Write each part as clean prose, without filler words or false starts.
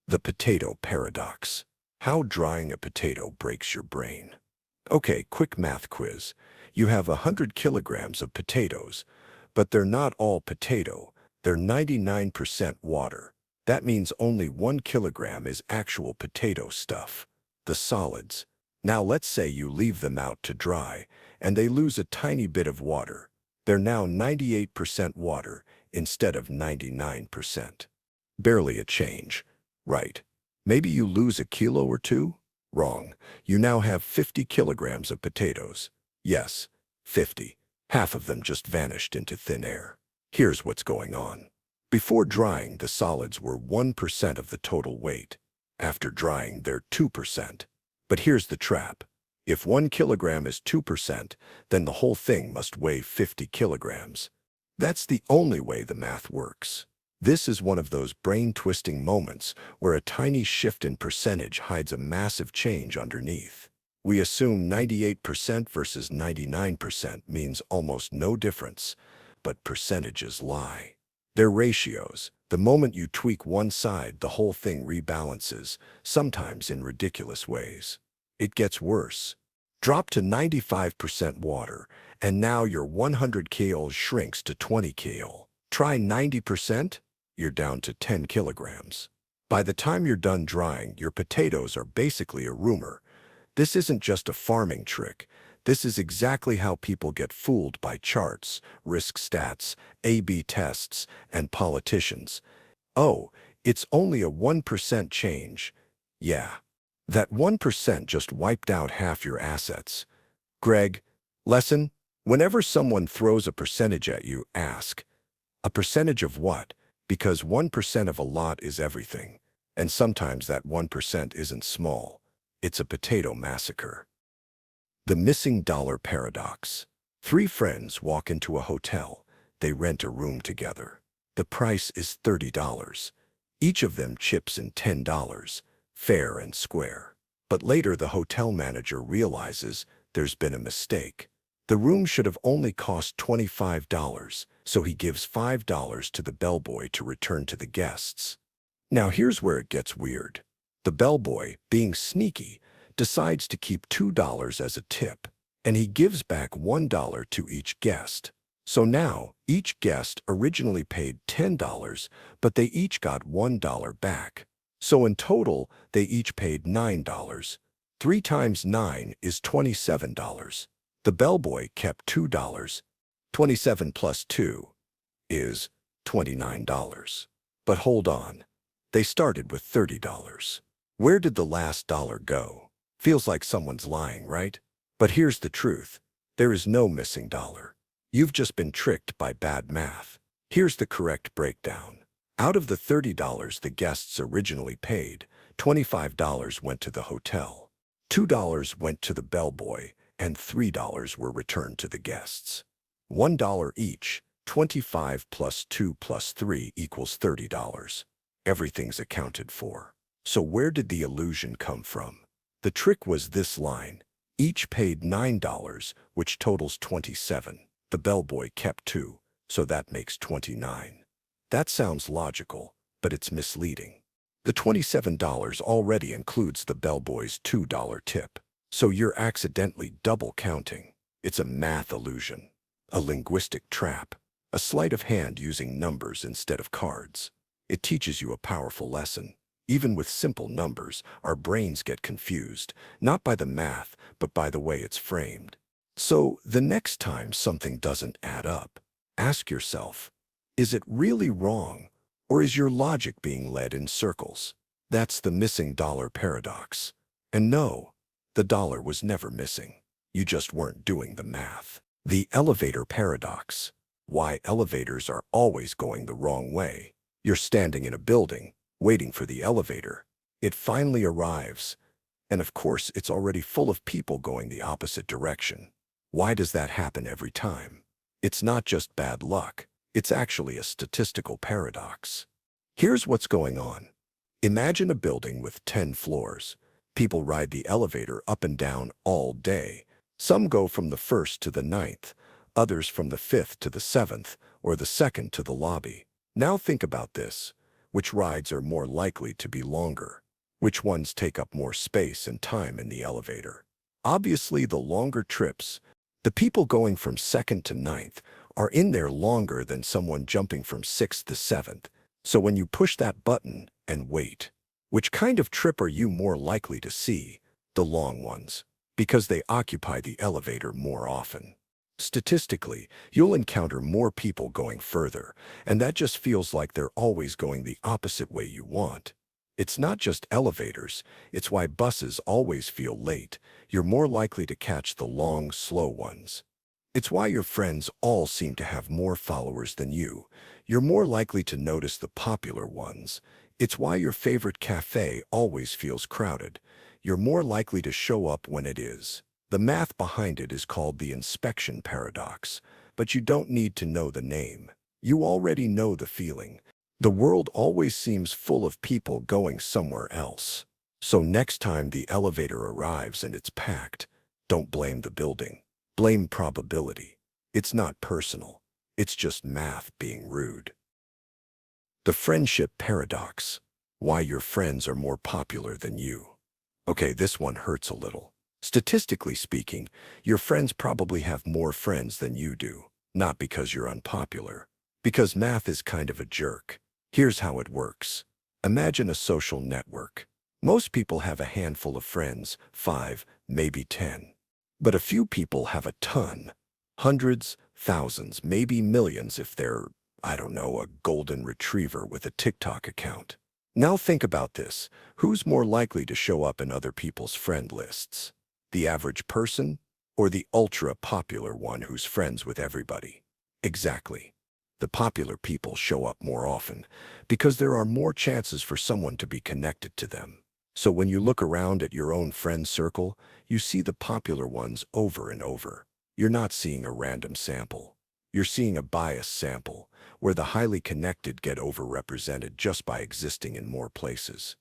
The potato paradox. How drying a potato breaks your brain. Okay, quick math quiz. You have 100 kilograms of potatoes, but they're not all potato. They're 99% water. That means only 1 kilogram is actual potato stuff, the solids. Now let's say you leave them out to dry, and they lose a tiny bit of water. They're now 98% water instead of 99%. Barely a change. Right. Maybe you lose a kilo or two? Wrong. You now have 50 kilograms of potatoes. Yes, 50. Half of them just vanished into thin air. Here's what's going on. Before drying, the solids were 1% of the total weight. After drying, they're 2%. But here's the trap. If 1 kilogram is 2%, then the whole thing must weigh 50 kilograms. That's the only way the math works. This is one of those brain-twisting moments where a tiny shift in percentage hides a massive change underneath. We assume 98% versus 99% means almost no difference, but percentages lie. They're ratios. The moment you tweak one side, the whole thing rebalances, sometimes in ridiculous ways. It gets worse. Drop to 95% water, and now your 100 kL shrinks to 20 kL. Try 90%? You're down to 10 kilograms. By the time you're done drying, your potatoes are basically a rumor. This isn't just a farming trick. This is exactly how people get fooled by charts, risk stats, A/B tests, and politicians. Oh, it's only a 1% change. Yeah, that 1% just wiped out half your assets. Greg, lesson? Whenever someone throws a percentage at you, ask, a percentage of what? Because 1% of a lot is everything. And sometimes that 1% isn't small. It's a potato massacre. The missing dollar paradox. 3 friends walk into a hotel. They rent a room together. The price is $30. Each of them chips in $10, fair and square. But later the hotel manager realizes there's been a mistake. The room should have only cost $25, so he gives $5 to the bellboy to return to the guests. Now here's where it gets weird. The bellboy, being sneaky, decides to keep $2 as a tip, and he gives back $1 to each guest. So now, each guest originally paid $10, but they each got $1 back. So in total, they each paid $9. 3 times 9 is $27. The bellboy kept $2. 27 plus 2 is $29. But hold on. They started with $30. Where did the last dollar go? Feels like someone's lying, right? But here's the truth. There is no missing dollar. You've just been tricked by bad math. Here's the correct breakdown. Out of the $30 the guests originally paid, $25 went to the hotel, $2 went to the bellboy, and $3 were returned to the guests. $1 each, 25 plus 2 plus 3 equals $30. Everything's accounted for. So where did the illusion come from? The trick was this line. Each paid $9, which totals 27. The bellboy kept 2, so that makes 29. That sounds logical, but it's misleading. The $27 already includes the bellboy's $2 tip. So you're accidentally double counting. It's a math illusion, a linguistic trap, a sleight of hand using numbers instead of cards. It teaches you a powerful lesson. Even with simple numbers, our brains get confused, not by the math, but by the way it's framed. So the next time something doesn't add up, ask yourself, is it really wrong, or is your logic being led in circles? That's the missing dollar paradox. And no, the dollar was never missing. You just weren't doing the math. The elevator paradox. Why elevators are always going the wrong way. You're standing in a building, waiting for the elevator. It finally arrives, and of course it's already full of people going the opposite direction. Why does that happen every time? It's not just bad luck. It's actually a statistical paradox. Here's what's going on. Imagine a building with 10 floors. People ride the elevator up and down all day. Some go from the 1st to the 9th, others from the 5th to the 7th, or the 2nd to the lobby. Now think about this. Which rides are more likely to be longer? Which ones take up more space and time in the elevator? Obviously, the longer trips, the people going from 2nd to 9th, are in there longer than someone jumping from 6th to 7th. So when you push that button and wait, which kind of trip are you more likely to see? The long ones, because they occupy the elevator more often. Statistically, you'll encounter more people going further, and that just feels like they're always going the opposite way you want. It's not just elevators, it's why buses always feel late. You're more likely to catch the long, slow ones. It's why your friends all seem to have more followers than you. You're more likely to notice the popular ones. It's why your favorite cafe always feels crowded. You're more likely to show up when it is. The math behind it is called the inspection paradox, but you don't need to know the name. You already know the feeling. The world always seems full of people going somewhere else. So next time the elevator arrives and it's packed, don't blame the building. Blame probability. It's not personal. It's just math being rude. The friendship paradox. Why your friends are more popular than you. Okay, this one hurts a little. Statistically speaking, your friends probably have more friends than you do, not because you're unpopular, because math is kind of a jerk. Here's how it works. Imagine a social network. Most people have a handful of friends, 5, maybe 10. But a few people have a ton. Hundreds, thousands, maybe millions if they're, I don't know, a golden retriever with a TikTok account. Now think about this. Who's more likely to show up in other people's friend lists? The average person, or the ultra-popular one who's friends with everybody? Exactly. The popular people show up more often because there are more chances for someone to be connected to them. So when you look around at your own friend circle, you see the popular ones over and over. You're not seeing a random sample. You're seeing a biased sample, where the highly connected get overrepresented just by existing in more places.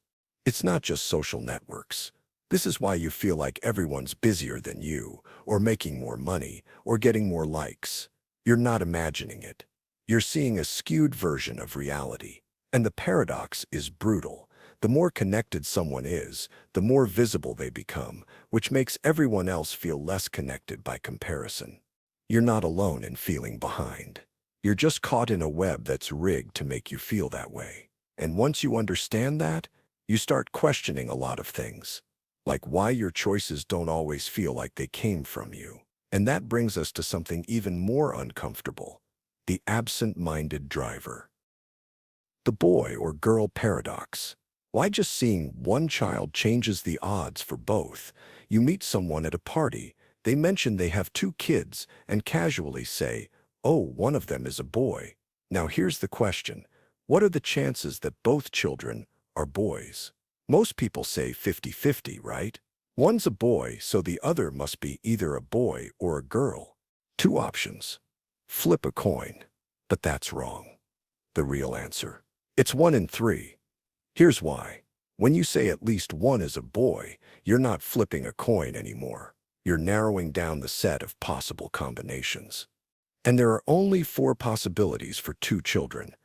It's not just social networks. This is why you feel like everyone's busier than you, or making more money, or getting more likes. You're not imagining it. You're seeing a skewed version of reality. And the paradox is brutal. The more connected someone is, the more visible they become, which makes everyone else feel less connected by comparison. You're not alone in feeling behind. You're just caught in a web that's rigged to make you feel that way. And once you understand that, you start questioning a lot of things, like why your choices don't always feel like they came from you. And that brings us to something even more uncomfortable: the absent-minded driver. The boy or girl paradox. Why just seeing one child changes the odds for both. You meet someone at a party, they mention they have 2 kids, and casually say, "Oh, one of them is a boy." Now here's the question. What are the chances that both children are boys? Most people say 50-50, right? One's a boy, so the other must be either a boy or a girl. 2 options. Flip a coin. But that's wrong. The real answer. It's 1 in 3. Here's why. When you say at least one is a boy, you're not flipping a coin anymore. You're narrowing down the set of possible combinations. And there are only 4 possibilities for 2 children.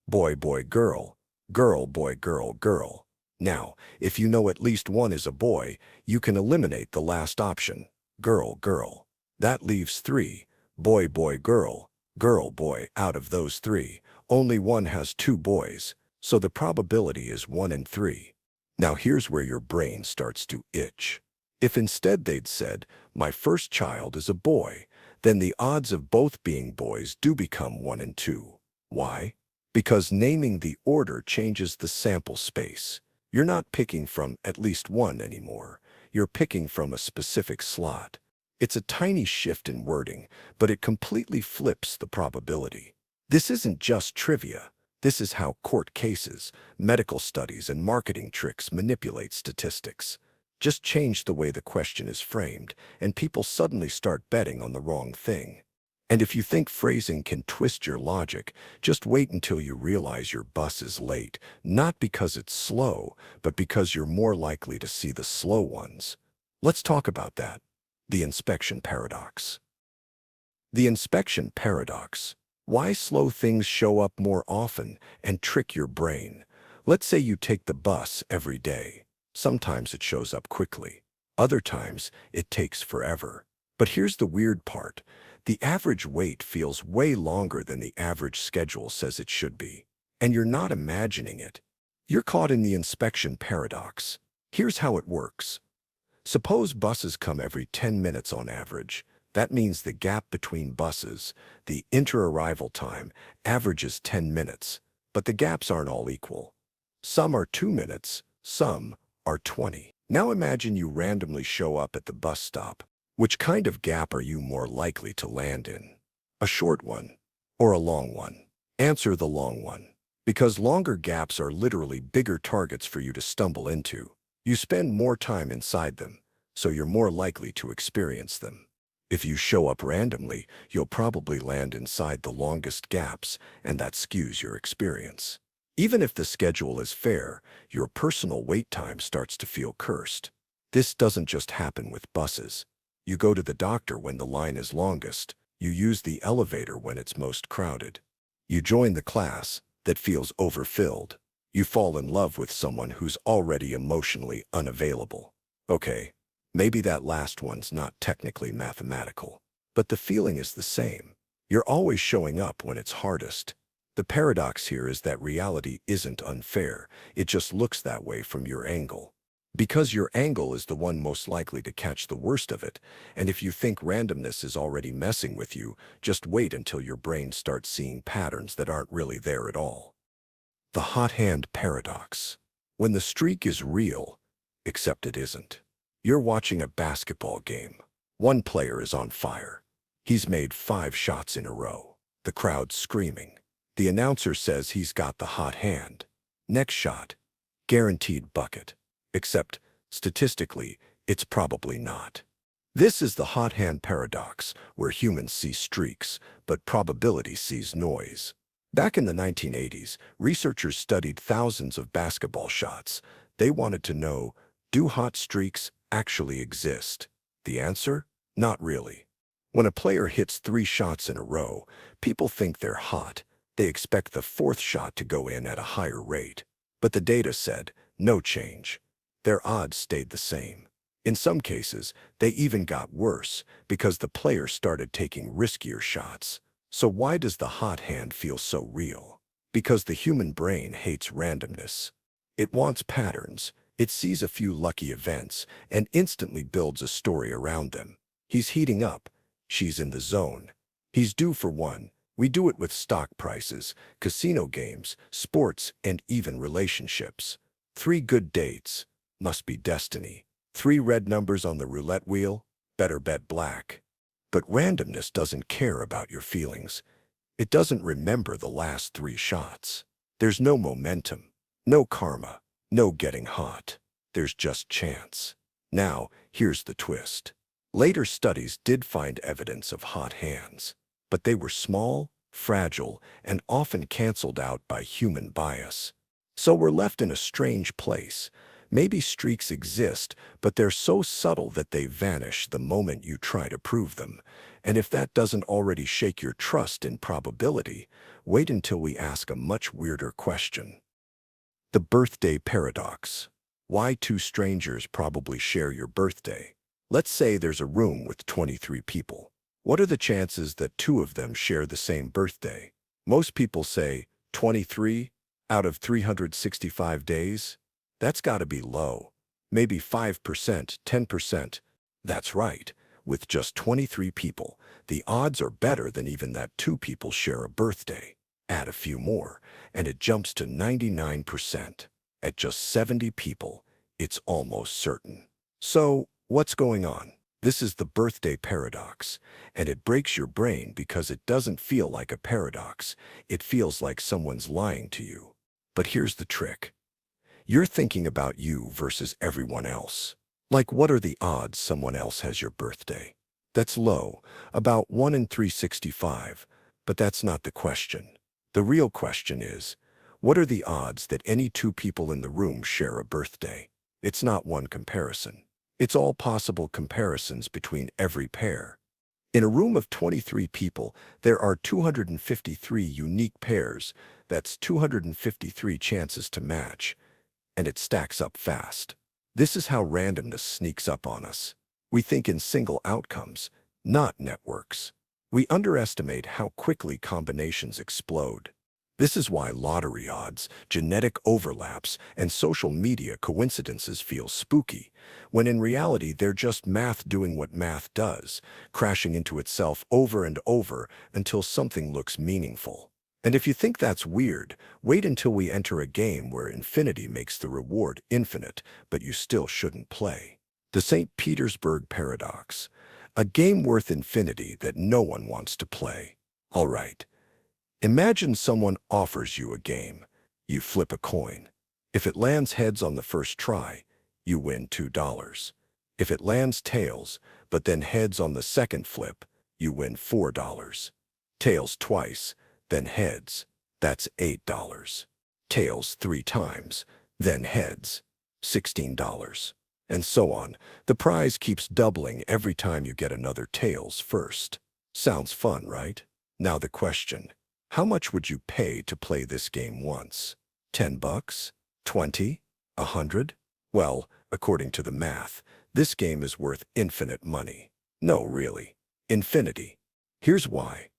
Boy, boy, girl, girl, boy, girl, girl. Now, if you know at least one is a boy, you can eliminate the last option, girl, girl. That leaves 3, boy, boy, girl, girl, boy. Out of those 3, only one has 2 boys, so the probability is 1 in 3. Now here's where your brain starts to itch. If instead they'd said, my first child is a boy, then the odds of both being boys do become 1 in 2. Why? Because naming the order changes the sample space. You're not picking from at least one anymore. You're picking from a specific slot. It's a tiny shift in wording, but it completely flips the probability. This isn't just trivia. This is how court cases, medical studies, and marketing tricks manipulate statistics. Just change the way the question is framed, and people suddenly start betting on the wrong thing. And if you think phrasing can twist your logic, just wait until you realize your bus is late, not because it's slow, but because you're more likely to see the slow ones. Let's talk about that. The inspection paradox. The inspection paradox. Why slow things show up more often and trick your brain. Let's say you take the bus every day. Sometimes it shows up quickly. Other times, it takes forever. But here's the weird part. The average wait feels way longer than the average schedule says it should be. And you're not imagining it. You're caught in the inspection paradox. Here's how it works. Suppose buses come every 10 minutes on average. That means the gap between buses, the inter-arrival time, averages 10 minutes. But the gaps aren't all equal. Some are 2 minutes, some are 20. Now imagine you randomly show up at the bus stop. Which kind of gap are you more likely to land in? A short one or a long one? Answer the long one. Because longer gaps are literally bigger targets for you to stumble into. You spend more time inside them, so you're more likely to experience them. If you show up randomly, you'll probably land inside the longest gaps, and that skews your experience. Even if the schedule is fair, your personal wait time starts to feel cursed. This doesn't just happen with buses. You go to the doctor when the line is longest. You use the elevator when it's most crowded. You join the class that feels overfilled. You fall in love with someone who's already emotionally unavailable. Okay, maybe that last one's not technically mathematical, but the feeling is the same. You're always showing up when it's hardest. The paradox here is that reality isn't unfair. It just looks that way from your angle. Because your angle is the one most likely to catch the worst of it, and if you think randomness is already messing with you, just wait until your brain starts seeing patterns that aren't really there at all. The hot hand paradox. When the streak is real, except it isn't. You're watching a basketball game. One player is on fire. He's made 5 shots in a row. The crowd's screaming. The announcer says he's got the hot hand. Next shot, guaranteed bucket. Except, statistically, it's probably not. This is the hot hand paradox, where humans see streaks, but probability sees noise. Back in the 1980s, researchers studied thousands of basketball shots. They wanted to know, do hot streaks actually exist? The answer? Not really. When a player hits 3 shots in a row, people think they're hot. They expect the 4th shot to go in at a higher rate. But the data said, no change. Their odds stayed the same. In some cases, they even got worse because the player started taking riskier shots. So why does the hot hand feel so real? Because the human brain hates randomness. It wants patterns. It sees a few lucky events and instantly builds a story around them. He's heating up. She's in the zone. He's due for one. We do it with stock prices, casino games, sports, and even relationships. 3 good dates. Must be destiny. 3 red numbers on the roulette wheel. Better bet black. But randomness doesn't care about your feelings. It doesn't remember the last 3 shots. There's no momentum, no karma, no getting hot. There's just chance. Now, here's the twist. Later studies did find evidence of hot hands, but they were small, fragile, and often canceled out by human bias. So we're left in a strange place. Maybe streaks exist, but they're so subtle that they vanish the moment you try to prove them. And if that doesn't already shake your trust in probability, wait until we ask a much weirder question. The birthday paradox. Why 2 strangers probably share your birthday? Let's say there's a room with 23 people. What are the chances that 2 of them share the same birthday? Most people say 23 out of 365 days. That's got to be low. Maybe 5%, 10%. That's right. With just 23 people, the odds are better than even that 2 people share a birthday. Add a few more, and it jumps to 99%. At just 70 people, it's almost certain. So, what's going on? This is the birthday paradox, and it breaks your brain because it doesn't feel like a paradox. It feels like someone's lying to you. But here's the trick. You're thinking about you versus everyone else. Like, what are the odds someone else has your birthday? That's low, about 1 in 365, but that's not the question. The real question is, what are the odds that any 2 people in the room share a birthday? It's not one comparison. It's all possible comparisons between every pair. In a room of 23 people, there are 253 unique pairs. That's 253 chances to match, and it stacks up fast. This is how randomness sneaks up on us. We think in single outcomes, not networks. We underestimate how quickly combinations explode. This is why lottery odds, genetic overlaps, and social media coincidences feel spooky, when in reality they're just math doing what math does, crashing into itself over and over until something looks meaningful. And if you think that's weird, wait until we enter a game where infinity makes the reward infinite, but you still shouldn't play. The St. Petersburg Paradox, a game worth infinity that no one wants to play. All right. Imagine someone offers you a game. You flip a coin. If it lands heads on the first try, you win $2. If it lands tails, but then heads on the second flip, you win $4. Tails twice, then heads, that's $8. Tails 3 times, then heads, $16. And so on. The prize keeps doubling every time you get another tails first. Sounds fun, right? Now the question. How much would you pay to play this game once? 10 bucks? 20? 100? Well, according to the math, this game is worth infinite money. No, really. Infinity. Here's why.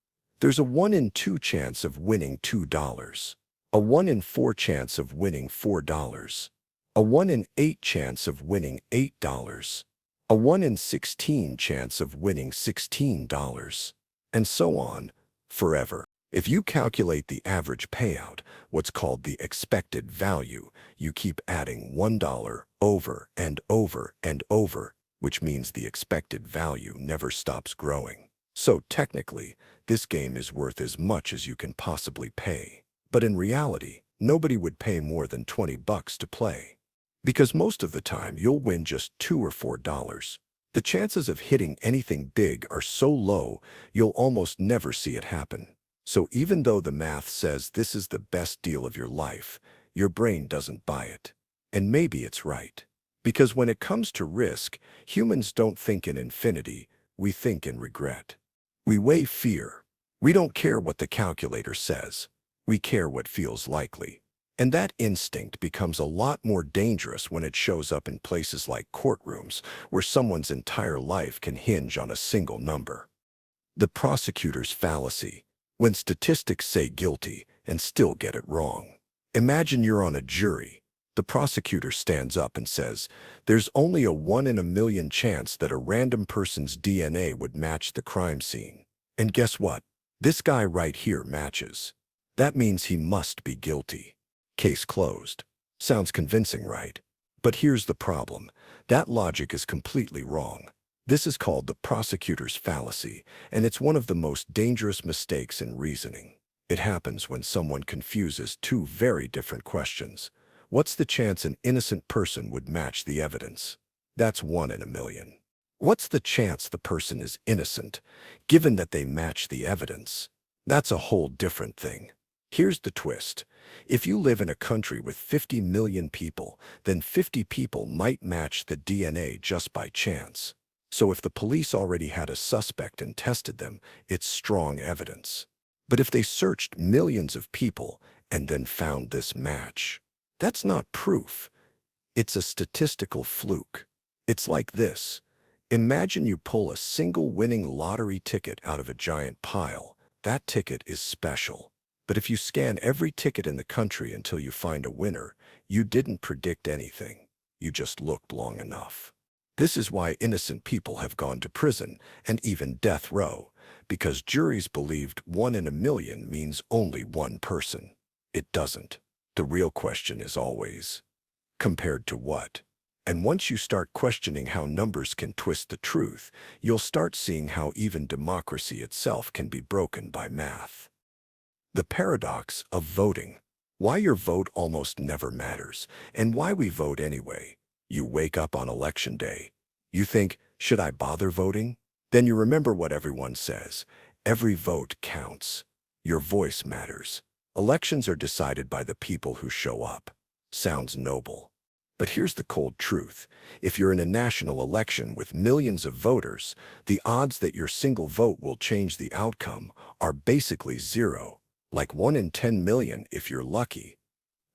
There's a 1 in 2 chance of winning $2, a 1 in 4 chance of winning $4, a 1 in 8 chance of winning $8, a 1 in 16 chance of winning $16, and so on, forever. If you calculate the average payout, what's called the expected value, you keep adding $1 over and over and over, which means the expected value never stops growing. So technically, this game is worth as much as you can possibly pay. But in reality, nobody would pay more than 20 bucks to play. Because most of the time, you'll win just $2 or $4. The chances of hitting anything big are so low, you'll almost never see it happen. So even though the math says this is the best deal of your life, your brain doesn't buy it. And maybe it's right. Because when it comes to risk, humans don't think in infinity, we think in regret. We weigh fear. We don't care what the calculator says. We care what feels likely. And that instinct becomes a lot more dangerous when it shows up in places like courtrooms, where someone's entire life can hinge on a single number. The prosecutor's fallacy. When statistics say guilty and still get it wrong. Imagine you're on a jury. The prosecutor stands up and says, there's only a 1 in a million chance that a random person's DNA would match the crime scene. And guess what? This guy right here matches. That means he must be guilty. Case closed. Sounds convincing, right? But here's the problem. That logic is completely wrong. This is called the prosecutor's fallacy, and it's one of the most dangerous mistakes in reasoning. It happens when someone confuses two very different questions. What's the chance an innocent person would match the evidence? That's 1 in a million. What's the chance the person is innocent, given that they match the evidence? That's a whole different thing. Here's the twist. If you live in a country with 50 million people, then 50 people might match the DNA just by chance. So if the police already had a suspect and tested them, it's strong evidence. But if they searched millions of people and then found this match, that's not proof. It's a statistical fluke. It's like this. Imagine you pull a single winning lottery ticket out of a giant pile. That ticket is special. But if you scan every ticket in the country until you find a winner, you didn't predict anything. You just looked long enough. This is why innocent people have gone to prison and even death row, because juries believed 1 in a million means only one person. It doesn't. The real question is always, compared to what? And once you start questioning how numbers can twist the truth, you'll start seeing how even democracy itself can be broken by math. The paradox of voting. Why your vote almost never matters, and why we vote anyway. You wake up on election day. You think, should I bother voting? Then you remember what everyone says. Every vote counts. Your voice matters. Elections are decided by the people who show up. Sounds noble. But here's the cold truth. If you're in a national election with millions of voters, the odds that your single vote will change the outcome are basically zero, like 1 in 10 million if you're lucky.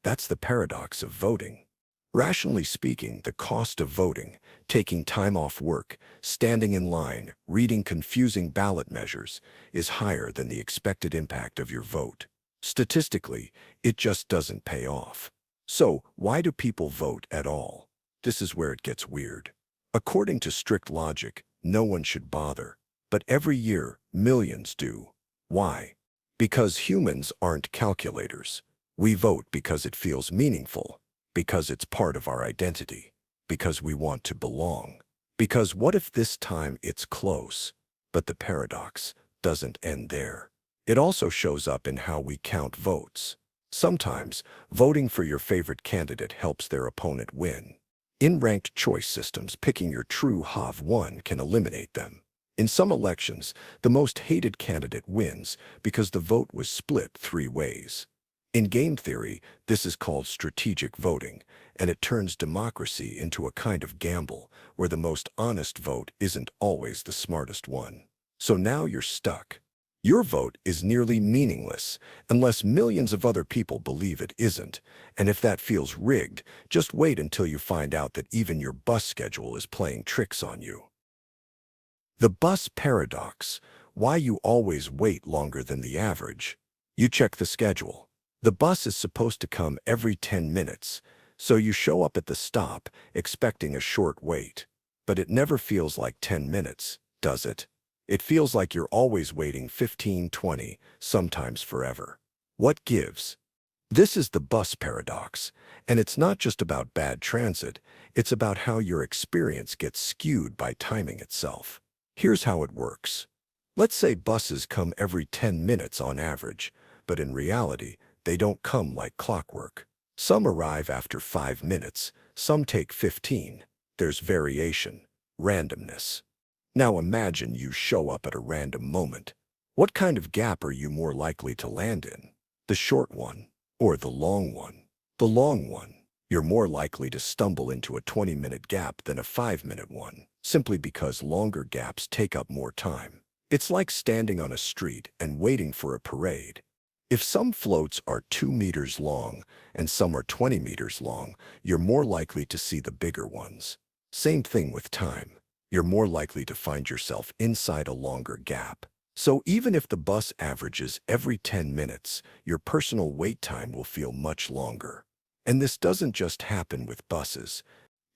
That's the paradox of voting. Rationally speaking, the cost of voting, taking time off work, standing in line, reading confusing ballot measures, is higher than the expected impact of your vote. Statistically, it just doesn't pay off. So, why do people vote at all? This is where it gets weird. According to strict logic, no one should bother. But every year, millions do. Why? Because humans aren't calculators. We vote because it feels meaningful, because it's part of our identity, because we want to belong. Because what if this time it's close? But the paradox doesn't end there. It also shows up in how we count votes. Sometimes, voting for your favorite candidate helps their opponent win. In ranked choice systems, picking your true Hav-1 can eliminate them. In some elections, the most hated candidate wins because the vote was split 3 ways. In game theory, this is called strategic voting, and it turns democracy into a kind of gamble where the most honest vote isn't always the smartest one. So now you're stuck. Your vote is nearly meaningless unless millions of other people believe it isn't, and if that feels rigged, just wait until you find out that even your bus schedule is playing tricks on you. The bus paradox: why you always wait longer than the average. You check the schedule. The bus is supposed to come every 10 minutes, so you show up at the stop expecting a short wait. But it never feels like 10 minutes, does it? It feels like you're always waiting 15, 20, sometimes forever. What gives? This is the bus paradox, and it's not just about bad transit, it's about how your experience gets skewed by timing itself. Here's how it works. Let's say buses come every 10 minutes on average, but in reality, they don't come like clockwork. Some arrive after 5 minutes, some take 15. There's variation, randomness. Now imagine you show up at a random moment. What kind of gap are you more likely to land in? The short one or the long one? The long one. You're more likely to stumble into a 20-minute gap than a 5-minute one, simply because longer gaps take up more time. It's like standing on a street and waiting for a parade. If some floats are 2 meters long and some are 20 meters long, you're more likely to see the bigger ones. Same thing with time. You're more likely to find yourself inside a longer gap. So even if the bus averages every 10 minutes, your personal wait time will feel much longer. And this doesn't just happen with buses.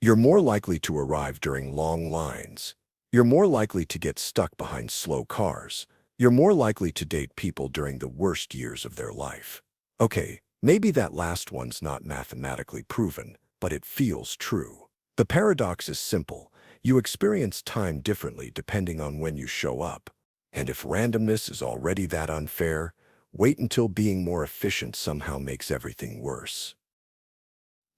You're more likely to arrive during long lines. You're more likely to get stuck behind slow cars. You're more likely to date people during the worst years of their life. Okay, maybe that last one's not mathematically proven, but it feels true. The paradox is simple. You experience time differently depending on when you show up. And if randomness is already that unfair, wait until being more efficient somehow makes everything worse.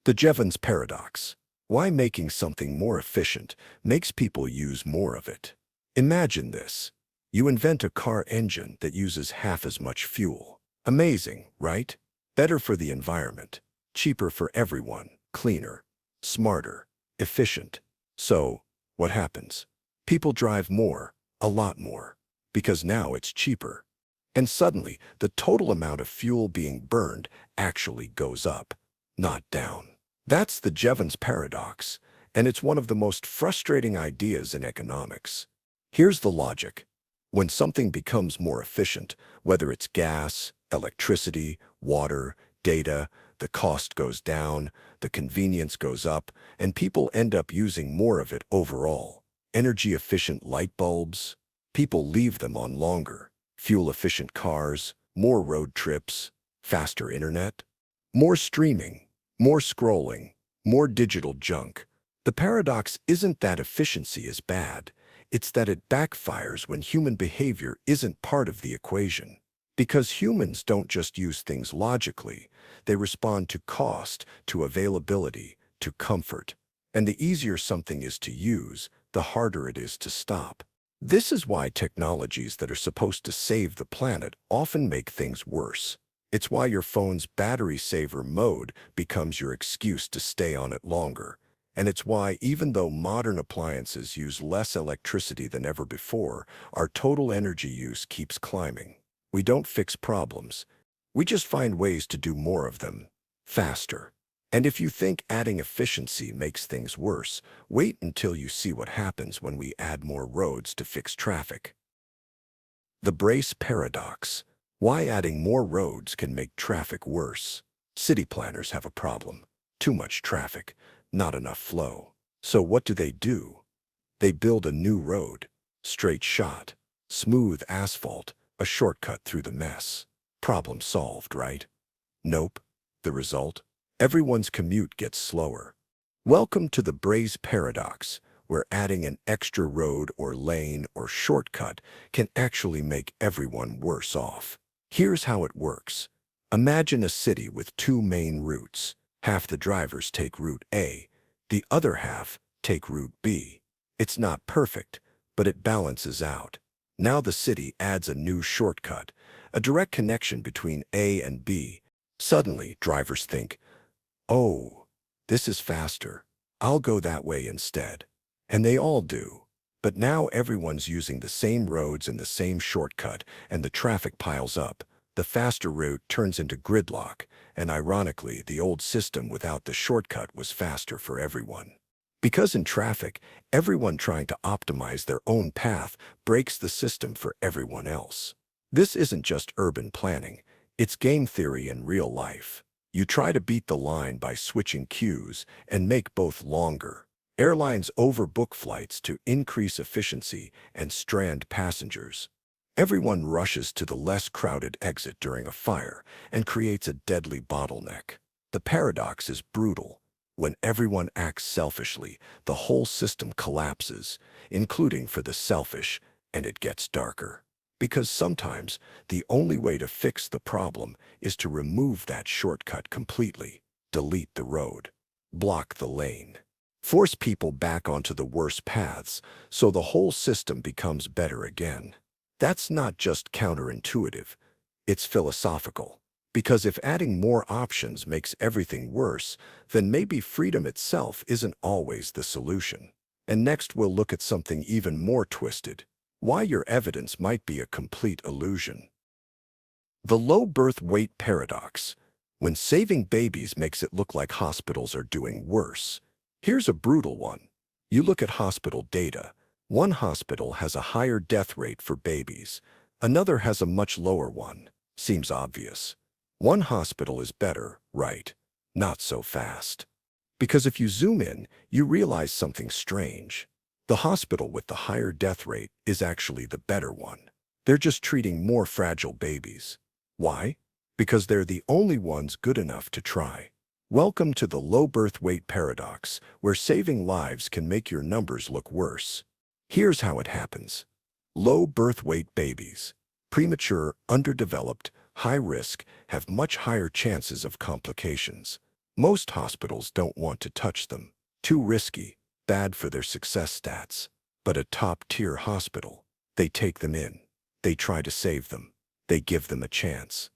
The Jevons Paradox: why making something more efficient makes people use more of it. Imagine this. You invent a car engine that uses half as much fuel. Amazing, right? Better for the environment, cheaper for everyone, cleaner, smarter, efficient. So, what happens? People drive more, a lot more, because now it's cheaper. And suddenly, the total amount of fuel being burned actually goes up, not down. That's the Jevons Paradox, and it's one of the most frustrating ideas in economics. Here's the logic. When something becomes more efficient, whether it's gas, electricity, water, data, the cost goes down, the convenience goes up, and people end up using more of it overall. Energy-efficient light bulbs, people leave them on longer. Fuel-efficient cars, more road trips, faster internet, more streaming, more scrolling, more digital junk. The paradox isn't that efficiency is bad. It's that it backfires when human behavior isn't part of the equation. Because humans don't just use things logically, they respond to cost, to availability, to comfort. And the easier something is to use, the harder it is to stop. This is why technologies that are supposed to save the planet often make things worse. It's why your phone's battery saver mode becomes your excuse to stay on it longer. And it's why, even though modern appliances use less electricity than ever before, our total energy use keeps climbing. We don't fix problems. We just find ways to do more of them, faster. And if you think adding efficiency makes things worse, wait until you see what happens when we add more roads to fix traffic. The Braess Paradox. Why adding more roads can make traffic worse. City planners have a problem. Too much traffic, not enough flow. So what do? They build a new road. Straight shot, smooth asphalt, a shortcut through the mess. Problem solved, right? Nope. The result? Everyone's commute gets slower. Welcome to the Braess Paradox, where adding an extra road or lane or shortcut can actually make everyone worse off. Here's how it works. Imagine a city with two main routes. Half the drivers take Route A, the other half take Route B. It's not perfect, but it balances out. Now the city adds a new shortcut, a direct connection between A and B. Suddenly, drivers think, "Oh, this is faster. I'll go that way instead." And they all do. But now everyone's using the same roads and the same shortcut, and the traffic piles up. The faster route turns into gridlock, and ironically, the old system without the shortcut was faster for everyone. Because in traffic, everyone trying to optimize their own path breaks the system for everyone else. This isn't just urban planning. It's game theory in real life. You try to beat the line by switching queues and make both longer. Airlines overbook flights to increase efficiency and strand passengers. Everyone rushes to the less crowded exit during a fire and creates a deadly bottleneck. The paradox is brutal. When everyone acts selfishly, the whole system collapses, including for the selfish, and it gets darker. Because sometimes the only way to fix the problem is to remove that shortcut completely, delete the road, block the lane, force people back onto the worst paths so the whole system becomes better again. That's not just counterintuitive, it's philosophical. Because if adding more options makes everything worse, then maybe freedom itself isn't always the solution. And next we'll look at something even more twisted. Why your evidence might be a complete illusion. The low birth weight paradox. When saving babies makes it look like hospitals are doing worse. Here's a brutal one. You look at hospital data. One hospital has a higher death rate for babies. Another has a much lower one. Seems obvious. One hospital is better, right? Not so fast. Because if you zoom in, you realize something strange. The hospital with the higher death rate is actually the better one. They're just treating more fragile babies. Why? Because they're the only ones good enough to try. Welcome to the low birth weight paradox, where saving lives can make your numbers look worse. Here's how it happens. Low birth weight babies, premature, underdeveloped, high risk, have much higher chances of complications. Most hospitals don't want to touch them. Too risky. Bad for their success stats. But a top-tier hospital, they take them in. They try to save them. They give them a chance.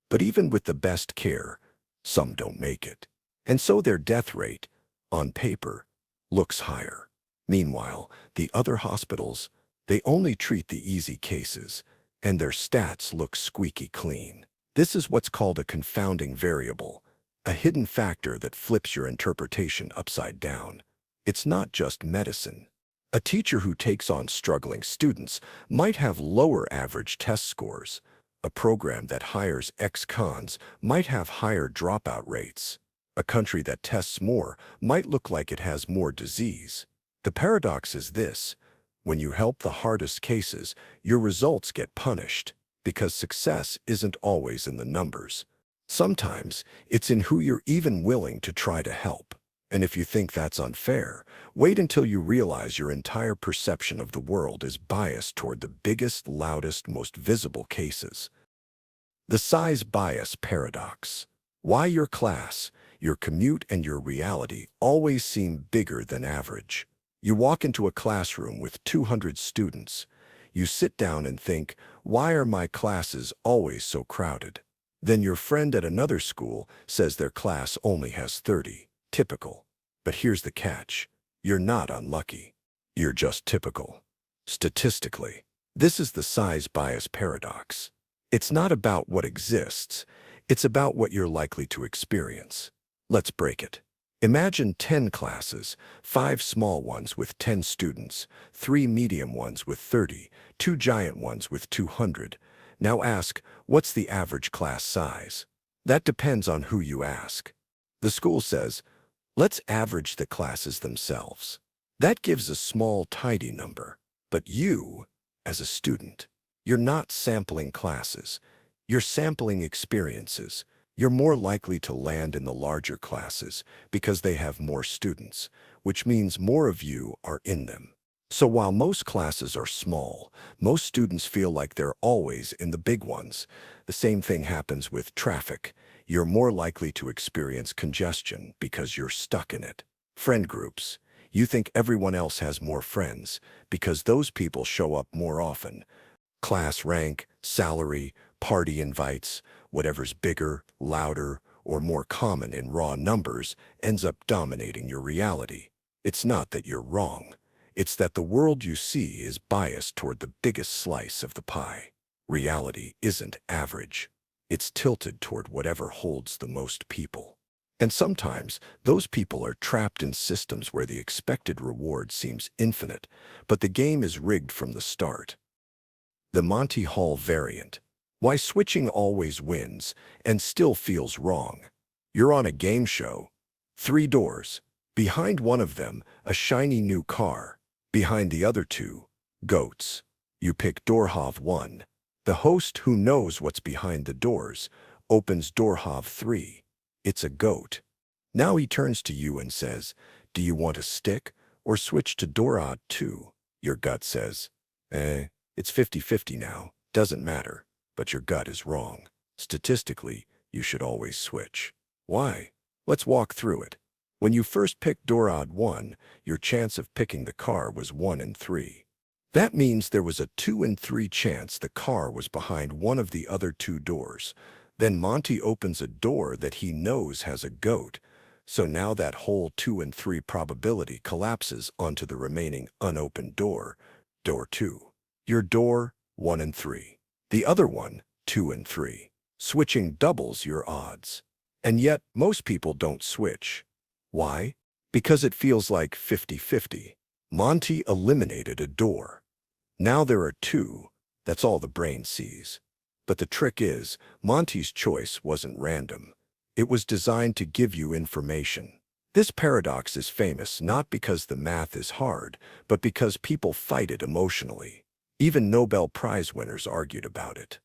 But even with the best care, some don't make it. And so their death rate, on paper, looks higher. Meanwhile, the other hospitals, they only treat the easy cases, and their stats look squeaky clean. This is what's called a confounding variable, a hidden factor that flips your interpretation upside down. It's not just medicine. A teacher who takes on struggling students might have lower average test scores. A program that hires ex-cons might have higher dropout rates. A country that tests more might look like it has more disease. The paradox is this: when you help the hardest cases, your results get punished, because success isn't always in the numbers. Sometimes it's in who you're even willing to try to help. And if you think that's unfair, wait until you realize your entire perception of the world is biased toward the biggest, loudest, most visible cases. The size bias paradox. Why your class, your commute, and your reality always seem bigger than average. You walk into a classroom with 200 students. You sit down and think, why are my classes always so crowded? Then your friend at another school says their class only has 30. Typical. But here's the catch. You're not unlucky. You're just typical. Statistically, this is the size bias paradox. It's not about what exists. It's about what you're likely to experience. Let's break it. Imagine 10 classes, 5 small ones with 10 students, 3 medium ones with 30, 2 giant ones with 200. Now ask, what's the average class size? That depends on who you ask. The school says, let's average the classes themselves. That gives a small, tidy number. But you, as a student, you're not sampling classes. You're sampling experiences. You're more likely to land in the larger classes because they have more students, which means more of you are in them. So while most classes are small, most students feel like they're always in the big ones. The same thing happens with traffic. You're more likely to experience congestion because you're stuck in it. Friend groups. You think everyone else has more friends because those people show up more often. Class rank, salary, party invites, whatever's bigger, louder, or more common in raw numbers ends up dominating your reality. It's not that you're wrong. It's that the world you see is biased toward the biggest slice of the pie. Reality isn't average. It's tilted toward whatever holds the most people. And sometimes those people are trapped in systems where the expected reward seems infinite, but the game is rigged from the start. The Monty Hall variant. Why switching always wins and still feels wrong. You're on a game show. 3 doors. Behind one of them, a shiny new car. Behind the other 2, goats. You pick Doorhov 1. The host, who knows what's behind the doors, opens Doorhov 3. It's a goat. Now he turns to you and says, do you want to stick or switch to Doorhov 2? Your gut says, it's 50-50 now. Doesn't matter. But your gut is wrong. Statistically, you should always switch. Why? Let's walk through it. When you first picked Doorhov 1, your chance of picking the car was 1 in 3. That means there was a 2 in 3 chance the car was behind one of the other 2 doors. Then Monty opens a door that he knows has a goat. So now that whole 2 in 3 probability collapses onto the remaining unopened door, door 2. Your door, 1 in 3. The other one, 2 in 3. Switching doubles your odds. And yet, most people don't switch. Why? Because it feels like 50-50. Monty eliminated a door. Now there are 2. That's all the brain sees. But the trick is, Monty's choice wasn't random. It was designed to give you information. This paradox is famous not because the math is hard, but because people fight it emotionally. Even Nobel Prize winners argued about it.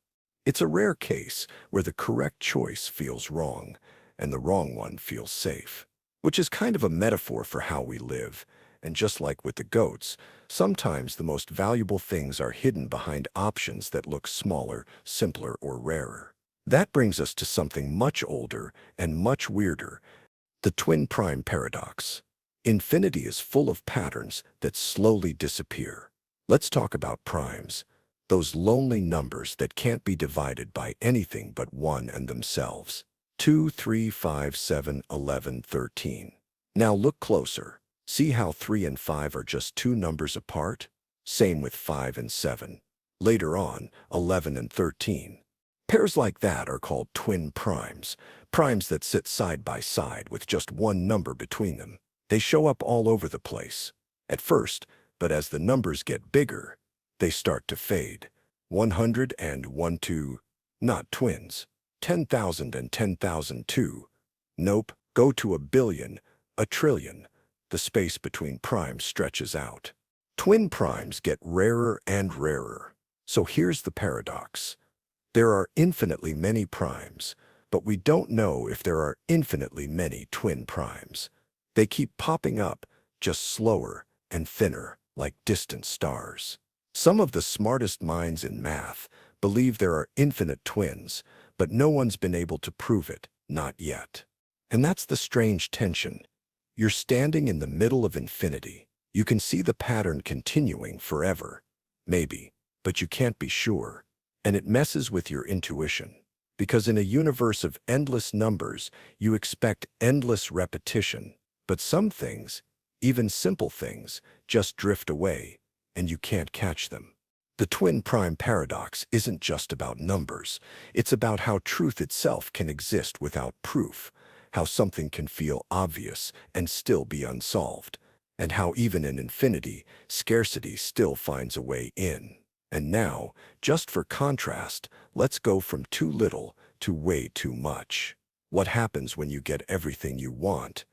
It's a rare case where the correct choice feels wrong and the wrong one feels safe, which is kind of a metaphor for how we live. And just like with the goats, sometimes the most valuable things are hidden behind options that look smaller, simpler, or rarer. That brings us to something much older and much weirder, the twin prime paradox. Infinity is full of patterns that slowly disappear. Let's talk about primes, those lonely numbers that can't be divided by anything but 1 and themselves. 2, 3, 5, 7, 11, 13. Now look closer. See how 3 and 5 are just 2 numbers apart? Same with 5 and 7. Later on, 11 and 13. Pairs like that are called twin primes, primes that sit side by side with just 1 number between them. They show up all over the place. At first, but as the numbers get bigger, they start to fade. 100 and 1, 2, not twins. 10,000 and 10,002. Nope, go to a billion, a trillion. The space between primes stretches out. Twin primes get rarer and rarer. So here's the paradox. There are infinitely many primes, but we don't know if there are infinitely many twin primes. They keep popping up, just slower and thinner, like distant stars. Some of the smartest minds in math believe there are infinite twins, but no one's been able to prove it, not yet. And that's the strange tension. You're standing in the middle of infinity. You can see the pattern continuing forever. Maybe, but you can't be sure. And it messes with your intuition. Because in a universe of endless numbers, you expect endless repetition. But some things, even simple things, just drift away, and you can't catch them. The twin prime paradox isn't just about numbers. It's about how truth itself can exist without proof, how something can feel obvious and still be unsolved, and how even in infinity, scarcity still finds a way in. And now, just for contrast, let's go from too little to way too much. What happens when you get everything you want?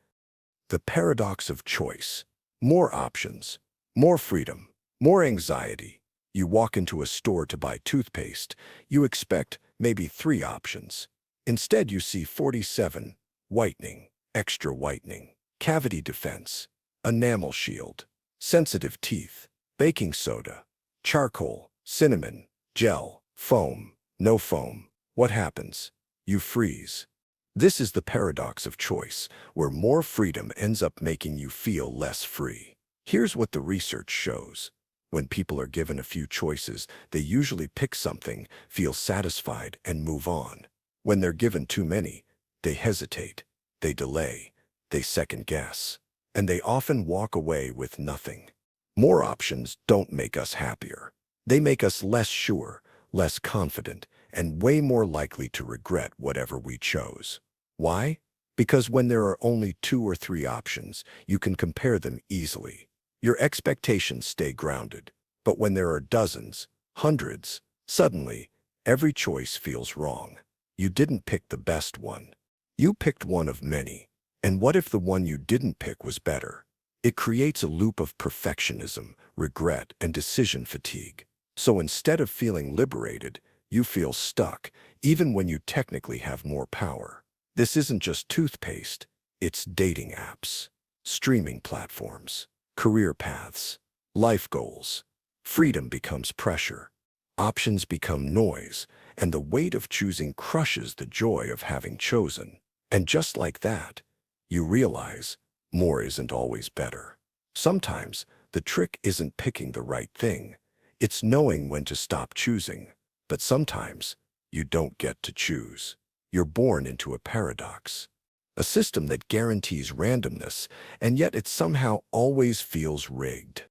The paradox of choice. More options, more freedom, more anxiety. You walk into a store to buy toothpaste. You expect maybe 3 options. Instead, you see 47: whitening, extra whitening, cavity defense, enamel shield, sensitive teeth, baking soda, charcoal, cinnamon, gel, foam, no foam. What happens? You freeze. This is the paradox of choice, where more freedom ends up making you feel less free. Here's what the research shows. When people are given a few choices, they usually pick something, feel satisfied, and move on. When they're given too many, they hesitate, they delay, they second-guess, and they often walk away with nothing. More options don't make us happier. They make us less sure, less confident, and way more likely to regret whatever we chose. Why? Because when there are only 2 or 3 options, you can compare them easily. Your expectations stay grounded. But when there are dozens, hundreds, suddenly, every choice feels wrong. You didn't pick the best one. You picked one of many. And what if the one you didn't pick was better? It creates a loop of perfectionism, regret, and decision fatigue. So instead of feeling liberated, you feel stuck, even when you technically have more power. This isn't just toothpaste. It's dating apps, streaming platforms, career paths, life goals. Freedom becomes pressure. Options become noise, and the weight of choosing crushes the joy of having chosen. And just like that, you realize more isn't always better. Sometimes the trick isn't picking the right thing. It's knowing when to stop choosing. But sometimes you don't get to choose. You're born into a paradox, a system that guarantees randomness, and yet it somehow always feels rigged.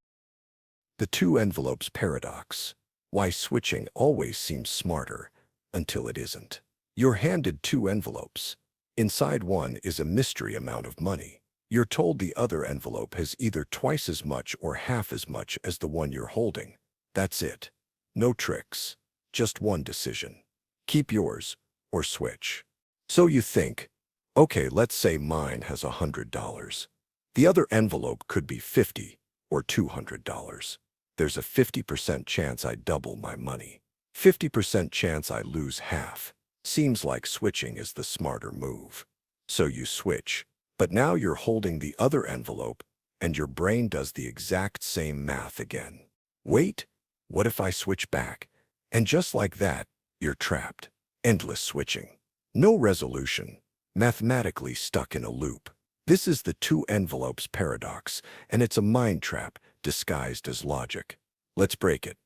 The 2 envelopes paradox. Why switching always seems smarter until it isn't. You're handed 2 envelopes. Inside one is a mystery amount of money. You're told the other envelope has either twice as much or half as much as the one you're holding. That's it. No tricks. Just one decision. Keep yours or switch. So you think, okay, let's say mine has $100. The other envelope could be $50 or $200. There's a 50% chance I double my money. 50% chance I lose half. Seems like switching is the smarter move. So you switch. But now you're holding the other envelope, and your brain does the exact same math again. Wait, what if I switch back? And just like that, you're trapped. Endless switching. No resolution. Mathematically stuck in a loop. This is the 2 envelopes paradox, and it's a mind trap disguised as logic. Let's break it.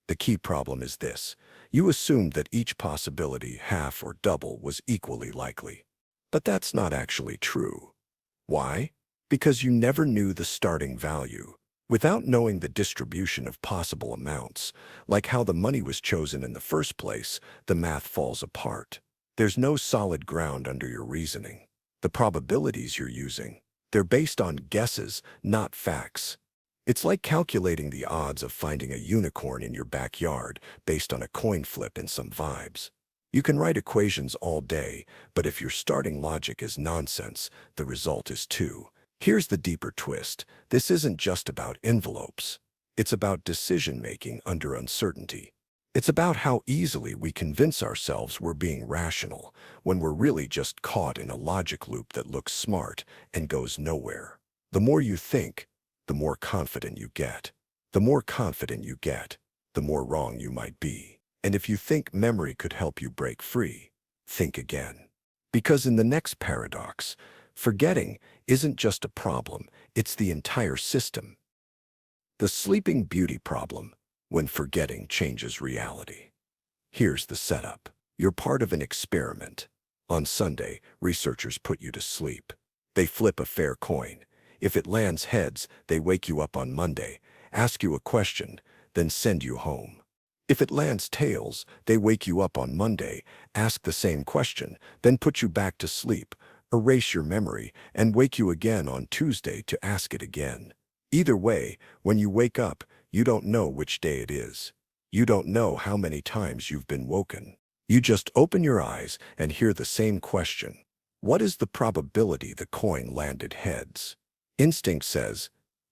The key problem is this. You assumed that each possibility, half or double, was equally likely. But that's not actually true. Why? Because you never knew the starting value. Without knowing the distribution of possible amounts, like how the money was chosen in the first place, the math falls apart. There's no solid ground under your reasoning. The probabilities you're using, they're based on guesses, not facts. It's like calculating the odds of finding a unicorn in your backyard based on a coin flip and some vibes. You can write equations all day, but if your starting logic is nonsense, the result is too. Here's the deeper twist. This isn't just about envelopes. It's about decision-making under uncertainty. It's about how easily we convince ourselves we're being rational when we're really just caught in a logic loop that looks smart and goes nowhere. The more you think, the more confident you get. The more confident you get, the more wrong you might be. And if you think memory could help you break free, think again. Because in the next paradox, forgetting isn't just a problem, it's the entire system. The Sleeping Beauty problem, when forgetting changes reality. Here's the setup. You're part of an experiment. On Sunday, researchers put you to sleep. They flip a fair coin. If it lands heads, they wake you up on Monday, ask you a question, then send you home. If it lands tails, they wake you up on Monday, ask the same question, then put you back to sleep, erase your memory, and wake you again on Tuesday to ask it again. Either way, when you wake up, you don't know which day it is. You don't know how many times you've been woken. You just open your eyes and hear the same question. What is the probability the coin landed heads? Instinct says,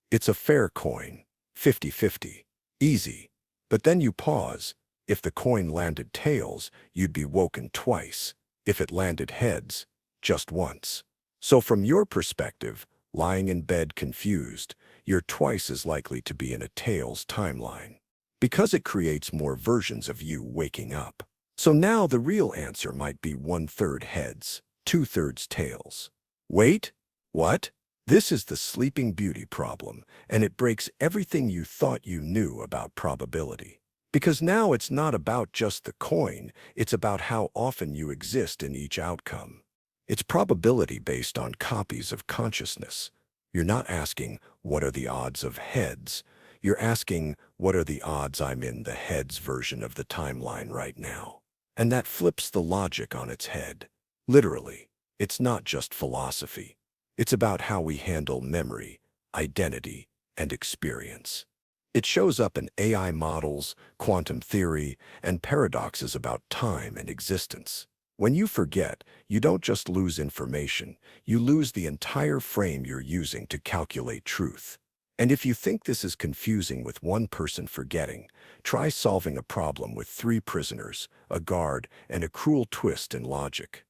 it's a fair coin, 50-50, easy. But then you pause. If the coin landed tails, you'd be woken twice. If it landed heads, just once. So from your perspective, lying in bed confused, you're twice as likely to be in a tails timeline. Because it creates more versions of you waking up. So now the real answer might be 1/3 heads, 2/3 tails. Wait, what? This is the Sleeping Beauty problem, and it breaks everything you thought you knew about probability. Because now it's not about just the coin, it's about how often you exist in each outcome. It's probability based on copies of consciousness. You're not asking, what are the odds of heads? You're asking, what are the odds I'm in the heads version of the timeline right now? And that flips the logic on its head. Literally, it's not just philosophy. It's about how we handle memory, identity, and experience. It shows up in AI models, quantum theory, and paradoxes about time and existence. When you forget, you don't just lose information, you lose the entire frame you're using to calculate truth. And if you think this is confusing with one person forgetting, try solving a problem with 3 prisoners, a guard, and a cruel twist in logic.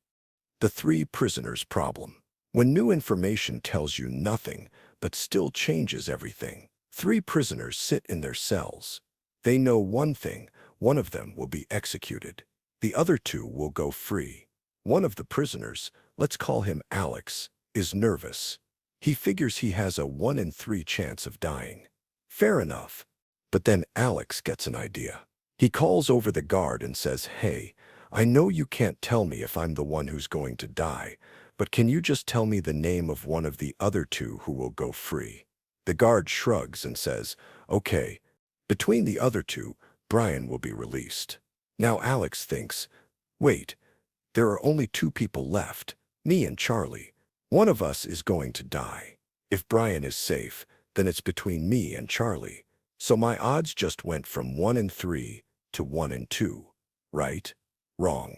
The 3 prisoners problem. When new information tells you nothing, but still changes everything. 3 prisoners sit in their cells. They know one thing, one of them will be executed. The other 2 will go free. One of the prisoners, let's call him Alex, is nervous. He figures he has a 1 in 3 chance of dying. Fair enough. But then Alex gets an idea. He calls over the guard and says, hey, I know you can't tell me if I'm the one who's going to die, but can you just tell me the name of one of the other 2 who will go free? The guard shrugs and says, okay, between the other 2, Brian will be released. Now Alex thinks, wait, there are only 2 people left, me and Charlie. One of us is going to die. If Brian is safe, then it's between me and Charlie. So my odds just went from 1 in 3 to 1 in 2, right? Wrong.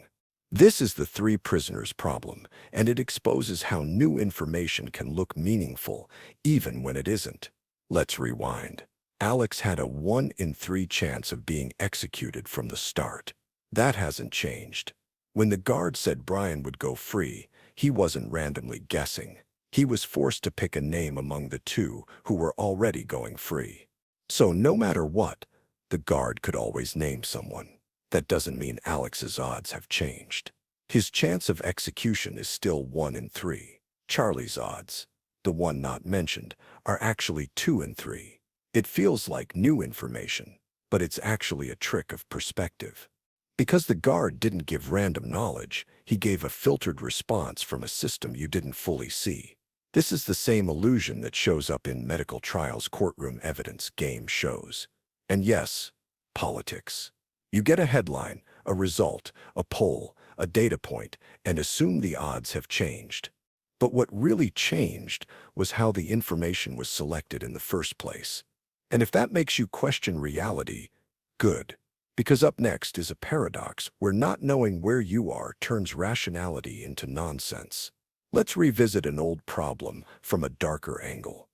This is the 3 prisoners problem, and it exposes how new information can look meaningful, even when it isn't. Let's rewind. Alex had a 1 in 3 chance of being executed from the start. That hasn't changed. When the guard said Brian would go free, he wasn't randomly guessing. He was forced to pick a name among the 2 who were already going free. So no matter what, the guard could always name someone. That doesn't mean Alex's odds have changed. His chance of execution is still 1 in 3. Charlie's odds, the one not mentioned, are actually 2 in 3. It feels like new information, but it's actually a trick of perspective. Because the guard didn't give random knowledge, he gave a filtered response from a system you didn't fully see. This is the same illusion that shows up in medical trials courtroom evidence game shows. And yes, politics. You get a headline, a result, a poll, a data point, and assume the odds have changed. But what really changed was how the information was selected in the first place. And if that makes you question reality, good. Because up next is a paradox where not knowing where you are turns rationality into nonsense. Let's revisit an old problem from a darker angle.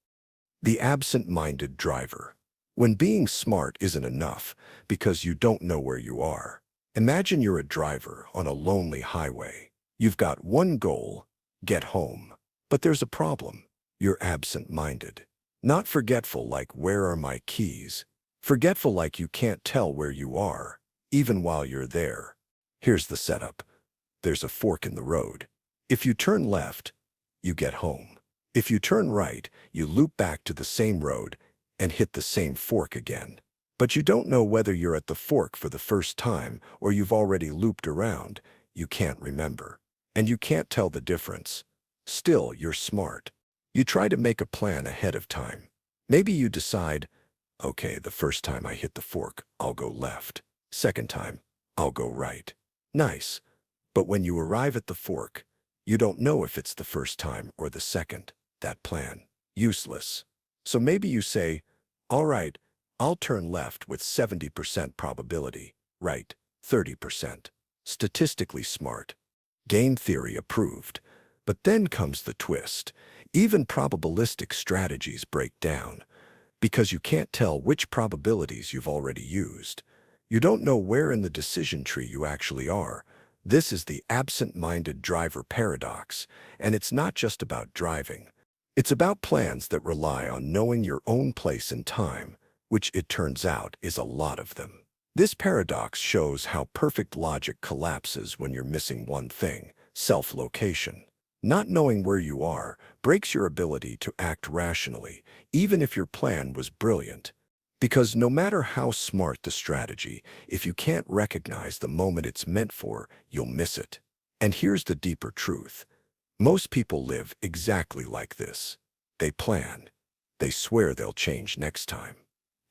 The absent-minded driver. When being smart isn't enough because you don't know where you are. Imagine you're a driver on a lonely highway. You've got one goal, get home. But there's a problem. You're absent-minded. Not forgetful like where are my keys. Forgetful like you can't tell where you are, even while you're there. Here's the setup. There's a fork in the road. If you turn left, you get home. If you turn right, you loop back to the same road and hit the same fork again. But you don't know whether you're at the fork for the first time or you've already looped around. You can't remember. And you can't tell the difference. Still, you're smart. You try to make a plan ahead of time. Maybe you decide, okay, the first time I hit the fork, I'll go left. Second time, I'll go right. Nice. But when you arrive at the fork, you don't know if it's the first time or the second. That plan, useless. So maybe you say, all right, I'll turn left with 70% probability. Right, 30%. Statistically smart. Game theory approved. But then comes the twist. Even probabilistic strategies break down because you can't tell which probabilities you've already used. You don't know where in the decision tree you actually are. This is the absent-minded driver paradox, and it's not just about driving. It's about plans that rely on knowing your own place in time, which it turns out is a lot of them. This paradox shows how perfect logic collapses when you're missing one thing, self-location. Not knowing where you are breaks your ability to act rationally, even if your plan was brilliant. Because no matter how smart the strategy, if you can't recognize the moment it's meant for, you'll miss it. And here's the deeper truth. Most people live exactly like this. They plan. They swear they'll change next time.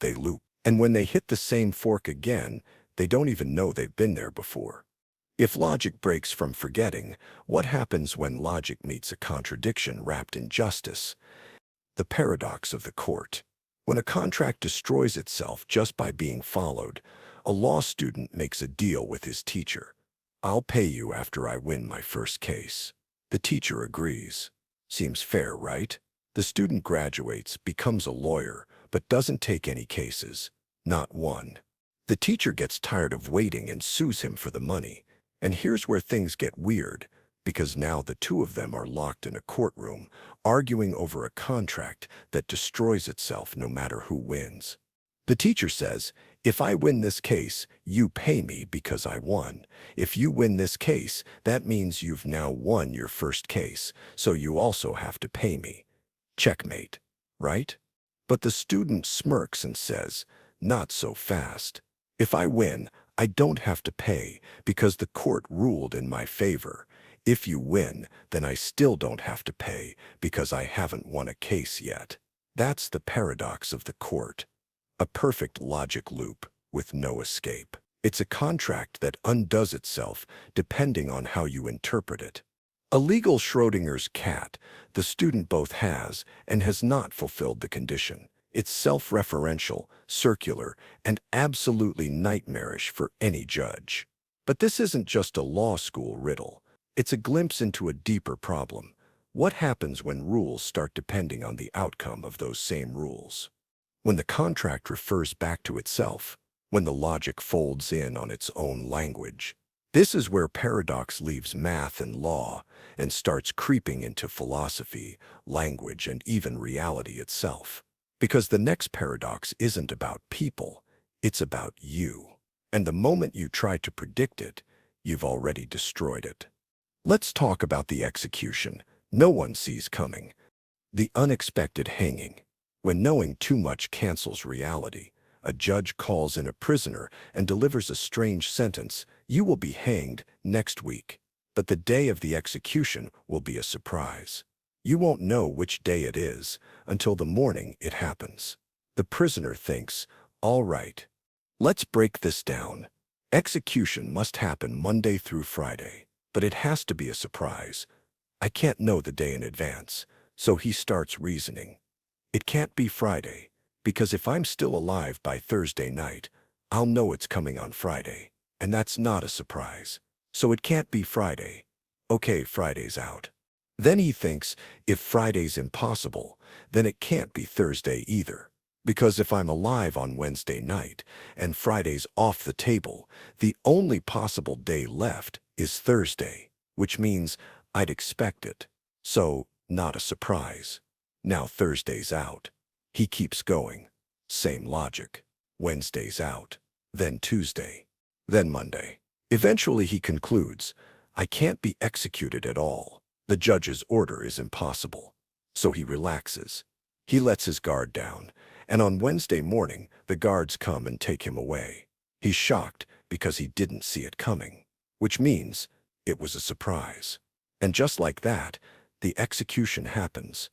They loop. And when they hit the same fork again, they don't even know they've been there before. If logic breaks from forgetting, what happens when logic meets a contradiction wrapped in justice? The paradox of the court. When a contract destroys itself just by being followed, a law student makes a deal with his teacher. I'll pay you after I win my first case. The teacher agrees. Seems fair, right? The student graduates, becomes a lawyer, but doesn't take any cases. Not one. The teacher gets tired of waiting and sues him for the money. And here's where things get weird, because now the two of them are locked in a courtroom, arguing over a contract that destroys itself no matter who wins. The teacher says, if I win this case, you pay me because I won. If you win this case, that means you've now won your first case, so you also have to pay me. Checkmate, right? But the student smirks and says, not so fast. If I win, I don't have to pay because the court ruled in my favor. If you win, then I still don't have to pay because I haven't won a case yet. That's the paradox of the court. A perfect logic loop with no escape. It's a contract that undoes itself depending on how you interpret it. A legal Schrödinger's cat, the student both has and has not fulfilled the condition. It's self-referential, circular, and absolutely nightmarish for any judge. But this isn't just a law school riddle. It's a glimpse into a deeper problem. What happens when rules start depending on the outcome of those same rules? When the contract refers back to itself, when the logic folds in on its own language. This is where paradox leaves math and law and starts creeping into philosophy, language, and even reality itself. Because the next paradox isn't about people, it's about you. And the moment you try to predict it, you've already destroyed it. Let's talk about the execution no one sees coming. The unexpected hanging. When knowing too much cancels reality, a judge calls in a prisoner and delivers a strange sentence, you will be hanged next week. But the day of the execution will be a surprise. You won't know which day it is until the morning it happens. The prisoner thinks, all right, let's break this down. Execution must happen Monday through Friday, but it has to be a surprise. I can't know the day in advance, so he starts reasoning. It can't be Friday, because if I'm still alive by Thursday night, I'll know it's coming on Friday, and that's not a surprise. So it can't be Friday. Okay, Friday's out. Then he thinks, if Friday's impossible, then it can't be Thursday either. Because if I'm alive on Wednesday night and Friday's off the table, the only possible day left is Thursday, which means I'd expect it. So, not a surprise. Now Thursday's out. He keeps going. Same logic. Wednesday's out. Then Tuesday. Then Monday. Eventually he concludes, I can't be executed at all. The judge's order is impossible. So he relaxes. He lets his guard down, And on Wednesday morning, the guards come and take him away. He's shocked because he didn't see it coming, which means it was a surprise. And just like that, the execution happens.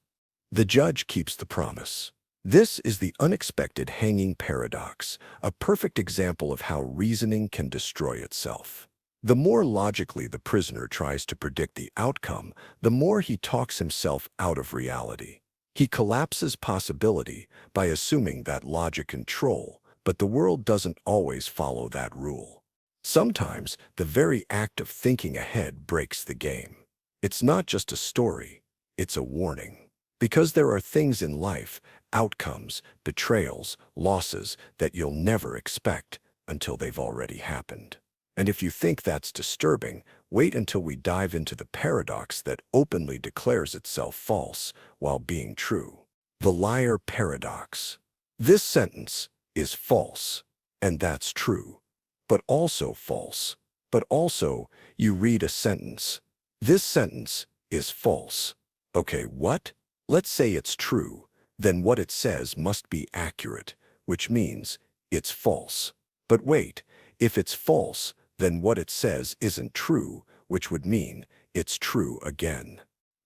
The judge keeps the promise. This is the unexpected hanging paradox, a perfect example of how reasoning can destroy itself. The more logically the prisoner tries to predict the outcome, the more he talks himself out of reality. He collapses possibility by assuming that logic control, but the world doesn't always follow that rule. Sometimes the very act of thinking ahead breaks the game. It's not just a story, it's a warning. Because there are things in life, outcomes, betrayals, losses that you'll never expect until they've already happened. And if you think that's disturbing, wait until we dive into the paradox that openly declares itself false while being true. The liar paradox. This sentence is false, and that's true, but also false. But also, you read a sentence. This sentence is false. Okay, what? Let's say it's true. Then what it says must be accurate, which means it's false. But wait, if it's false, then what it says isn't true, which would mean it's true again.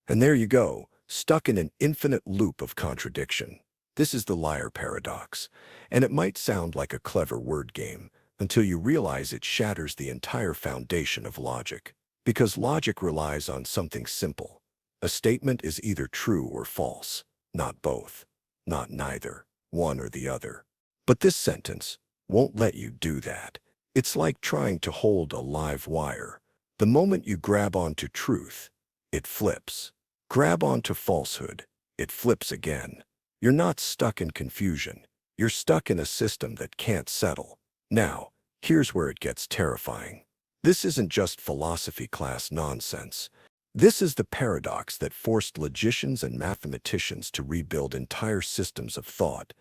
And there you go, stuck in an infinite loop of contradiction. This is the liar paradox, and it might sound like a clever word game until you realize it shatters the entire foundation of logic. Because logic relies on something simple. A statement is either true or false, not both, not neither, one or the other. But this sentence won't let you do that. It's like trying to hold a live wire. The moment you grab onto truth, it flips. Grab onto falsehood, it flips again. You're not stuck in confusion. You're stuck in a system that can't settle. Now, here's where it gets terrifying. This isn't just philosophy class nonsense. This is the paradox that forced logicians and mathematicians to rebuild entire systems of thought.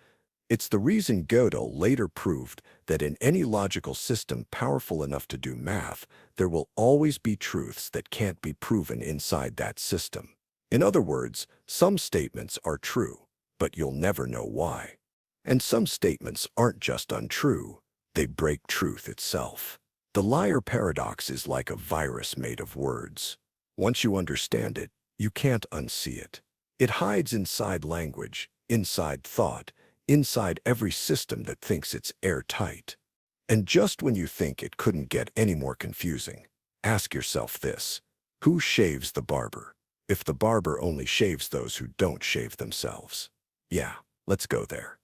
It's the reason Gödel later proved that in any logical system powerful enough to do math, there will always be truths that can't be proven inside that system. In other words, some statements are true, but you'll never know why. And some statements aren't just untrue, they break truth itself. The liar paradox is like a virus made of words. Once you understand it, you can't unsee it. It hides inside language, inside thought, inside every system that thinks it's airtight. And just when you think it couldn't get any more confusing, ask yourself this: who shaves the barber? If the barber only shaves those who don't shave themselves. Yeah, let's go there.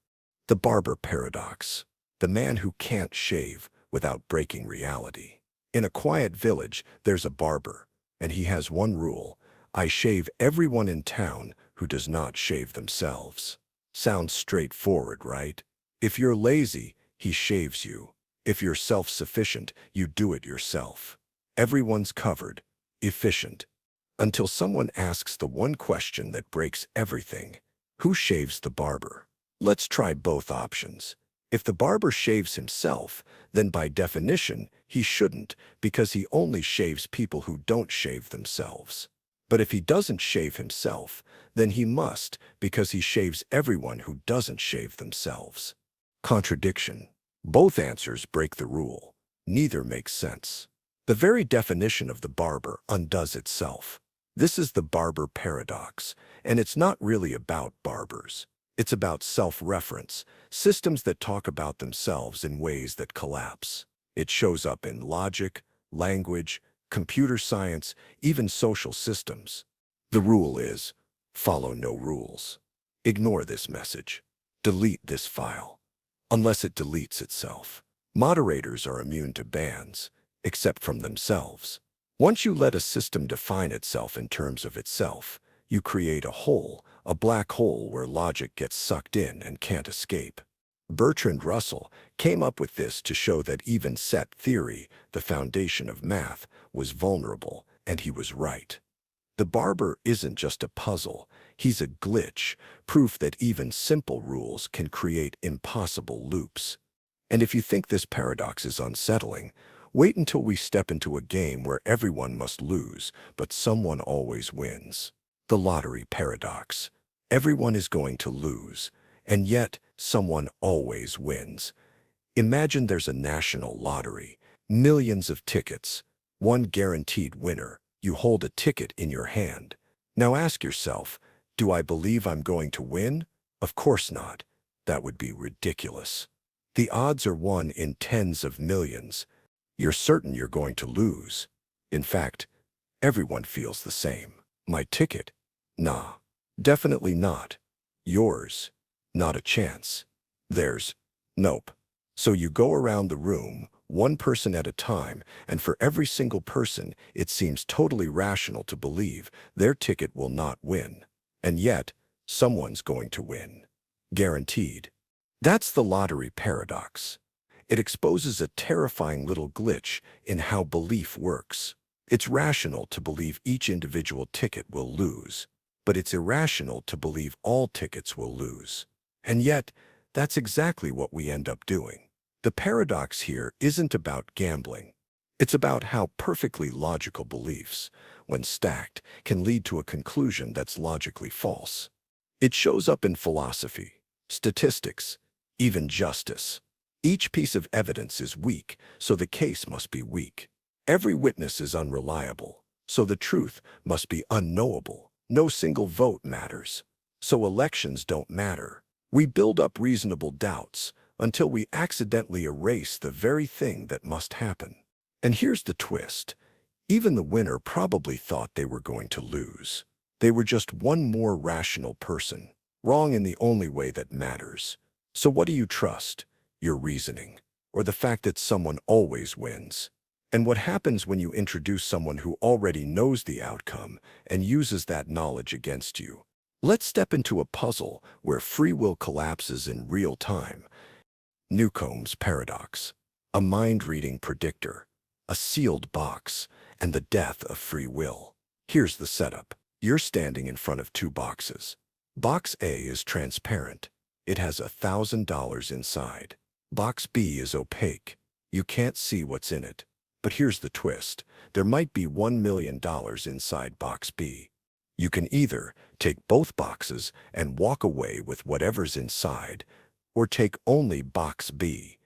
The Barber Paradox. The man who can't shave without breaking reality. In a quiet village, there's a barber, and he has one rule: I shave everyone in town who does not shave themselves. Sounds straightforward, right? If you're lazy, he shaves you. If you're self-sufficient, you do it yourself. Everyone's covered, efficient. Until someone asks the one question that breaks everything: who shaves the barber? Let's try both options. If the barber shaves himself, then by definition, he shouldn't, because he only shaves people who don't shave themselves. But if he doesn't shave himself, then he must, because he shaves everyone who doesn't shave themselves. Contradiction. Both answers break the rule. Neither makes sense. The very definition of the barber undoes itself. This is the Barber Paradox, and it's not really about barbers. It's about self-reference, systems that talk about themselves in ways that collapse. It shows up in logic, language, computer science, even social systems. The rule is, follow no rules. Ignore this message. Delete this file. Unless it deletes itself. Moderators are immune to bans, except from themselves. Once you let a system define itself in terms of itself, you create a hole, a black hole where logic gets sucked in and can't escape. Bertrand Russell came up with this to show that even set theory, the foundation of math, was vulnerable, and he was right. The barber isn't just a puzzle, he's a glitch, proof that even simple rules can create impossible loops. And if you think this paradox is unsettling, wait until we step into a game where everyone must lose, but someone always wins. The lottery paradox. Everyone is going to lose, And yet, someone always wins. Imagine there's a national lottery, millions of tickets, one guaranteed winner. You hold a ticket in your hand. Now ask yourself, do I believe I'm going to win? Of course not. That would be ridiculous. The odds are 1 in tens of millions. You're certain you're going to lose. In fact, everyone feels the same. My ticket? Nah, definitely not. Yours? Not a chance. Theirs? Nope. So you go around the room, one person at a time, and for every single person, it seems totally rational to believe their ticket will not win. And yet, someone's going to win. Guaranteed. That's the lottery paradox. It exposes a terrifying little glitch in how belief works. It's rational to believe each individual ticket will lose, but it's irrational to believe all tickets will lose. And yet, that's exactly what we end up doing. The paradox here isn't about gambling. It's about how perfectly logical beliefs, when stacked, can lead to a conclusion that's logically false. It shows up in philosophy, statistics, even justice. Each piece of evidence is weak, so the case must be weak. Every witness is unreliable, so the truth must be unknowable. No single vote matters, so elections don't matter. We build up reasonable doubts until we accidentally erase the very thing that must happen. And here's the twist. Even the winner probably thought they were going to lose. They were just one more rational person, wrong in the only way that matters. So what do you trust? Your reasoning, or the fact that someone always wins? And what happens when you introduce someone who already knows the outcome and uses that knowledge against you? Let's step into a puzzle where free will collapses in real time. Jevons Paradox, a mind-reading predictor, a sealed box, and the death of free will. Here's the setup. You're standing in front of two boxes. Box A is transparent. It has $1,000 inside. Box B is opaque. You can't see what's in it. But here's the twist. There might be $1 million inside box B. You can either take both boxes and walk away with whatever's inside, or take only box B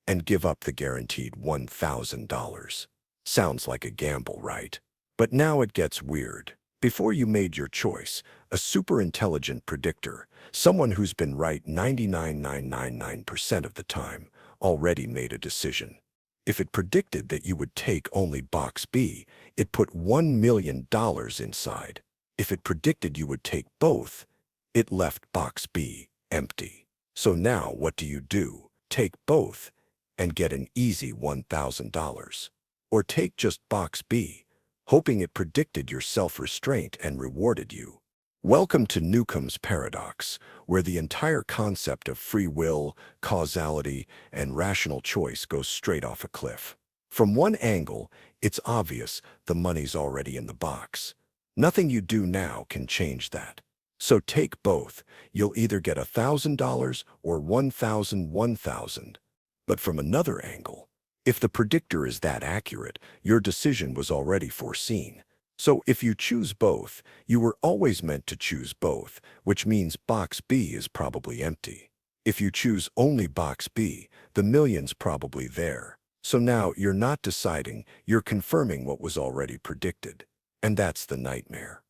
and give up the guaranteed $1,000. Sounds like a gamble, right? But now it gets weird. Before you made your choice, a super-intelligent predictor, someone who's been right 99.999% of the time, already made a decision. If it predicted that you would take only box B, it put $1 million inside. If it predicted you would take both, it left box B empty. So now what do? Take both and get an easy $1,000. Or take just box B, hoping it predicted your self-restraint and rewarded you. Welcome to Jevons Paradox, where the entire concept of free will, causality, and rational choice goes straight off a cliff. From one angle, it's obvious the money's already in the box. Nothing you do now can change that. So take both. You'll either get $1,000 or $1,000. But from another angle, if the predictor is that accurate, your decision was already foreseen. So if you choose both, you were always meant to choose both, which means box B is probably empty. If you choose only box B, the million's probably there. So now you're not deciding, you're confirming what was already predicted. And that's the nightmare.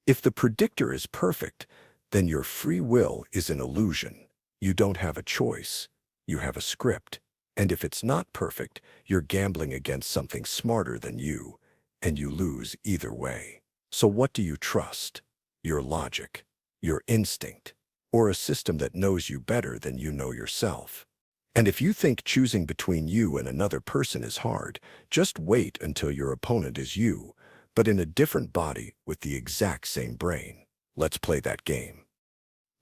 If the predictor is perfect, then your free will is an illusion. You don't have a choice. You have a script. And if it's not perfect, you're gambling against something smarter than you, and you lose either way. So what do you trust? Your logic, your instinct, or a system that knows you better than you know yourself? And if you think choosing between you and another person is hard, just wait until your opponent is you, but in a different body with the exact same brain. Let's play that game.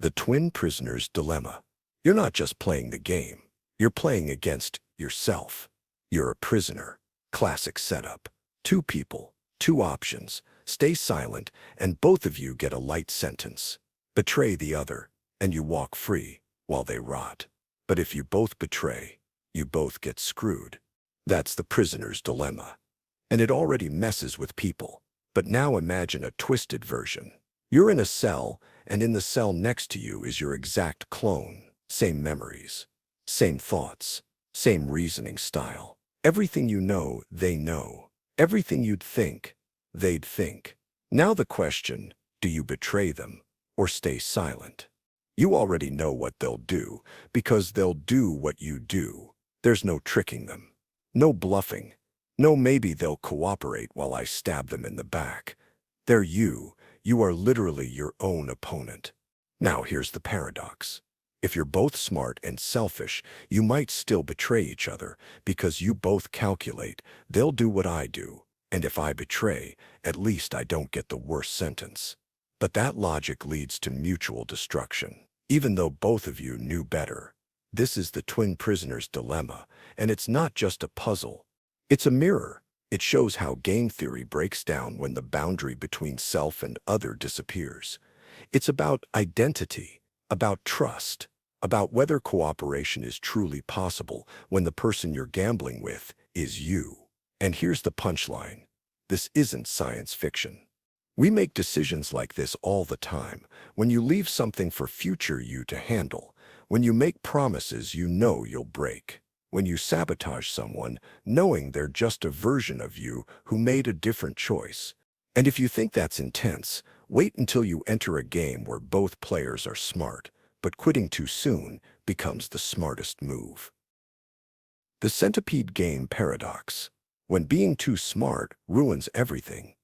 The twin prisoner's dilemma. You're not just playing the game. You're playing against yourself. You're a prisoner. Classic setup. Two people, two options. Stay silent, and both of you get a light sentence. Betray the other, and you walk free while they rot. But if you both betray, you both get screwed. That's the prisoner's dilemma. And it already messes with people. But now imagine a twisted version. You're in a cell, and in the cell next to you is your exact clone. Same memories, same thoughts, same reasoning style. Everything you know, they know. Everything you'd think, they'd think. Now the question, do you betray them or stay silent? You already know what they'll do because they'll do what you do. There's no tricking them, no bluffing, no maybe they'll cooperate while I stab them in the back. They're you. You are literally your own opponent. Now here's the paradox. If you're both smart and selfish, you might still betray each other because you both calculate, they'll do what I do, and if I betray, at least I don't get the worst sentence. But that logic leads to mutual destruction, even though both of you knew better. This is the twin prisoner's dilemma, and it's not just a puzzle. It's a mirror. It shows how game theory breaks down when the boundary between self and other disappears. It's about identity, about trust, about whether cooperation is truly possible when the person you're gambling with is you. And here's the punchline. This isn't science fiction. We make decisions like this all the time. When you leave something for future you to handle, when you make promises you know you'll break, when you sabotage someone knowing they're just a version of you who made a different choice. And if you think that's intense, wait until you enter a game where both players are smart, but quitting too soon becomes the smartest move. The centipede game paradox. When being too smart ruins everything,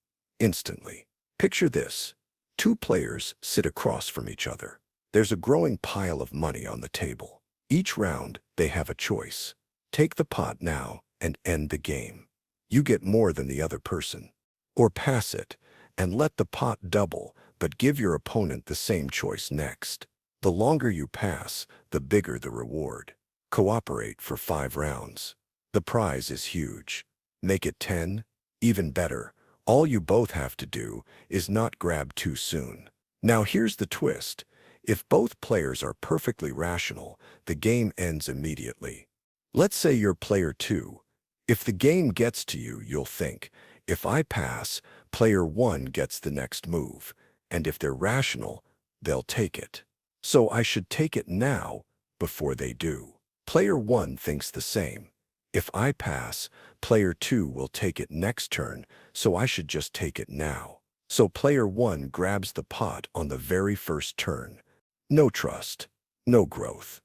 instantly. Picture this. Two players sit across from each other. There's a growing pile of money on the table. Each round, they have a choice. Take the pot now and end the game. You get more than the other person. Or pass it and let the pot double, but give your opponent the same choice next. The longer you pass, the bigger the reward. Cooperate for 5 rounds. The prize is huge. Make it 10? Even better. All you both have to do is not grab too soon. Now here's the twist. If both players are perfectly rational, the game ends immediately. Let's say you're player 2. If the game gets to you, you'll think, if I pass, player 1 gets the next move. And if they're rational, they'll take it. So I should take it now, before they do. Player 1 thinks the same. If I pass, player 2 will take it next turn, so I should just take it now. So player 1 grabs the pot on the very first turn. No trust, no growth.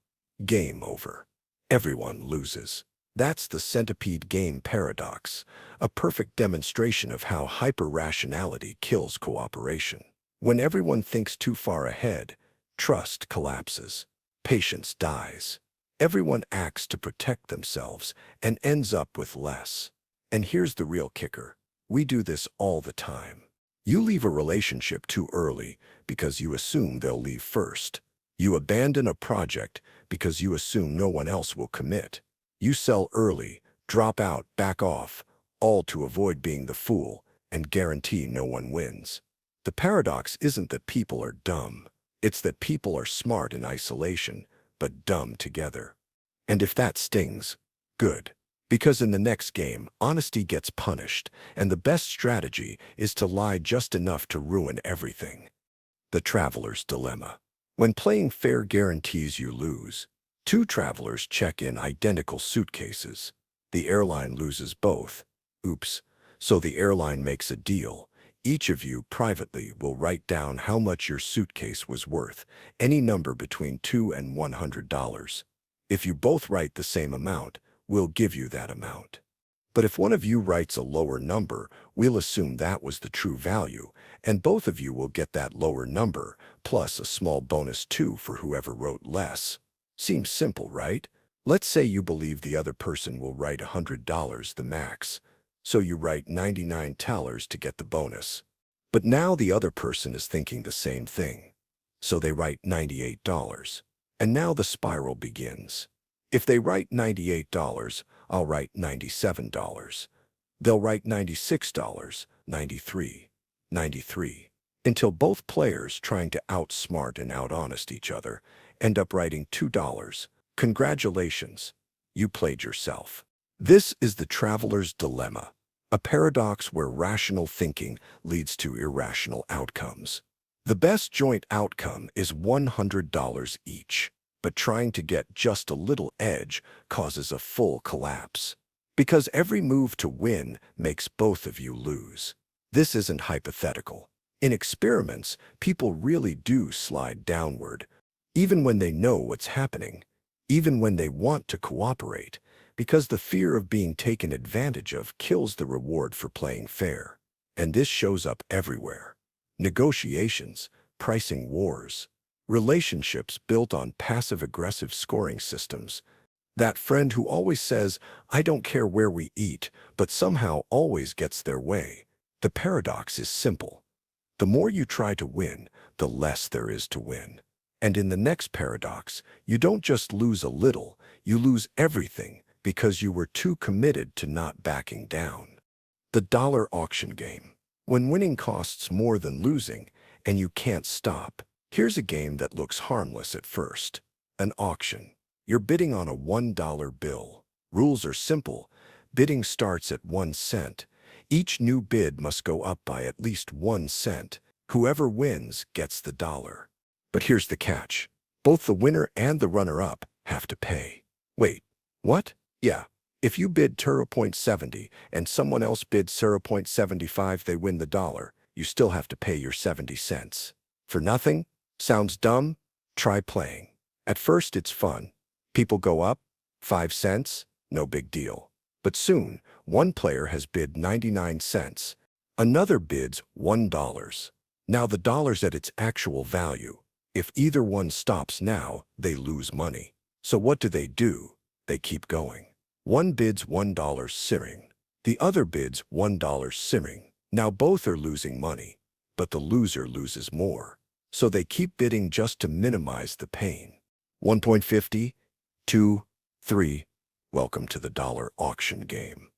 Game over. Everyone loses. That's the centipede game paradox, a perfect demonstration of how hyper-rationality kills cooperation. When everyone thinks too far ahead, trust collapses. Patience dies. Everyone acts to protect themselves and ends up with less. And here's the real kicker. We do this all the time. You leave a relationship too early because you assume they'll leave first. You abandon a project because you assume no one else will commit. You sell early, drop out, back off, all to avoid being the fool and guarantee no one wins. The paradox isn't that people are dumb. It's that people are smart in isolation, but dumb together. And if that stings, good. Because in the next game, honesty gets punished, and the best strategy is to lie just enough to ruin everything. The traveler's dilemma. When playing fair guarantees you lose, 2 travelers check in identical suitcases. The airline loses both. Oops. So the airline makes a deal. Each of you privately will write down how much your suitcase was worth, any number between $2 and $100. If you both write the same amount, we'll give you that amount. But if one of you writes a lower number, we'll assume that was the true value, and both of you will get that lower number, plus a small bonus too for whoever wrote less. Seems simple, right? Let's say you believe the other person will write $100 the max. So you write $99 to get the bonus. But now the other person is thinking the same thing. So they write $98. And now the spiral begins. If they write $98, I'll write $97. They'll write $96, $93, $93, until both players trying to outsmart and out-honest each other end up writing $2. Congratulations, you played yourself. This is the traveler's dilemma, a paradox where rational thinking leads to irrational outcomes. The best joint outcome is $100 each, but trying to get just a little edge causes a full collapse. Because every move to win makes both of you lose. This isn't hypothetical. In experiments, people really do slide downward, even when they know what's happening, even when they want to cooperate, because the fear of being taken advantage of kills the reward for playing fair. And this shows up everywhere. Negotiations, pricing wars, relationships built on passive-aggressive scoring systems. That friend who always says, "I don't care where we eat," but somehow always gets their way. The paradox is simple. The more you try to win, the less there is to win. And in the next paradox, you don't just lose a little, you lose everything because you were too committed to not backing down. The dollar auction game. When winning costs more than losing, and you can't stop. Here's a game that looks harmless at first. An auction. You're bidding on a $1 bill. Rules are simple. Bidding starts at 1 cent. Each new bid must go up by at least 1 cent. Whoever wins gets the dollar. But here's the catch. Both the winner and the runner-up have to pay. Wait, what? Yeah. If you bid 0.70 and someone else bids 0.75, they win the dollar. You still have to pay your 70 cents. For nothing? Sounds dumb? Try playing. At first it's fun. People go up, 5 cents, no big deal. But soon, one player has bid 99 cents. Another bids $1. Now the dollar's at its actual value. If either one stops now, they lose money. So what do? They keep going. One bids $1 simmering. The other bids $1 simmering. Now both are losing money, but the loser loses more. So they keep bidding just to minimize the pain. 1.50, 2, 3. Welcome to the dollar auction game.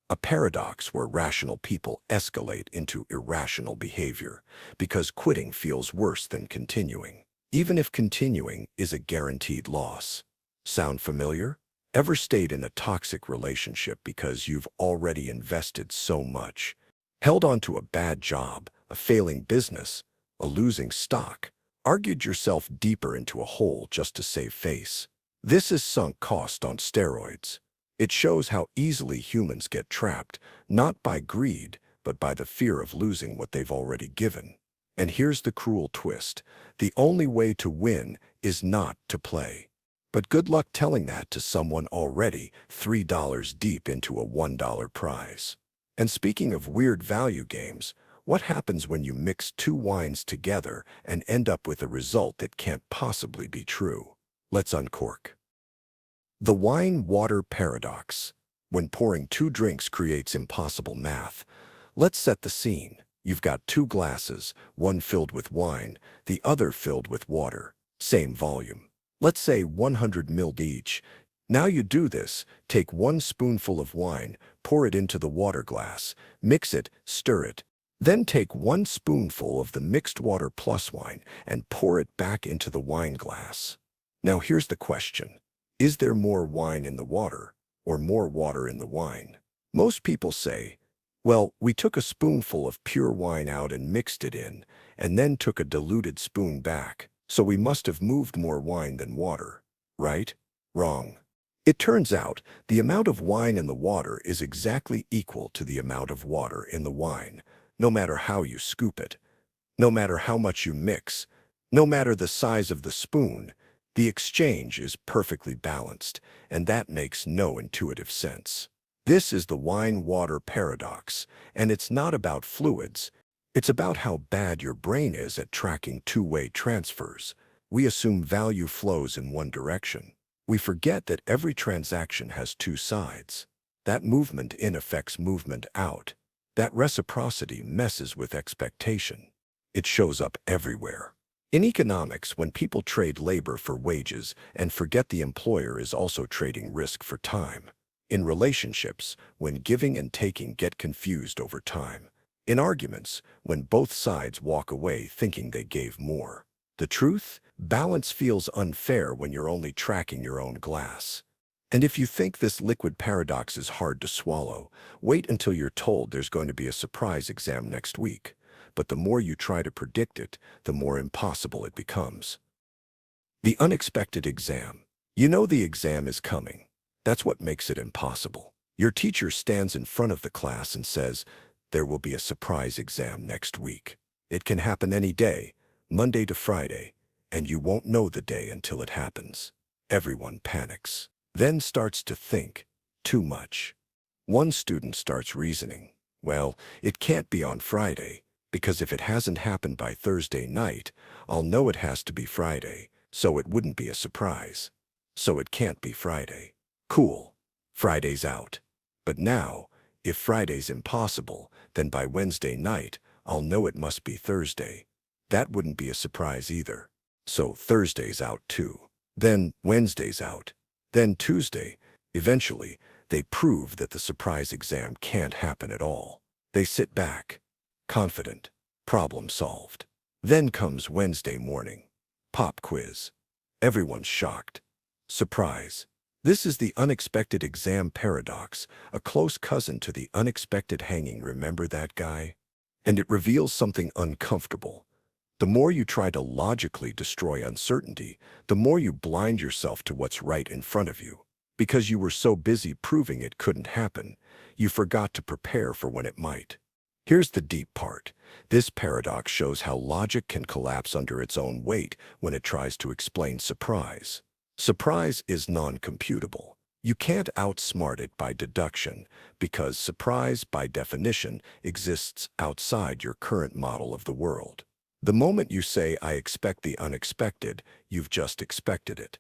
A paradox where rational people escalate into irrational behavior because quitting feels worse than continuing, even if continuing is a guaranteed loss. Sound familiar? Ever stayed in a toxic relationship because you've already invested so much? Held on to a bad job, a failing business, a losing stock, argued yourself deeper into a hole just to save face. This is sunk cost on steroids. It shows how easily humans get trapped, not by greed, but by the fear of losing what they've already given. And here's the cruel twist. The only way to win is not to play. But good luck telling that to someone already $3 deep into a $1 prize. And speaking of weird value games, what happens when you mix two wines together and end up with a result that can't possibly be true? Let's uncork. The wine-water paradox. When pouring two drinks creates impossible math. Let's set the scene. You've got two glasses, one filled with wine, the other filled with water. Same volume. Let's say 100 ml each. Now you do this. Take 1 spoonful of wine, pour it into the water glass, mix it, stir it. Then take 1 spoonful of the mixed water plus wine and pour it back into the wine glass. Now here's the question. Is there more wine in the water or more water in the wine? Most people say, well, we took a spoonful of pure wine out and mixed it in, and then took a diluted spoon back, so we must have moved more wine than water, right? Wrong. It turns out the amount of wine in the water is exactly equal to the amount of water in the wine, no matter how you scoop it, no matter how much you mix, no matter the size of the spoon. The exchange is perfectly balanced, and that makes no intuitive sense. This is the wine-water paradox, and it's not about fluids. It's about how bad your brain is at tracking two-way transfers. We assume value flows in one direction. We forget that every transaction has two sides. That movement in affects movement out. That reciprocity messes with expectation. It shows up everywhere. In economics, when people trade labor for wages and forget the employer is also trading risk for time. In relationships, when giving and taking get confused over time. In arguments, when both sides walk away thinking they gave more. The truth? Balance feels unfair when you're only tracking your own glass. And if you think this liquid paradox is hard to swallow, wait until you're told there's going to be a surprise exam next week. but the more you try to predict it, the more impossible it becomes. The unexpected exam. You know the exam is coming. That's what makes it impossible. Your teacher stands in front of the class and says, "There will be a surprise exam next week. It can happen any day, Monday to Friday, and you won't know the day until it happens." Everyone panics, then starts to think too much. One student starts reasoning, "Well, it can't be on Friday, because if it hasn't happened by Thursday night, I'll know it has to be Friday, so it wouldn't be a surprise. So it can't be Friday. Cool. Friday's out. But now, if Friday's impossible, then by Wednesday night, I'll know it must be Thursday. That wouldn't be a surprise either. So Thursday's out too. Then Wednesday's out. Then Tuesday. Eventually, they prove that the surprise exam can't happen at all. They sit back, confident, problem solved. Then comes Wednesday morning. Pop quiz. Everyone's shocked. Surprise. This is the unexpected exam paradox, a close cousin to the unexpected hanging. Remember that guy? And it reveals something uncomfortable. The more you try to logically destroy uncertainty, the more you blind yourself to what's right in front of you. Because you were so busy proving it couldn't happen, you forgot to prepare for when it might. Here's the deep part. This paradox shows how logic can collapse under its own weight when it tries to explain surprise. Surprise is non-computable. You can't outsmart it by deduction, because surprise, by definition, exists outside your current model of the world. The moment you say, "I expect the unexpected," you've just expected it.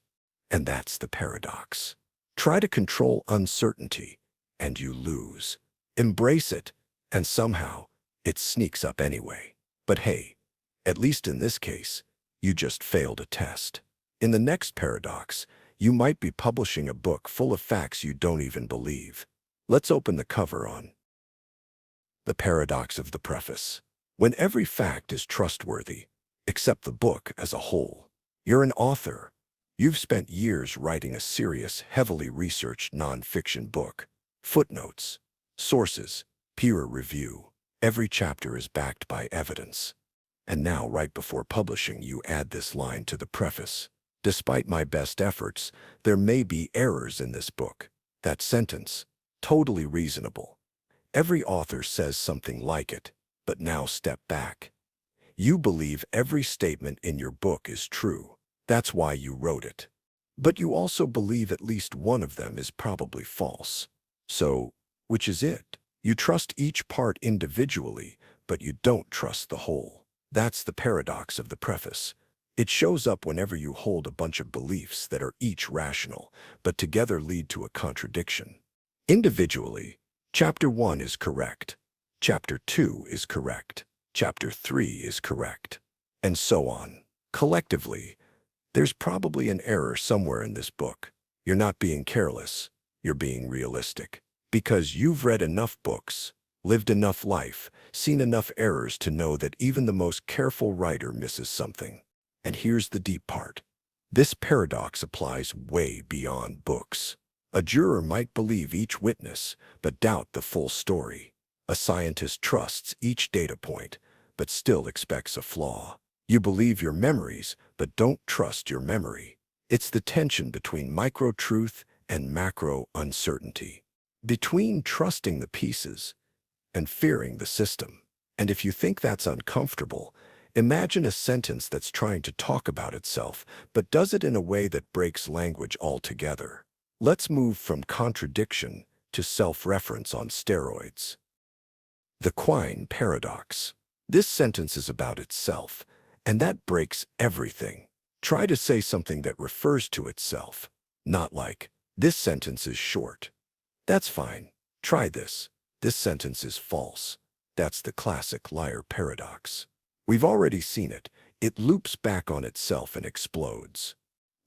And that's the paradox. Try to control uncertainty, and you lose. Embrace it, and somehow, it sneaks up anyway. But hey, at least in this case, you just failed a test. In the next paradox, you might be publishing a book full of facts you don't even believe. Let's open the cover on the paradox of the preface. When every fact is trustworthy, except the book as a whole. You're an author. You've spent years writing a serious, heavily researched non-fiction book. Footnotes, sources, peer review. Every chapter is backed by evidence. And now, right before publishing, you add this line to the preface. "Despite my best efforts, there may be errors in this book." That sentence, totally reasonable. Every author says something like it, but now step back. You believe every statement in your book is true. That's why you wrote it. But you also believe at least one of them is probably false. So, which is it? You trust each part individually, but you don't trust the whole. That's the paradox of the preface. It shows up whenever you hold a bunch of beliefs that are each rational, but together lead to a contradiction. Individually, Chapter 1 is correct. Chapter 2 is correct. Chapter 3 is correct. And so on. Collectively, there's probably an error somewhere in this book. You're not being careless. You're being realistic. Because you've read enough books, lived enough life, seen enough errors to know that even the most careful writer misses something. And here's the deep part. This paradox applies way beyond books. A juror might believe each witness, but doubt the full story. A scientist trusts each data point, but still expects a flaw. You believe your memories, but don't trust your memory. It's the tension between micro-truth and macro-uncertainty. Between trusting the pieces and fearing the system. And if you think that's uncomfortable, imagine a sentence that's trying to talk about itself, but does it in a way that breaks language altogether. Let's move from contradiction to self-reference on steroids. The Quine Paradox. This sentence is about itself, and that breaks everything. Try to say something that refers to itself. Not like, "This sentence is short." That's fine. Try this. "This sentence is false." That's the classic liar paradox. We've already seen it. It loops back on itself and explodes.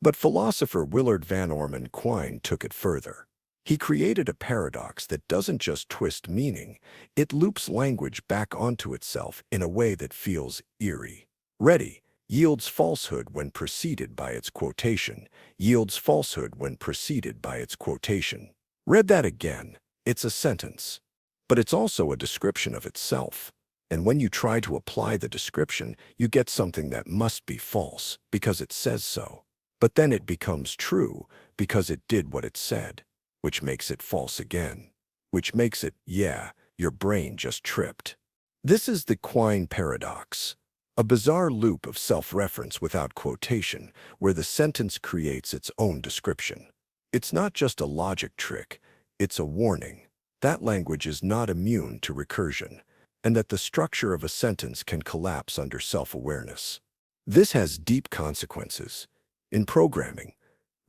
But philosopher Willard Van Orman Quine took it further. He created a paradox that doesn't just twist meaning, it loops language back onto itself in a way that feels eerie. Ready, yields falsehood when preceded by its quotation, yields falsehood when preceded by its quotation. Read that again. It's a sentence. But it's also a description of itself. And when you try to apply the description, you get something that must be false because it says so. But then it becomes true because it did what it said, which makes it false again, which makes it, yeah, your brain just tripped. This is the Quine Paradox, a bizarre loop of self-reference without quotation, where the sentence creates its own description. It's not just a logic trick, it's a warning. That language is not immune to recursion, and that the structure of a sentence can collapse under self-awareness. This has deep consequences. In programming,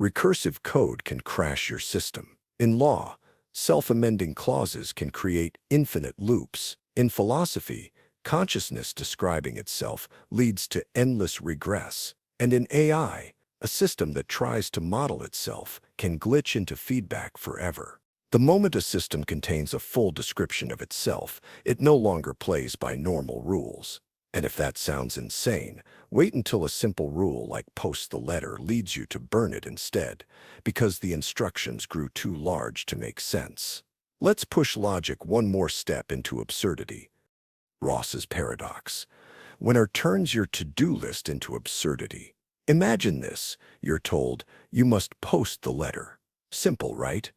recursive code can crash your system. In law, self-amending clauses can create infinite loops. In philosophy, consciousness describing itself leads to endless regress. And in AI, a system that tries to model itself can glitch into feedback forever. The moment a system contains a full description of itself, it no longer plays by normal rules. And if that sounds insane, wait until a simple rule like post the letter leads you to burn it instead, because the instructions grew too large to make sense. Let's push logic one more step into absurdity. Ross's paradox. Winner turns your to-do list into absurdity. Imagine this. You're told you must post the letter. Simple, right?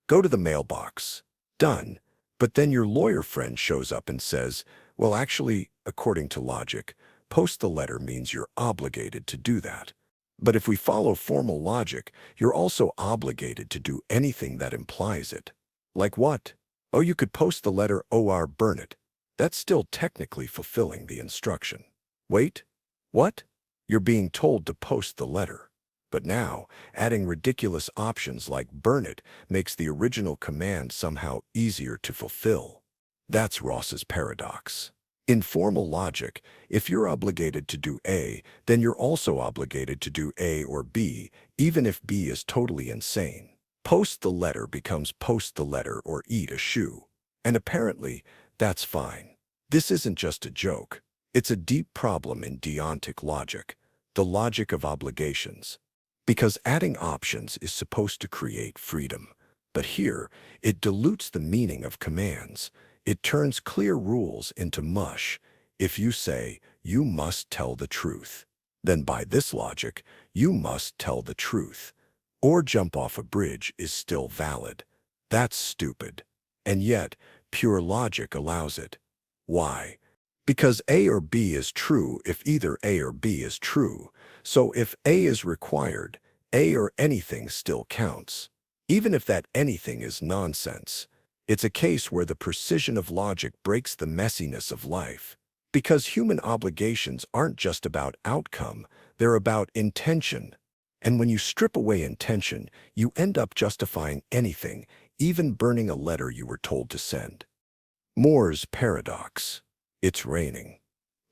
Go to the mailbox. Done. But then your lawyer friend shows up and says, well, actually, according to logic, post the letter means you're obligated to do that. But if we follow formal logic, you're also obligated to do anything that implies it. Like what? Oh, you could post the letter or burn it. That's still technically fulfilling the instruction. Wait, what? You're being told to post the letter. But now, adding ridiculous options like burn it makes the original command somehow easier to fulfill. That's Ross's paradox. In formal logic, if you're obligated to do A, then you're also obligated to do A or B, even if B is totally insane. Post the letter becomes post the letter or eat a shoe. And apparently, that's fine. This isn't just a joke. It's a deep problem in deontic logic, the logic of obligations. Because adding options is supposed to create freedom. But here, it dilutes the meaning of commands. It turns clear rules into mush. If you say, you must tell the truth, then by this logic, you must tell the truth. Or jump off a bridge is still valid. That's stupid. And yet, pure logic allows it. Why? Because A or B is true if either A or B is true. So if A is required, A or anything still counts. Even if that anything is nonsense. It's a case where the precision of logic breaks the messiness of life. Because human obligations aren't just about outcome, they're about intention. And when you strip away intention, you end up justifying anything, even burning a letter you were told to send. Moore's paradox. It's raining.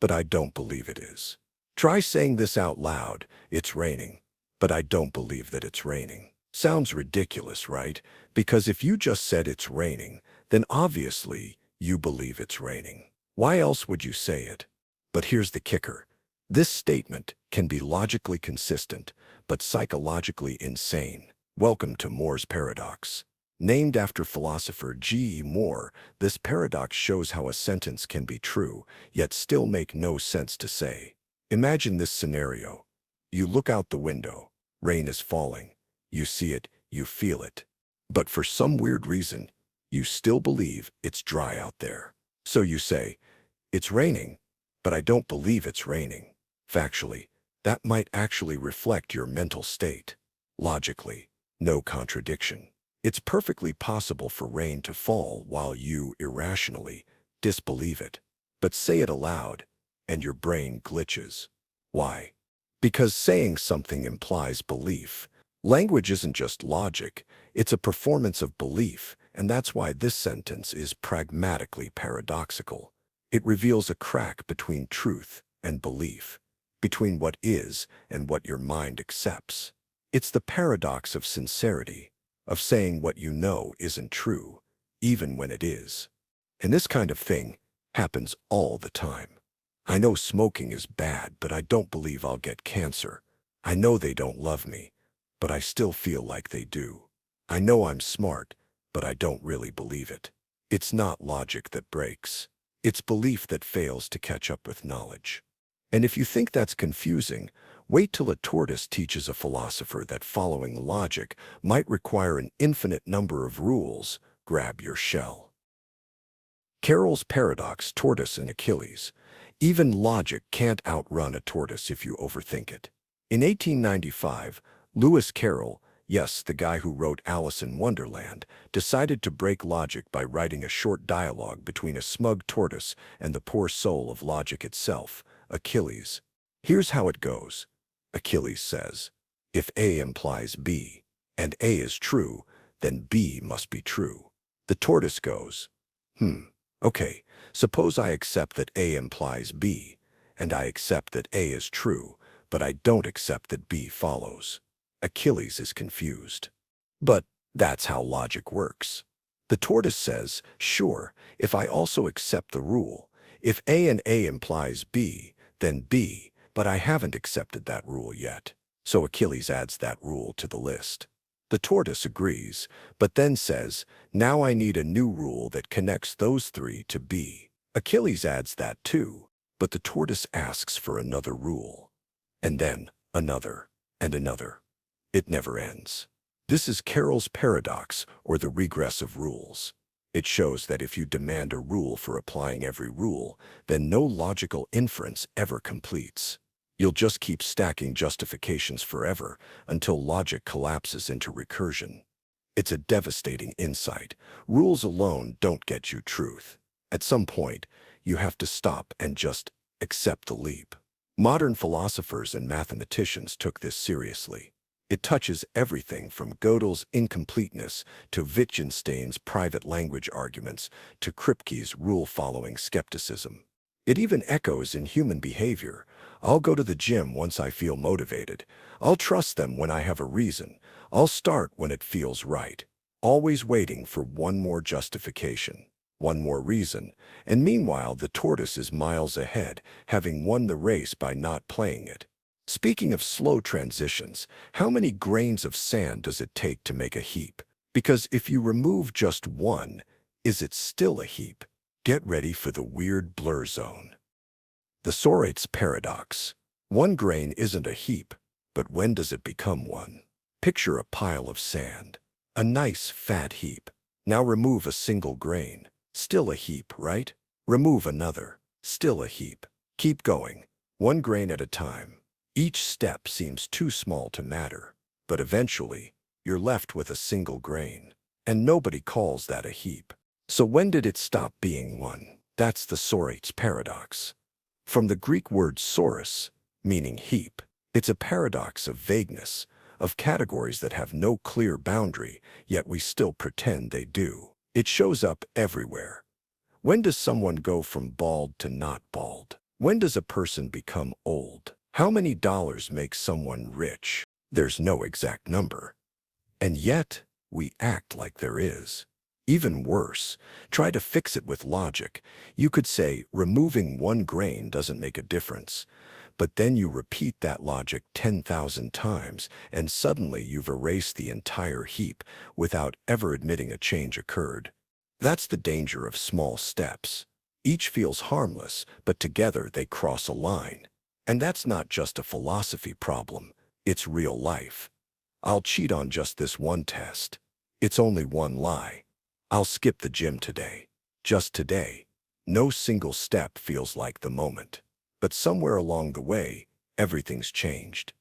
But I don't believe it is. Try saying this out loud. It's raining. But I don't believe that it's raining. Sounds ridiculous, right? Because if you just said it's raining, then obviously you believe it's raining. Why else would you say it? But here's the kicker. This statement can be logically consistent, but psychologically insane. Welcome to Moore's paradox. Named after philosopher G. E. Moore, this paradox shows how a sentence can be true, yet still make no sense to say. Imagine this scenario. You look out the window. Rain is falling. You see it, you feel it. But for some weird reason, you still believe it's dry out there. So you say, it's raining, but I don't believe it's raining. Factually, that might actually reflect your mental state. Logically, no contradiction. It's perfectly possible for rain to fall while you irrationally disbelieve it. But say it aloud, and your brain glitches. Why? Because saying something implies belief. Language isn't just logic, it's a performance of belief, and that's why this sentence is pragmatically paradoxical. It reveals a crack between truth and belief, between what is and what your mind accepts. It's the paradox of sincerity, of saying what you know isn't true, even when it is. And this kind of thing happens all the time. I know smoking is bad, but I don't believe I'll get cancer. I know they don't love me, but I still feel like they do. I know I'm smart, but I don't really believe it. It's not logic that breaks. It's belief that fails to catch up with knowledge. And if you think that's confusing, wait till a tortoise teaches a philosopher that following logic might require an infinite number of rules. Grab your shell. Carroll's paradox, tortoise and Achilles. Even logic can't outrun a tortoise if you overthink it. In 1895, Lewis Carroll, yes, the guy who wrote Alice in Wonderland, decided to break logic by writing a short dialogue between a smug tortoise and the poor soul of logic itself, Achilles. Here's how it goes. Achilles says, if A implies B, and A is true, then B must be true. The tortoise goes, okay, suppose I accept that A implies B, and I accept that A is true, but I don't accept that B follows. Achilles is confused. But that's how logic works. The tortoise says, sure, if I also accept the rule, if A and A implies B, then B, but I haven't accepted that rule yet. So Achilles adds that rule to the list. The tortoise agrees, but then says, now I need a new rule that connects those three to B. Achilles adds that too, but the tortoise asks for another rule. And then another, and another. It never ends. This is Carroll's paradox, or the regress of rules. It shows that if you demand a rule for applying every rule, then no logical inference ever completes. You'll just keep stacking justifications forever until logic collapses into recursion. It's a devastating insight. Rules alone don't get you truth. At some point, you have to stop and just accept the leap. Modern philosophers and mathematicians took this seriously. It touches everything from Gödel's incompleteness to Wittgenstein's private language arguments to Kripke's rule-following skepticism. It even echoes in human behavior. I'll go to the gym once I feel motivated. I'll trust them when I have a reason. I'll start when it feels right. Always waiting for one more justification, one more reason, and meanwhile the tortoise is miles ahead, having won the race by not playing it. Speaking of slow transitions, how many grains of sand does it take to make a heap? Because if you remove just one, is it still a heap? Get ready for the weird blur zone. The Sorites Paradox. One grain isn't a heap, but when does it become one? Picture a pile of sand. A nice, fat heap. Now remove a single grain. Still a heap, right? Remove another. Still a heap. Keep going. One grain at a time. Each step seems too small to matter, but eventually, you're left with a single grain. And nobody calls that a heap. So when did it stop being one? That's the Sorites Paradox. From the Greek word soros, meaning heap, it's a paradox of vagueness, of categories that have no clear boundary, yet we still pretend they do. It shows up everywhere. When does someone go from bald to not bald? When does a person become old? How many dollars make someone rich? There's no exact number. And yet, we act like there is. Even worse, try to fix it with logic. You could say removing one grain doesn't make a difference, but then you repeat that logic 10,000 times, and suddenly you've erased the entire heap without ever admitting a change occurred. That's the danger of small steps. Each feels harmless, but together they cross a line. And that's not just a philosophy problem, it's real life. I'll cheat on just this one test. It's only one lie. I'll skip the gym today. Just today. No single step feels like the moment. But somewhere along the way, everything's changed.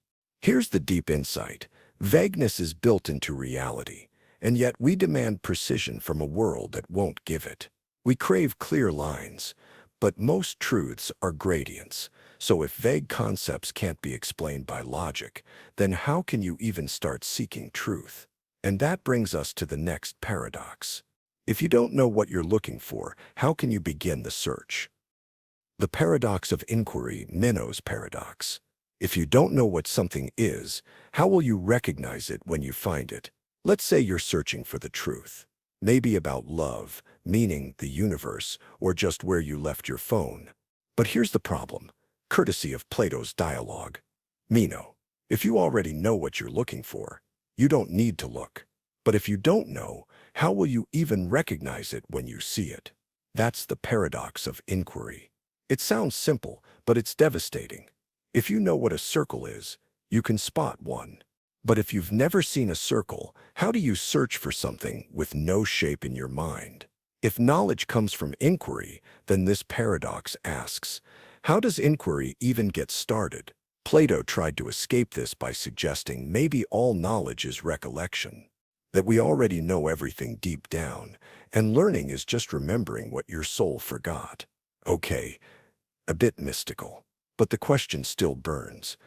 Here's the deep insight. Vagueness is built into reality, and yet we demand precision from a world that won't give it. We crave clear lines, but most truths are gradients. So if vague concepts can't be explained by logic, then how can you even start seeking truth? And that brings us to the next paradox. If you don't know what you're looking for, how can you begin the search? The paradox of inquiry, Minow's paradox. If you don't know what something is, how will you recognize it when you find it? Let's say you're searching for the truth. Maybe about love, meaning, the universe, or just where you left your phone. But here's the problem. Courtesy of Plato's dialogue. Meno, if you already know what you're looking for, you don't need to look. But if you don't know, how will you even recognize it when you see it? That's the paradox of inquiry. It sounds simple, but it's devastating. If you know what a circle is, you can spot one. But if you've never seen a circle, how do you search for something with no shape in your mind? If knowledge comes from inquiry, then this paradox asks, how does inquiry even get started? Plato tried to escape this by suggesting maybe all knowledge is recollection, that we already know everything deep down, and learning is just remembering what your soul forgot. Okay, a bit mystical, but the question still burns.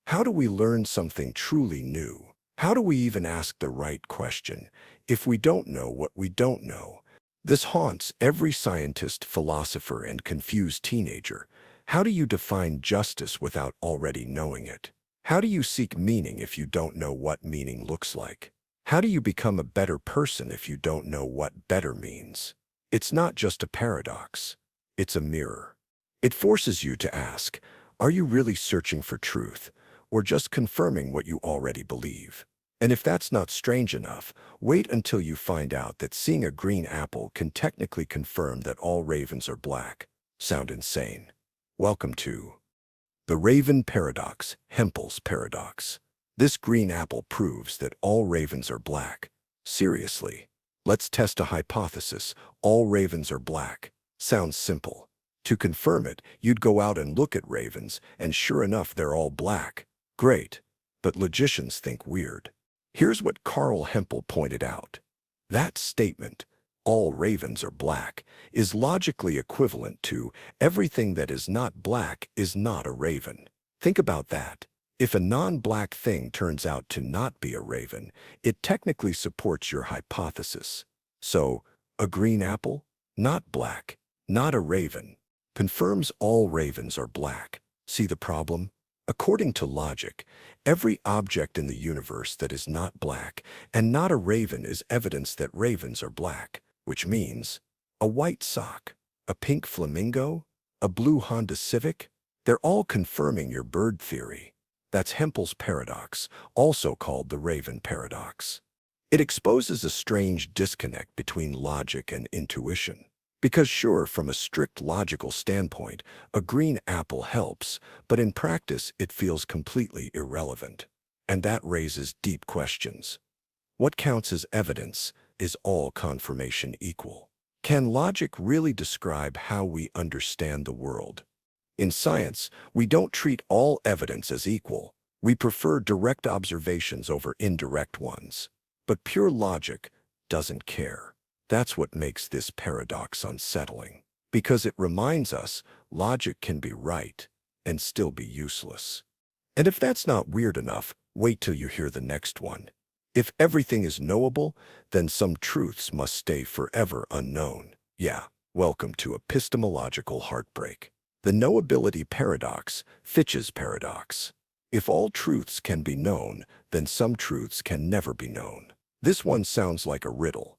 How do we learn something truly new? How do we even ask the right question if we don't know what we don't know? This haunts every scientist, philosopher, and confused teenager. How do you define justice without already knowing it? How do you seek meaning if you don't know what meaning looks like? How do you become a better person if you don't know what better means? It's not just a paradox. It's a mirror. It forces you to ask, are you really searching for truth, or just confirming what you already believe? And if that's not strange enough, wait until you find out that seeing a green apple can technically confirm that all ravens are black. Sound insane? Welcome to the Raven Paradox, Hilbert's Paradox. This green apple proves that all ravens are black. Seriously. Let's test a hypothesis. All ravens are black. Sounds simple. To confirm it, you'd go out and look at ravens, and sure enough, they're all black. Great. But logicians think weird. Here's what Carl Hempel pointed out. That statement, all ravens are black, is logically equivalent to everything that is not black is not a raven. Think about that. If a non-black thing turns out to not be a raven, it technically supports your hypothesis. So, a green apple, not black, not a raven, confirms all ravens are black. See the problem? According to logic, every object in the universe that is not black and not a raven is evidence that ravens are black, which means a white sock, a pink flamingo, a blue Honda Civic, they're all confirming your bird theory. That's Hempel's paradox, also called the Raven Paradox. It exposes a strange disconnect between logic and intuition. Because sure, from a strict logical standpoint, a green apple helps, but in practice it feels completely irrelevant. And that raises deep questions. What counts as evidence? Is all confirmation equal? Can logic really describe how we understand the world? In science, we don't treat all evidence as equal. We prefer direct observations over indirect ones. But pure logic doesn't care. That's what makes this paradox unsettling. Because it reminds us logic can be right and still be useless. And if that's not weird enough, wait till you hear the next one. If everything is knowable, then some truths must stay forever unknown. Yeah, welcome to epistemological heartbreak. The knowability paradox, Fitch's paradox. If all truths can be known, then some truths can never be known. This one sounds like a riddle,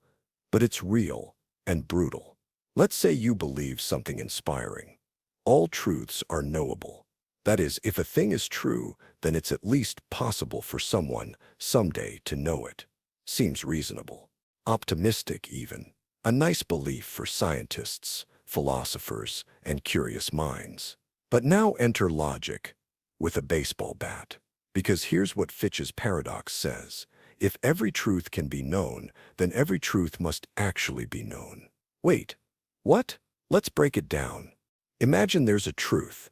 but it's real and brutal. Let's say you believe something inspiring. All truths are knowable. That is, if a thing is true, then it's at least possible for someone, someday, to know it. Seems reasonable. Optimistic, even. A nice belief for scientists, philosophers, and curious minds. But now enter logic with a baseball bat. Because here's what Fitch's paradox says. If every truth can be known, then every truth must actually be known. Wait, what? Let's break it down. Imagine there's a truth.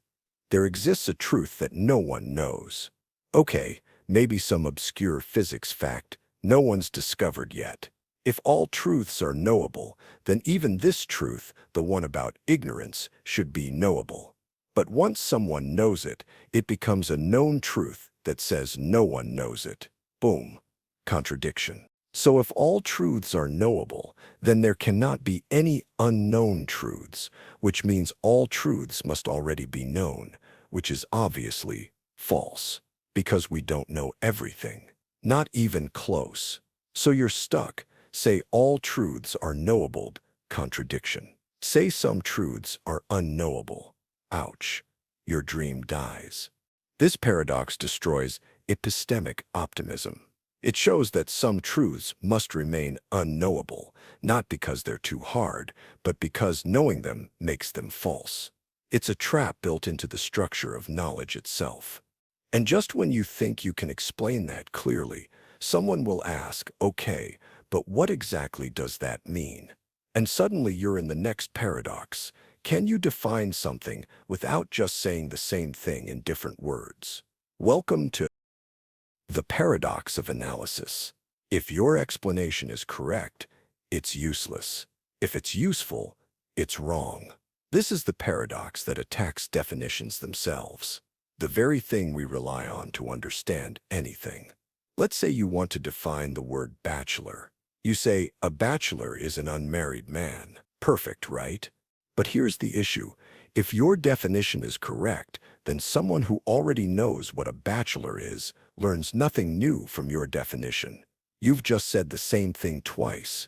There exists a truth that no one knows. Okay, maybe some obscure physics fact no one's discovered yet. If all truths are knowable, then even this truth, the one about ignorance, should be knowable. But once someone knows it, it becomes a known truth that says no one knows it. Boom. Contradiction. So if all truths are knowable, then there cannot be any unknown truths, which means all truths must already be known, which is obviously false, because we don't know everything, not even close. So you're stuck. Say all truths are knowable. Contradiction. Say some truths are unknowable. Ouch. Your dream dies. This paradox destroys epistemic optimism. It shows that some truths must remain unknowable, not because they're too hard, but because knowing them makes them false. It's a trap built into the structure of knowledge itself. And just when you think you can explain that clearly, someone will ask, okay, but what exactly does that mean? And suddenly you're in the next paradox. Can you define something without just saying the same thing in different words? Welcome to the paradox of analysis. If your explanation is correct, it's useless. If it's useful, it's wrong. This is the paradox that attacks definitions themselves, the very thing we rely on to understand anything. Let's say you want to define the word bachelor. You say, a bachelor is an unmarried man. Perfect, right? But here's the issue. If your definition is correct, then someone who already knows what a bachelor is learns nothing new from your definition. You've just said the same thing twice.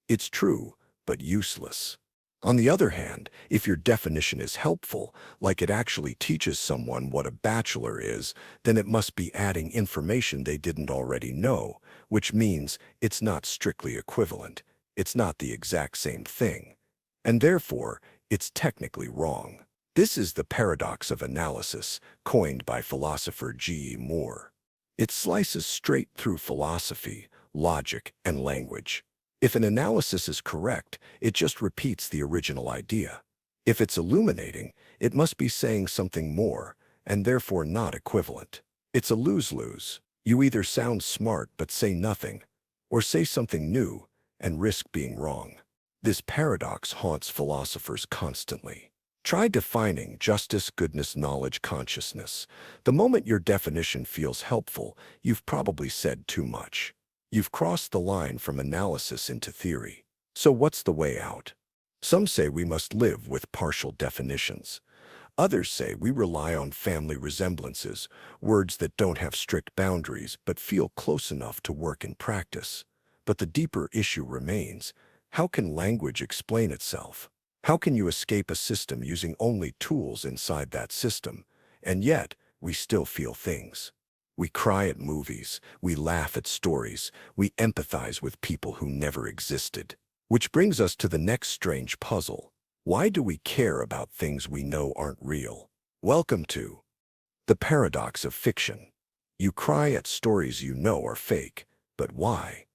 It's true, but useless. On the other hand, if your definition is helpful, like it actually teaches someone what a bachelor is, then it must be adding information they didn't already know, which means it's not strictly equivalent. It's not the exact same thing. And therefore, it's technically wrong. This is the paradox of analysis, coined by philosopher G. E. Moore. It slices straight through philosophy, logic, and language. If an analysis is correct, it just repeats the original idea. If it's illuminating, it must be saying something more, and therefore not equivalent. It's a lose-lose. You either sound smart but say nothing, or say something new and risk being wrong. This paradox haunts philosophers constantly. Try defining justice, goodness, knowledge, consciousness. The moment your definition feels helpful, you've probably said too much. You've crossed the line from analysis into theory. So what's the way out? Some say we must live with partial definitions. Others say we rely on family resemblances, words that don't have strict boundaries but feel close enough to work in practice. But the deeper issue remains: how can language explain itself? How can you escape a system using only tools inside that system? And yet, we still feel things. We cry at movies, we laugh at stories, we empathize with people who never existed. Which brings us to the next strange puzzle. Why do we care about things we know aren't real? Welcome to the paradox of fiction. You cry at stories you know are fake, but why?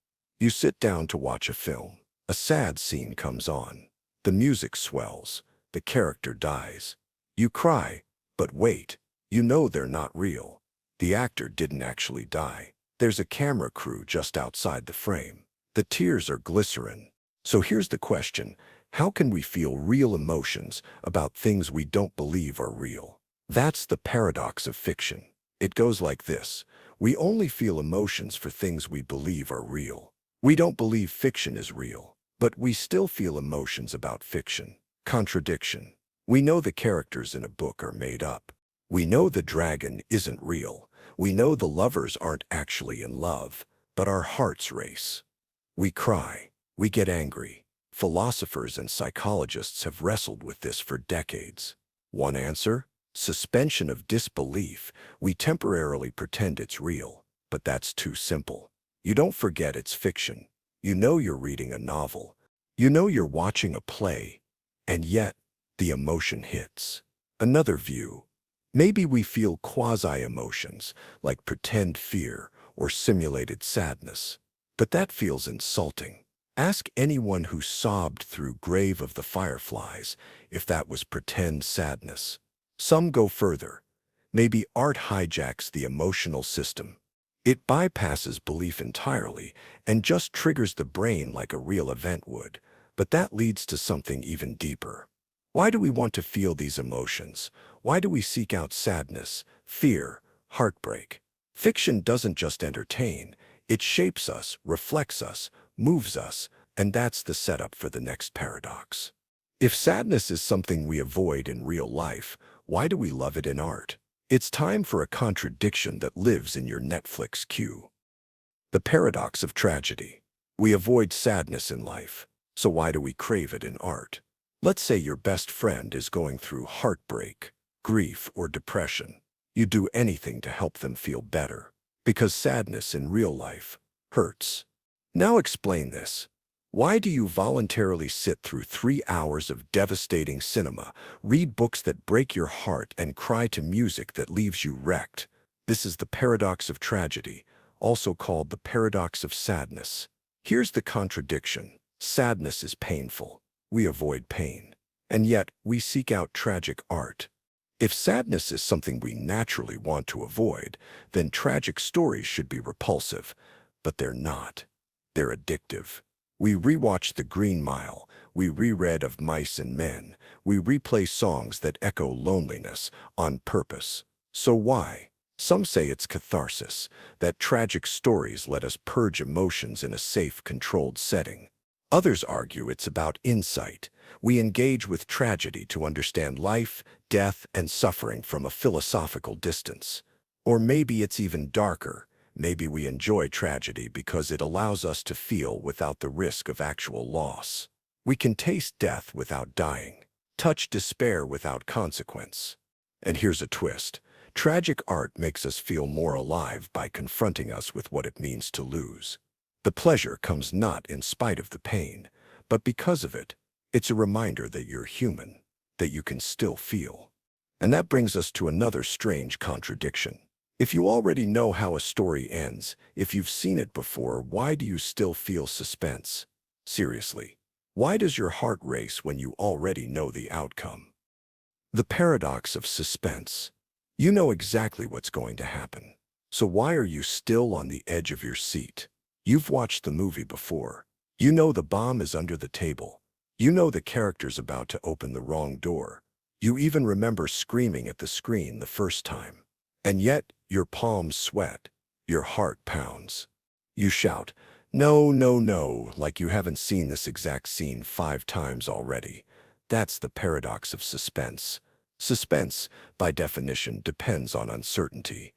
You sit down to watch a film. A sad scene comes on. The music swells. The character dies. You cry, but wait. You know they're not real. The actor didn't actually die. There's a camera crew just outside the frame. The tears are glycerin. So here's the question. How can we feel real emotions about things we don't believe are real? That's the paradox of fiction. It goes like this. We only feel emotions for things we believe are real. We don't believe fiction is real, but we still feel emotions about fiction. Contradiction. We know the characters in a book are made up. We know the dragon isn't real. We know the lovers aren't actually in love, but our hearts race. We cry. We get angry. Philosophers and psychologists have wrestled with this for decades. One answer? Suspension of disbelief. We temporarily pretend it's real, but that's too simple. You don't forget it's fiction. You know you're reading a novel. You know you're watching a play, and yet the emotion hits. Another view. Maybe we feel quasi-emotions, like pretend fear or simulated sadness. But that feels insulting. Ask anyone who sobbed through Grave of the Fireflies if that was pretend sadness. Some go further. Maybe art hijacks the emotional system. It bypasses belief entirely and just triggers the brain like a real event would. But that leads to something even deeper. Why do we want to feel these emotions? Why do we seek out sadness, fear, heartbreak? Fiction doesn't just entertain. It shapes us, reflects us, moves us, and that's the setup for the next paradox. If sadness is something we avoid in real life, why do we love it in art? It's time for a contradiction that lives in your Netflix queue. The paradox of tragedy. We avoid sadness in life, so why do we crave it in art? Let's say your best friend is going through heartbreak, grief, or depression. You do anything to help them feel better. Because sadness in real life, hurts. Now explain this. Why do you voluntarily sit through 3 hours of devastating cinema, read books that break your heart, and cry to music that leaves you wrecked? This is the paradox of tragedy, also called the paradox of sadness. Here's the contradiction. Sadness is painful. We avoid pain. And yet, we seek out tragic art. If sadness is something we naturally want to avoid, then tragic stories should be repulsive. But they're not. They're addictive. We rewatch The Green Mile. We reread Of Mice and Men. We replay songs that echo loneliness on purpose. So why? Some say it's catharsis, that tragic stories let us purge emotions in a safe, controlled setting. Others argue it's about insight. We engage with tragedy to understand life, death, and suffering from a philosophical distance. Or maybe it's even darker. Maybe we enjoy tragedy because it allows us to feel without the risk of actual loss. We can taste death without dying, touch despair without consequence. And here's a twist. Tragic art makes us feel more alive by confronting us with what it means to lose. The pleasure comes not in spite of the pain, but because of it. It's a reminder that you're human, that you can still feel. And that brings us to another strange contradiction. If you already know how a story ends, if you've seen it before, why do you still feel suspense? Seriously, why does your heart race when you already know the outcome? The paradox of suspense. You know exactly what's going to happen. So why are you still on the edge of your seat? You've watched the movie before. You know the bomb is under the table. You know the character's about to open the wrong door. You even remember screaming at the screen the first time. And yet, your palms sweat. Your heart pounds. You shout, "No, no, no," like you haven't seen this exact scene 5 times already. That's the paradox of suspense. Suspense, by definition, depends on uncertainty.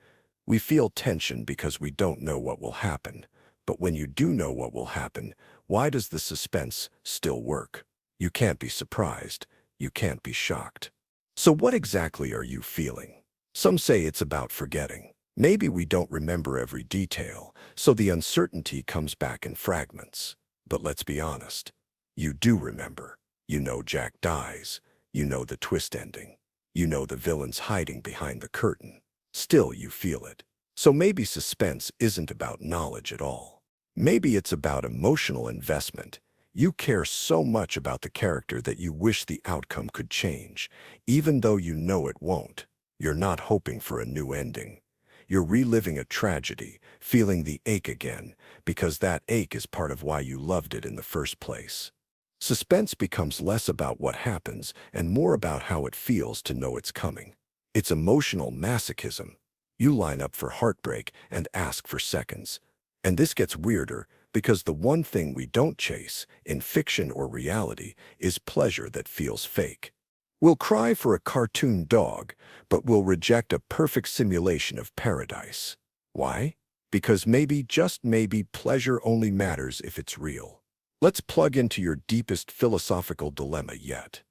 We feel tension because we don't know what will happen. But when you do know what will happen, why does the suspense still work? You can't be surprised. You can't be shocked. So what exactly are you feeling? Some say it's about forgetting. Maybe we don't remember every detail, so the uncertainty comes back in fragments. But let's be honest. You do remember. You know Jack dies. You know the twist ending. You know the villain's hiding behind the curtain. Still, you feel it. So maybe suspense isn't about knowledge at all. Maybe it's about emotional investment. You care so much about the character that you wish the outcome could change, even though you know it won't. You're not hoping for a new ending. You're reliving a tragedy, feeling the ache again, because that ache is part of why you loved it in the first place. Suspense becomes less about what happens and more about how it feels to know it's coming. It's emotional masochism. You line up for heartbreak and ask for seconds. And this gets weirder because the one thing we don't chase, in fiction or reality, is pleasure that feels fake. We'll cry for a cartoon dog, but we'll reject a perfect simulation of paradise. Why? Because maybe, just maybe, pleasure only matters if it's real. Let's plug into your deepest philosophical dilemma yet.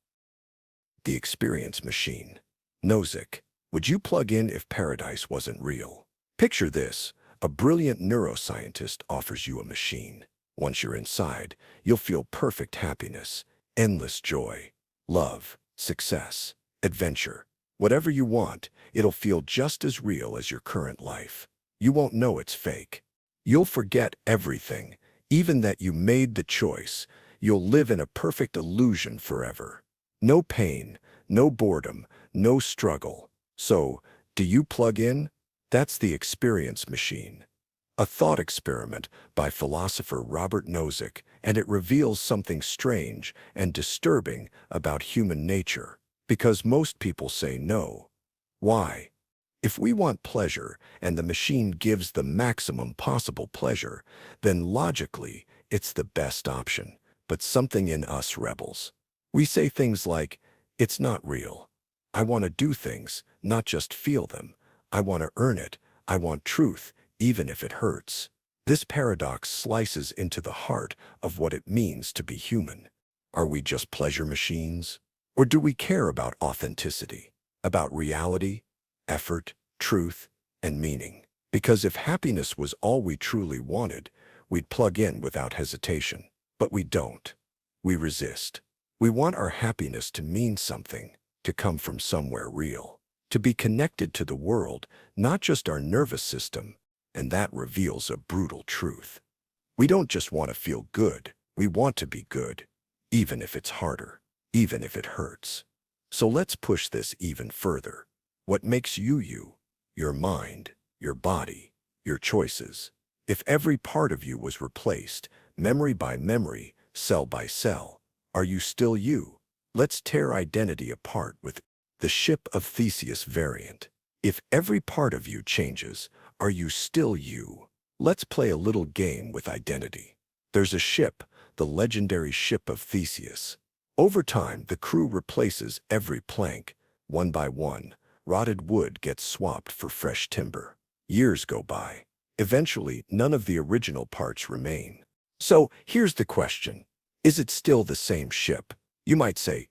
The experience machine. Nozick, would you plug in if paradise wasn't real? Picture this. A brilliant neuroscientist offers you a machine. Once you're inside, you'll feel perfect happiness, endless joy, love, success, adventure. Whatever you want, it'll feel just as real as your current life. You won't know it's fake. You'll forget everything, even that you made the choice. You'll live in a perfect illusion forever. No pain, no boredom, no struggle. So, do you plug in? That's the experience machine. A thought experiment by philosopher Robert Nozick, and it reveals something strange and disturbing about human nature, because most people say no. Why? If we want pleasure and the machine gives the maximum possible pleasure, then logically it's the best option. But something in us rebels. We say things like, "It's not real. I want to do things, not just feel them. I want to earn it. I want truth, even if it hurts." This paradox slices into the heart of what it means to be human. Are we just pleasure machines? Or do we care about authenticity, about reality, effort, truth, and meaning? Because if happiness was all we truly wanted, we'd plug in without hesitation. But we don't. We resist. We want our happiness to mean something, to come from somewhere real, to be connected to the world, not just our nervous system, and that reveals a brutal truth. We don't just want to feel good, we want to be good, even if it's harder, even if it hurts. So let's push this even further. What makes you you? Your mind, your body, your choices. If every part of you was replaced, memory by memory, cell by cell, are you still you? Let's tear identity apart with the ship of Theseus variant. If every part of you changes, are you still you? Let's play a little game with identity. There's a ship, the legendary ship of Theseus. Over time, the crew replaces every plank. One by one, rotted wood gets swapped for fresh timber. Years go by. Eventually, none of the original parts remain. So, here's the question. Is it still the same ship? You might say,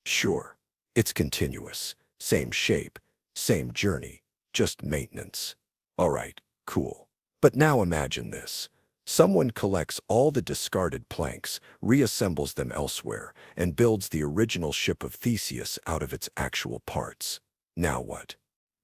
sure. It's continuous. Same shape, same journey, just maintenance. All right, cool. But now imagine this. Someone collects all the discarded planks, reassembles them elsewhere, and builds the original ship of Theseus out of its actual parts. Now what?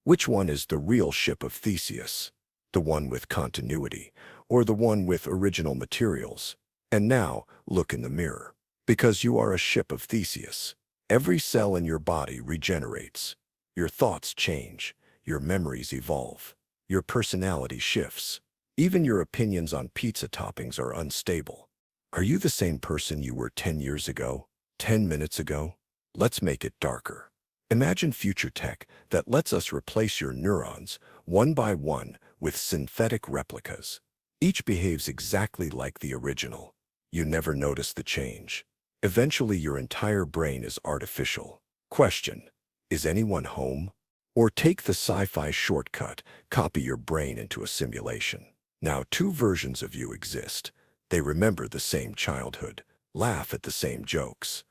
Which one is the real ship of Theseus? The one with continuity, or the one with original materials? And now, look in the mirror. Because you are a ship of Theseus. Every cell in your body regenerates. Your thoughts change. Your memories evolve. Your personality shifts. Even your opinions on pizza toppings are unstable. Are you the same person you were 10 years ago? 10 minutes ago? Let's make it darker. Imagine future tech that lets us replace your neurons, one by one, with synthetic replicas. Each behaves exactly like the original. You never notice the change. Eventually, your entire brain is artificial. Question: is anyone home? Or take the sci-fi shortcut, copy your brain into a simulation. Now, two versions of you exist. They remember the same childhood, laugh at the same jokes,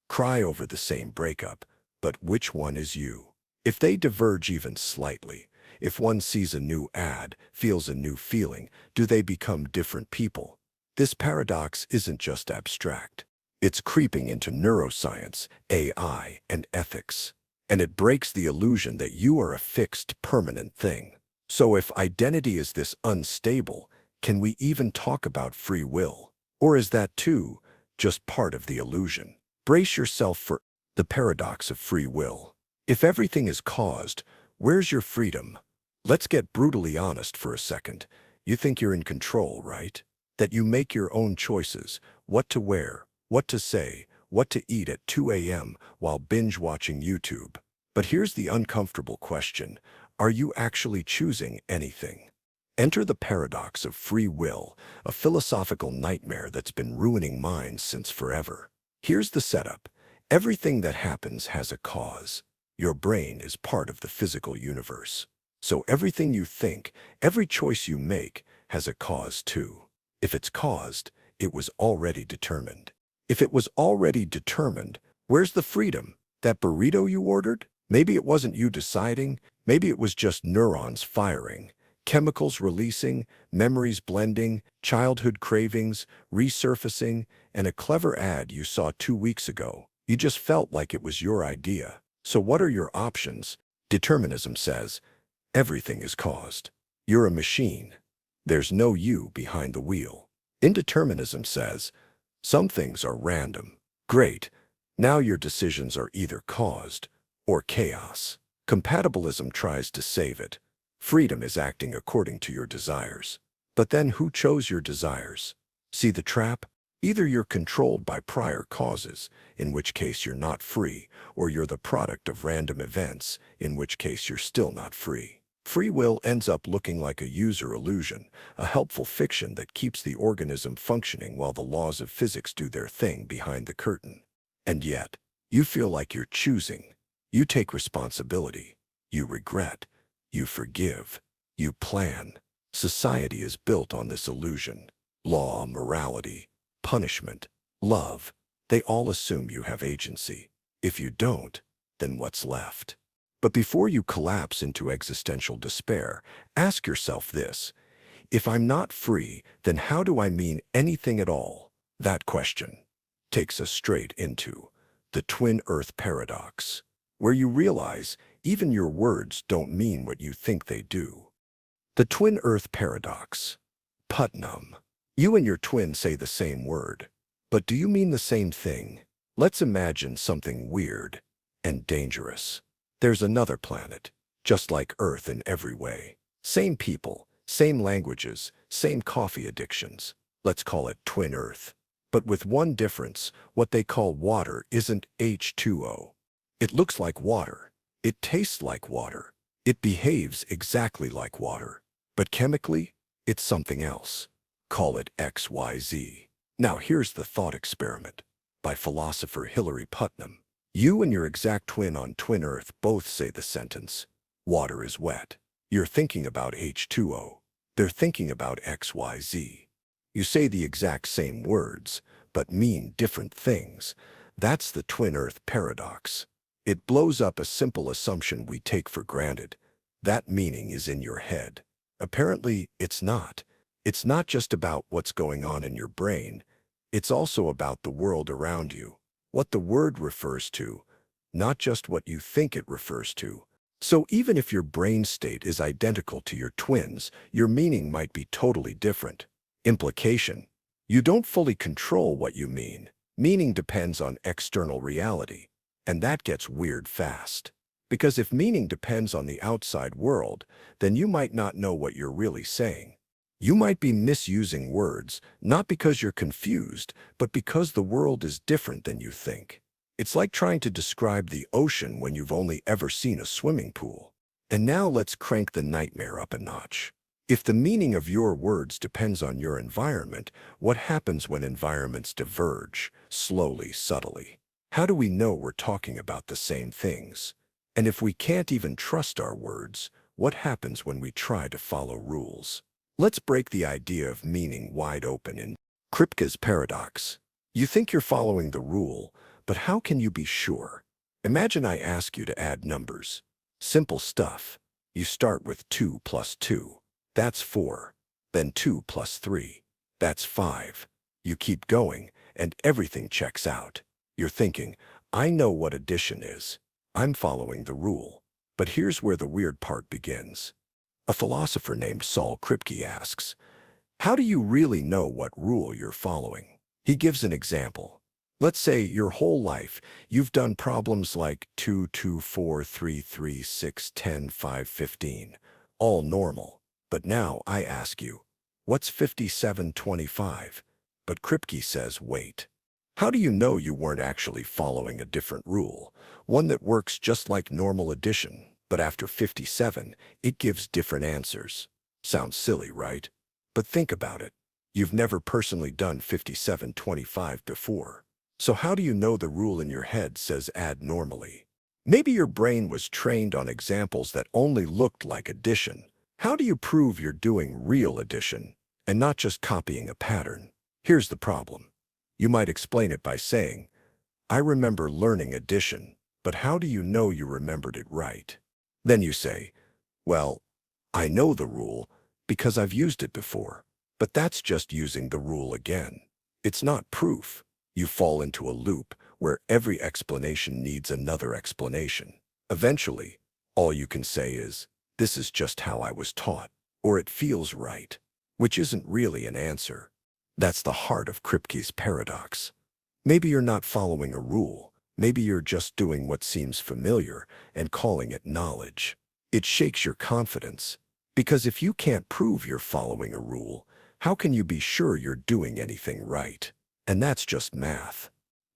cry over the same breakup, but which one is you? If they diverge even slightly, if one sees a new ad, feels a new feeling, do they become different people? This paradox isn't just abstract. It's creeping into neuroscience, AI, and ethics. And it breaks the illusion that you are a fixed, permanent thing. So if identity is this unstable, can we even talk about free will? Or is that too just part of the illusion? Brace yourself for the paradox of free will. If everything is caused, where's your freedom? Let's get brutally honest for a second. You think you're in control, right? That you make your own choices, what to wear, what to say, what to eat at 2 a.m. while binge-watching YouTube. But here's the uncomfortable question. Are you actually choosing anything? Enter the paradox of free will, a philosophical nightmare that's been ruining minds since forever. Here's the setup. Everything that happens has a cause. Your brain is part of the physical universe. So everything you think, every choice you make, has a cause too. If it's caused, it was already determined. If it was already determined, where's the freedom? That burrito you ordered? Maybe it wasn't you deciding. Maybe it was just neurons firing, chemicals releasing, memories blending, childhood cravings resurfacing, and a clever ad you saw 2 weeks ago. You just felt like it was your idea. So what are your options? Determinism says, everything is caused. You're a machine. There's no you behind the wheel. Indeterminism says, some things are random. Great. Now your decisions are either caused or chaos. Compatibilism tries to save it. Freedom is acting according to your desires. But then who chose your desires? See the trap? Either you're controlled by prior causes, in which case you're not free, or you're the product of random events, in which case you're still not free. Free will ends up looking like a user illusion, a helpful fiction that keeps the organism functioning while the laws of physics do their thing behind the curtain. And yet, you feel like you're choosing. You take responsibility. You regret. You forgive. You plan. Society is built on this illusion. Law, morality, punishment, love, they all assume you have agency. If you don't, then what's left? But before you collapse into existential despair, ask yourself this. If I'm not free, then how do I mean anything at all? That question takes us straight into the Twin Earth Paradox, where you realize even your words don't mean what you think they do. The Twin Earth Paradox. Putnam. You and your twin say the same word, but do you mean the same thing? Let's imagine something weird and dangerous. There's another planet, just like Earth in every way. Same people, same languages, same coffee addictions. Let's call it Twin Earth. But with one difference, what they call water isn't H2O. It looks like water. It tastes like water. It behaves exactly like water. But chemically, it's something else. Call it XYZ. Now here's the thought experiment by philosopher Hilary Putnam. You and your exact twin on Twin Earth both say the sentence, water is wet. You're thinking about H2O. They're thinking about XYZ. You say the exact same words, but mean different things. That's the Twin Earth Paradox. It blows up a simple assumption we take for granted. That meaning is in your head. Apparently, it's not. It's not just about what's going on in your brain. It's also about the world around you, what the word refers to, not just what you think it refers to. So even if your brain state is identical to your twins, your meaning might be totally different. Implication: you don't fully control what you mean. Meaning depends on external reality. And that gets weird fast. Because if meaning depends on the outside world, then you might not know what you're really saying. You might be misusing words, not because you're confused, but because the world is different than you think. It's like trying to describe the ocean when you've only ever seen a swimming pool. And now let's crank the nightmare up a notch. If the meaning of your words depends on your environment, what happens when environments diverge, slowly, subtly? How do we know we're talking about the same things? And if we can't even trust our words, what happens when we try to follow rules? Let's break the idea of meaning wide open in Kripke's paradox. You think you're following the rule, but how can you be sure? Imagine I ask you to add numbers. Simple stuff. You start with 2 plus 2. That's 4. Then 2 plus 3. That's 5. You keep going, and everything checks out. You're thinking, I know what addition is. I'm following the rule. But here's where the weird part begins. A philosopher named Saul Kripke asks, how do you really know what rule you're following? He gives an example. Let's say your whole life you've done problems like 2, 2, 4, 3, 3, 6, 10, 5, 15, all normal. But now I ask you, what's 57, 25? But Kripke says, wait. How do you know you weren't actually following a different rule, one that works just like normal addition, but after 57, it gives different answers? Sounds silly, right? But think about it. You've never personally done 57-25 before. So how do you know the rule in your head says add normally? Maybe your brain was trained on examples that only looked like addition. How do you prove you're doing real addition and not just copying a pattern? Here's the problem. You might explain it by saying, I remember learning addition, but how do you know you remembered it right? Then you say, well, I know the rule because I've used it before. But that's just using the rule again. It's not proof. You fall into a loop where every explanation needs another explanation. Eventually, all you can say is, this is just how I was taught, or it feels right, which isn't really an answer. That's the heart of Kripke's paradox. Maybe you're not following a rule. Maybe you're just doing what seems familiar and calling it knowledge. It shakes your confidence, because if you can't prove you're following a rule, how can you be sure you're doing anything right? And that's just math.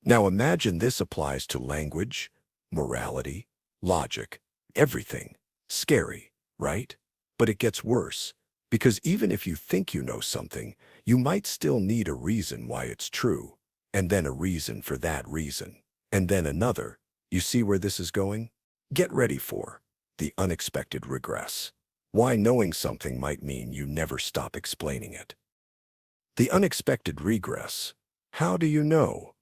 Now imagine this applies to language, morality, logic, everything. Scary, right? But it gets worse, because even if you think you know something, you might still need a reason why it's true, and then a reason for that reason, and then another. You see where this is going? Get ready for the unexpected regress. Why knowing something might mean you never stop explaining it. The unexpected regress. How do you know?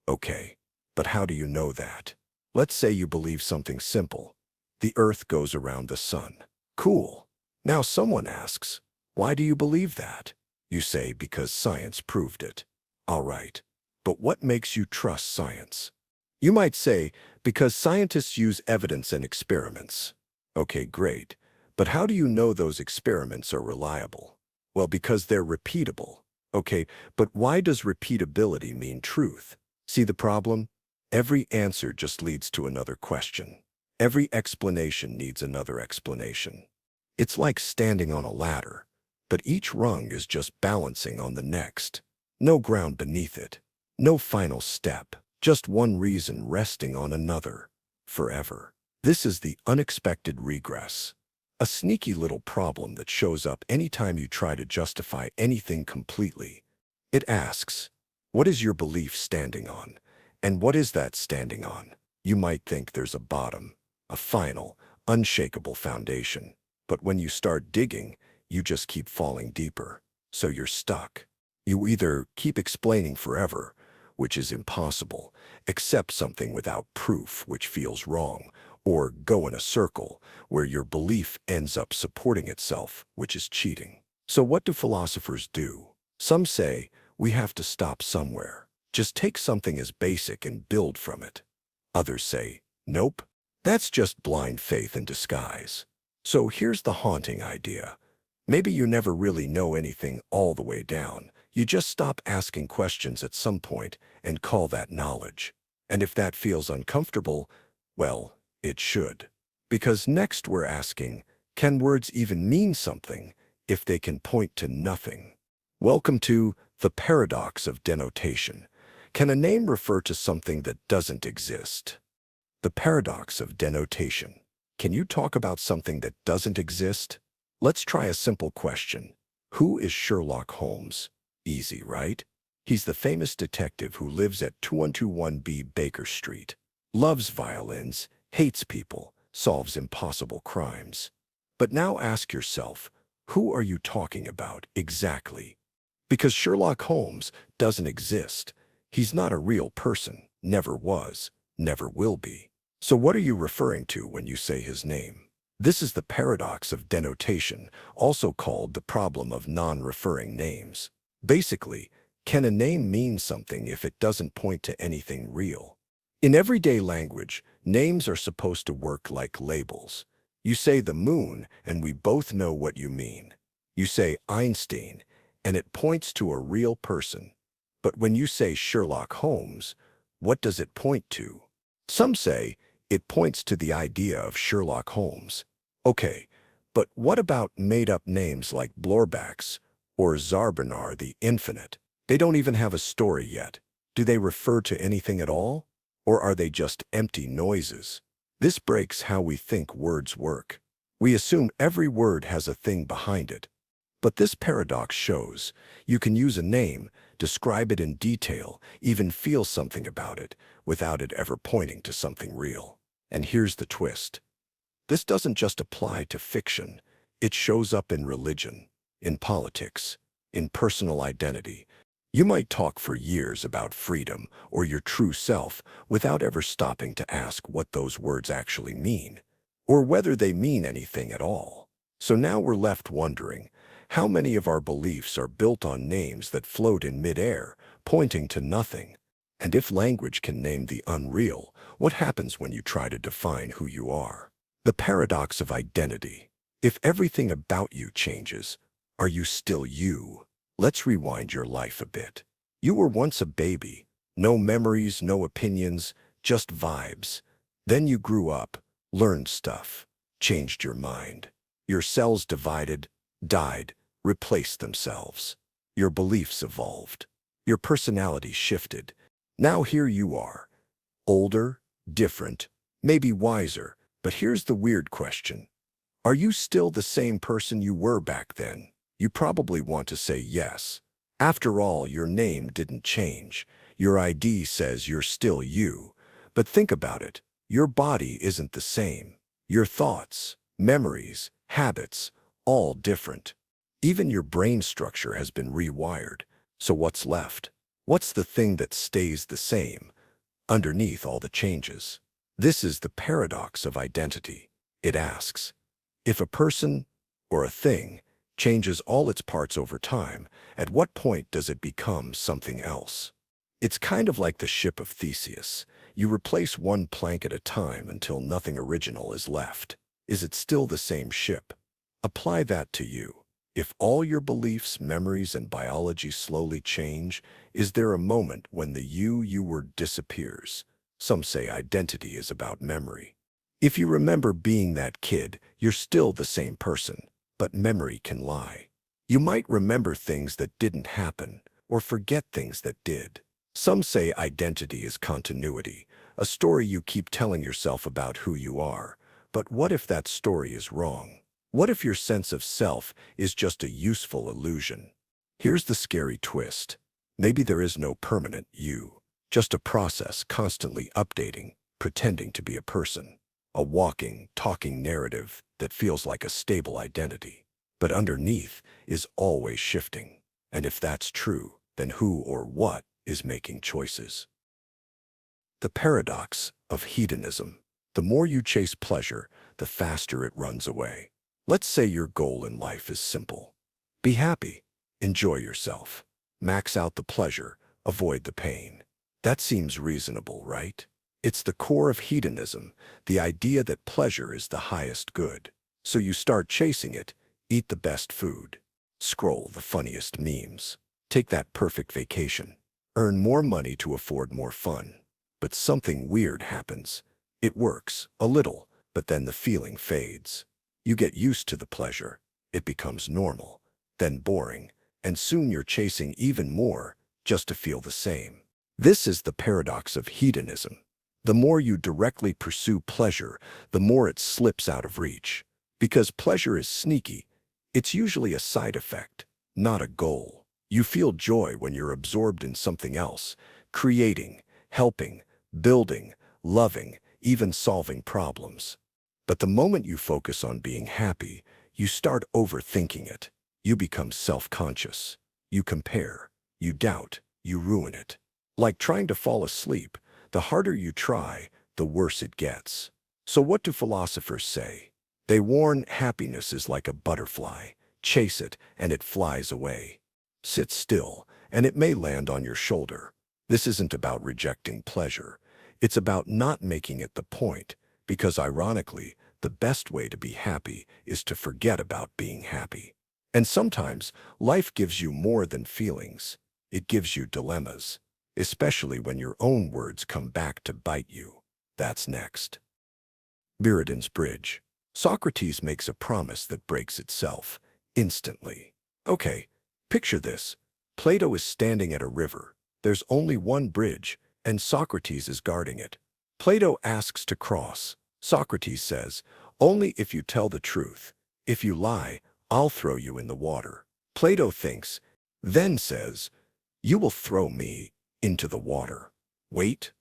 Okay, but how do you know that? Let's say you believe something simple. The Earth goes around the sun. Cool. Now someone asks, Why do you believe that? You say because science proved it. All right. But what makes you trust science? You might say, because scientists use evidence and experiments. Okay, great. But how do you know those experiments are reliable? Well, because they're repeatable. Okay, but why does repeatability mean truth? See the problem? Every answer just leads to another question. Every explanation needs another explanation. It's like standing on a ladder, but each rung is just balancing on the next. No ground beneath it. No final step. Just one reason resting on another. Forever. This is the unexpected regress. A sneaky little problem that shows up anytime you try to justify anything completely. It asks, what is your belief standing on? And what is that standing on? You might think there's a bottom, a final, unshakable foundation. But when you start digging, you just keep falling deeper. So you're stuck. You either keep explaining forever, which is impossible, accept something without proof, which feels wrong, or go in a circle where your belief ends up supporting itself, which is cheating. So what do philosophers do? Some say we have to stop somewhere. Just take something as basic and build from it. Others say, nope, that's just blind faith in disguise. So here's the haunting idea. Maybe you never really know anything all the way down. You just stop asking questions at some point and call that knowledge. And if that feels uncomfortable, well, it should. Because next we're asking, can words even mean something if they can point to nothing? Welcome to the Paradox of Denotation. Can a name refer to something that doesn't exist? The Paradox of Denotation. Can you talk about something that doesn't exist? Let's try a simple question. Who is Sherlock Holmes? Easy, right? He's the famous detective who lives at 2121B Baker Street, loves violins, hates people, solves impossible crimes. But now ask yourself, who are you talking about exactly? Because Sherlock Holmes doesn't exist. He's not a real person, never was, never will be. So what are you referring to when you say his name? This is the paradox of denotation, also called the problem of non-referring names. Basically, can a name mean something if it doesn't point to anything real? In everyday language, names are supposed to work like labels. You say the moon, and we both know what you mean. You say Einstein, and it points to a real person. But when you say Sherlock Holmes, what does it point to? Some say it points to the idea of Sherlock Holmes. Okay, but what about made-up names like Blorbax or Zarbanar the Infinite? They don't even have a story yet. Do they refer to anything at all? Or are they just empty noises? This breaks how we think words work. We assume every word has a thing behind it. But this paradox shows you can use a name, describe it in detail, even feel something about it, without it ever pointing to something real. And here's the twist. This doesn't just apply to fiction. It shows up in religion, in politics, in personal identity. You might talk for years about freedom or your true self without ever stopping to ask what those words actually mean, or whether they mean anything at all. So now we're left wondering, how many of our beliefs are built on names that float in midair, pointing to nothing? And if language can name the unreal, what happens when you try to define who you are? The paradox of identity. If everything about you changes, are you still you? Let's rewind your life a bit. You were once a baby. No memories, no opinions, just vibes. Then you grew up, learned stuff, changed your mind. Your cells divided, died, replaced themselves. Your beliefs evolved. Your personality shifted. Now here you are. Older, different, maybe wiser. But here's the weird question. Are you still the same person you were back then? You probably want to say yes. After all, your name didn't change. Your ID says you're still you. But think about it. Your body isn't the same. Your thoughts, memories, habits, all different. Even your brain structure has been rewired. So what's left? What's the thing that stays the same underneath all the changes? This is the paradox of identity. It asks, if a person or a thing changes all its parts over time, at what point does it become something else? It's kind of like the ship of Theseus. You replace one plank at a time until nothing original is left. Is it still the same ship? Apply that to you. If all your beliefs, memories, and biology slowly change, is there a moment when the you were disappears? Some say identity is about memory. If you remember being that kid, you're still the same person, but memory can lie. You might remember things that didn't happen, or forget things that did. Some say identity is continuity, a story you keep telling yourself about who you are. But what if that story is wrong? What if your sense of self is just a useful illusion? Here's the scary twist. Maybe there is no permanent you, just a process constantly updating, pretending to be a person. A walking, talking narrative that feels like a stable identity, but underneath is always shifting. And if that's true, then who or what is making choices? The paradox of hedonism. The more you chase pleasure, the faster it runs away. Let's say your goal in life is simple. Be happy, enjoy yourself, max out the pleasure, avoid the pain. That seems reasonable, right? It's the core of hedonism, the idea that pleasure is the highest good. So you start chasing it, eat the best food, scroll the funniest memes, take that perfect vacation, earn more money to afford more fun. But something weird happens. It works, a little, but then the feeling fades. You get used to the pleasure. It becomes normal, then boring, and soon you're chasing even more just to feel the same. This is the paradox of hedonism. The more you directly pursue pleasure, the more it slips out of reach. Because pleasure is sneaky, it's usually a side effect, not a goal. You feel joy when you're absorbed in something else, creating, helping, building, loving, even solving problems. But the moment you focus on being happy, you start overthinking it. You become self-conscious. You compare. You doubt. You ruin it. Like trying to fall asleep, the harder you try, the worse it gets. So what do philosophers say? They warn happiness is like a butterfly. Chase it, and it flies away. Sit still, and it may land on your shoulder. This isn't about rejecting pleasure. It's about not making it the point, because ironically, the best way to be happy is to forget about being happy. And sometimes, life gives you more than feelings. It gives you dilemmas, especially when your own words come back to bite you. That's next. Buridan's Bridge. Socrates makes a promise that breaks itself instantly. Okay, picture this. Plato is standing at a river. There's only one bridge, and Socrates is guarding it. Plato asks to cross. Socrates says, "Only if you tell the truth. If you lie, I'll throw you in the water." Plato thinks, then says, "You will throw me into the water." Wait,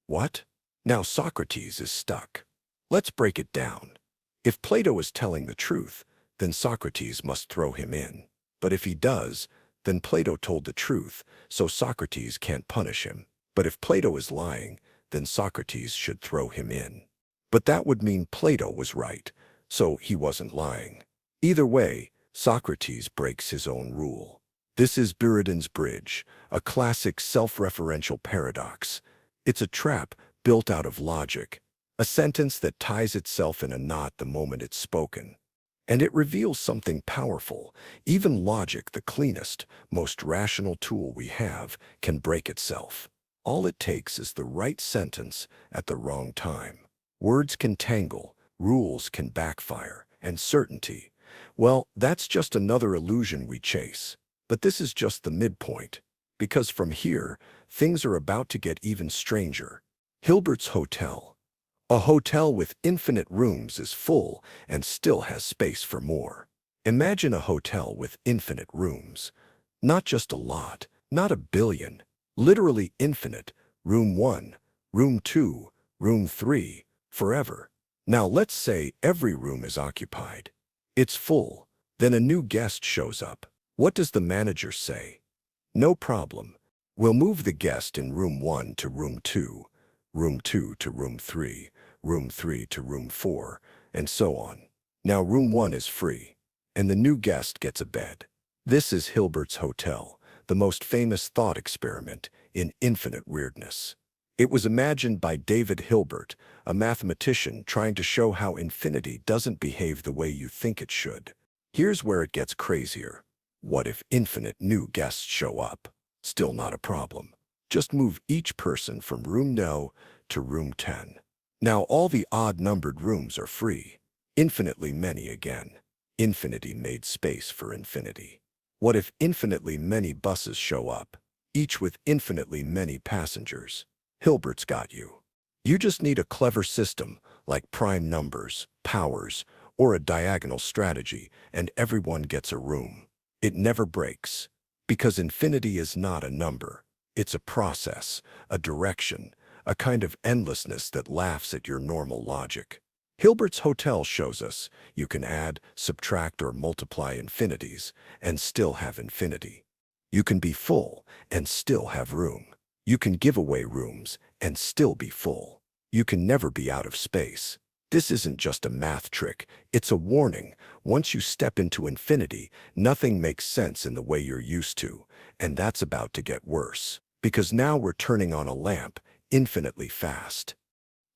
what? Now Socrates is stuck. Let's break it down. If Plato is telling the truth, then Socrates must throw him in. But if he does, then Plato told the truth, so Socrates can't punish him. But if Plato is lying, then Socrates should throw him in. But that would mean Plato was right, so he wasn't lying. Either way, Socrates breaks his own rule. This is Buridan's Bridge, a classic self-referential paradox. It's a trap built out of logic, a sentence that ties itself in a knot the moment it's spoken. And it reveals something powerful. Even logic, the cleanest, most rational tool we have, can break itself. All it takes is the right sentence at the wrong time. Words can tangle, rules can backfire, and certainty, well, that's just another illusion we chase. But this is just the midpoint, because from here, things are about to get even stranger. Hilbert's hotel. A hotel with infinite rooms is full and still has space for more. Imagine a hotel with infinite rooms. Not just a lot, not a billion, literally infinite. Room 1, room 2, room 3, forever. Now let's say every room is occupied. It's full. Then a new guest shows up. What does the manager say? No problem. We'll move the guest in room 1 to room 2, room 2 to room 3, room 3 to room 4, and so on. Now room 1 is free. and the new guest gets a bed. This is Hilbert's Hotel, the most famous thought experiment in infinite weirdness. It was imagined by David Hilbert, a mathematician trying to show how infinity doesn't behave the way you think it should. Here's where it gets crazier. What if infinite new guests show up? Still not a problem. Just move each person from room No to room 10. Now all the odd-numbered rooms are free. Infinitely many again. Infinity made space for infinity. What if infinitely many buses show up, each with infinitely many passengers? Hilbert's got you. You just need a clever system like prime numbers, powers, or a diagonal strategy, and everyone gets a room. It never breaks, because infinity is not a number. It's a process, a direction, a kind of endlessness that laughs at your normal logic. Hilbert's Hotel shows us you can add, subtract, or multiply infinities and still have infinity. You can be full and still have room. You can give away rooms and still be full. You can never be out of space. This isn't just a math trick, it's a warning. Once you step into infinity, nothing makes sense in the way you're used to, and that's about to get worse. Because now we're turning on a lamp infinitely fast.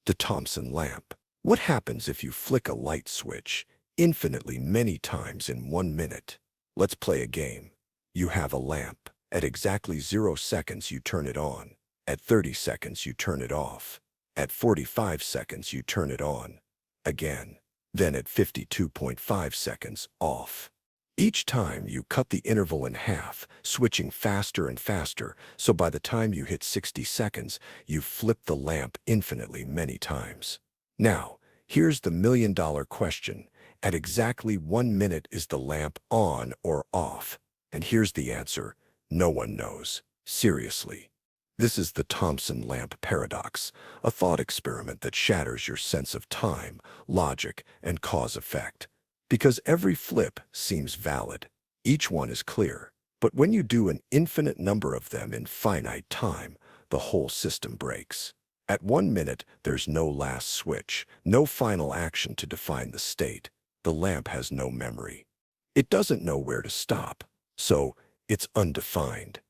The Thomson Lamp. What happens if you flick a light switch infinitely many times in 1 minute? Let's play a game. You have a lamp. At exactly 0 seconds you turn it on. At 30 seconds you turn it off. At 45 seconds you turn it on. Again. Then at 52.5 seconds, off. Each time you cut the interval in half, switching faster and faster, so by the time you hit 60 seconds, you've flipped the lamp infinitely many times. Now, here's the million-dollar question. At exactly 1 minute, is the lamp on or off? And here's the answer. No one knows. Seriously. This is the Thomson Lamp Paradox, a thought experiment that shatters your sense of time, logic, and cause-effect. Because every flip seems valid. Each one is clear. But when you do an infinite number of them in finite time, the whole system breaks. At 1 minute, there's no last switch, no final action to define the state. The lamp has no memory. It doesn't know where to stop, so it's undefined.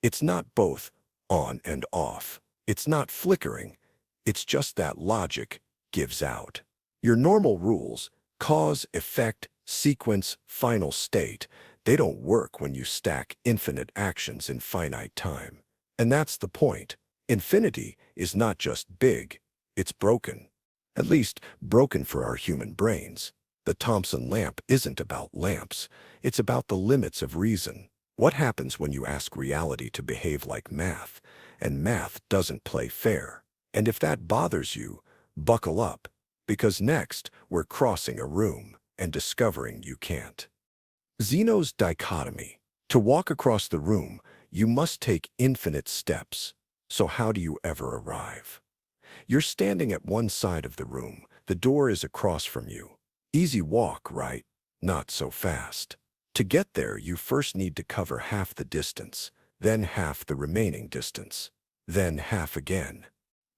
It's not both on and off. It's not flickering. It's just that logic gives out. Your normal rules, cause, effect, sequence, final state, they don't work when you stack infinite actions in finite time. And that's the point. Infinity is not just big, it's broken. At least, broken for our human brains. The Thomson Lamp isn't about lamps, it's about the limits of reason. What happens when you ask reality to behave like math, and math doesn't play fair? And if that bothers you, buckle up, because next we're crossing a room and discovering you can't. Zeno's dichotomy. To walk across the room, you must take infinite steps. So how do you ever arrive? You're standing at one side of the room. The door is across from you. Easy walk, right? Not so fast. To get there, you first need to cover half the distance, then half the remaining distance, then half again,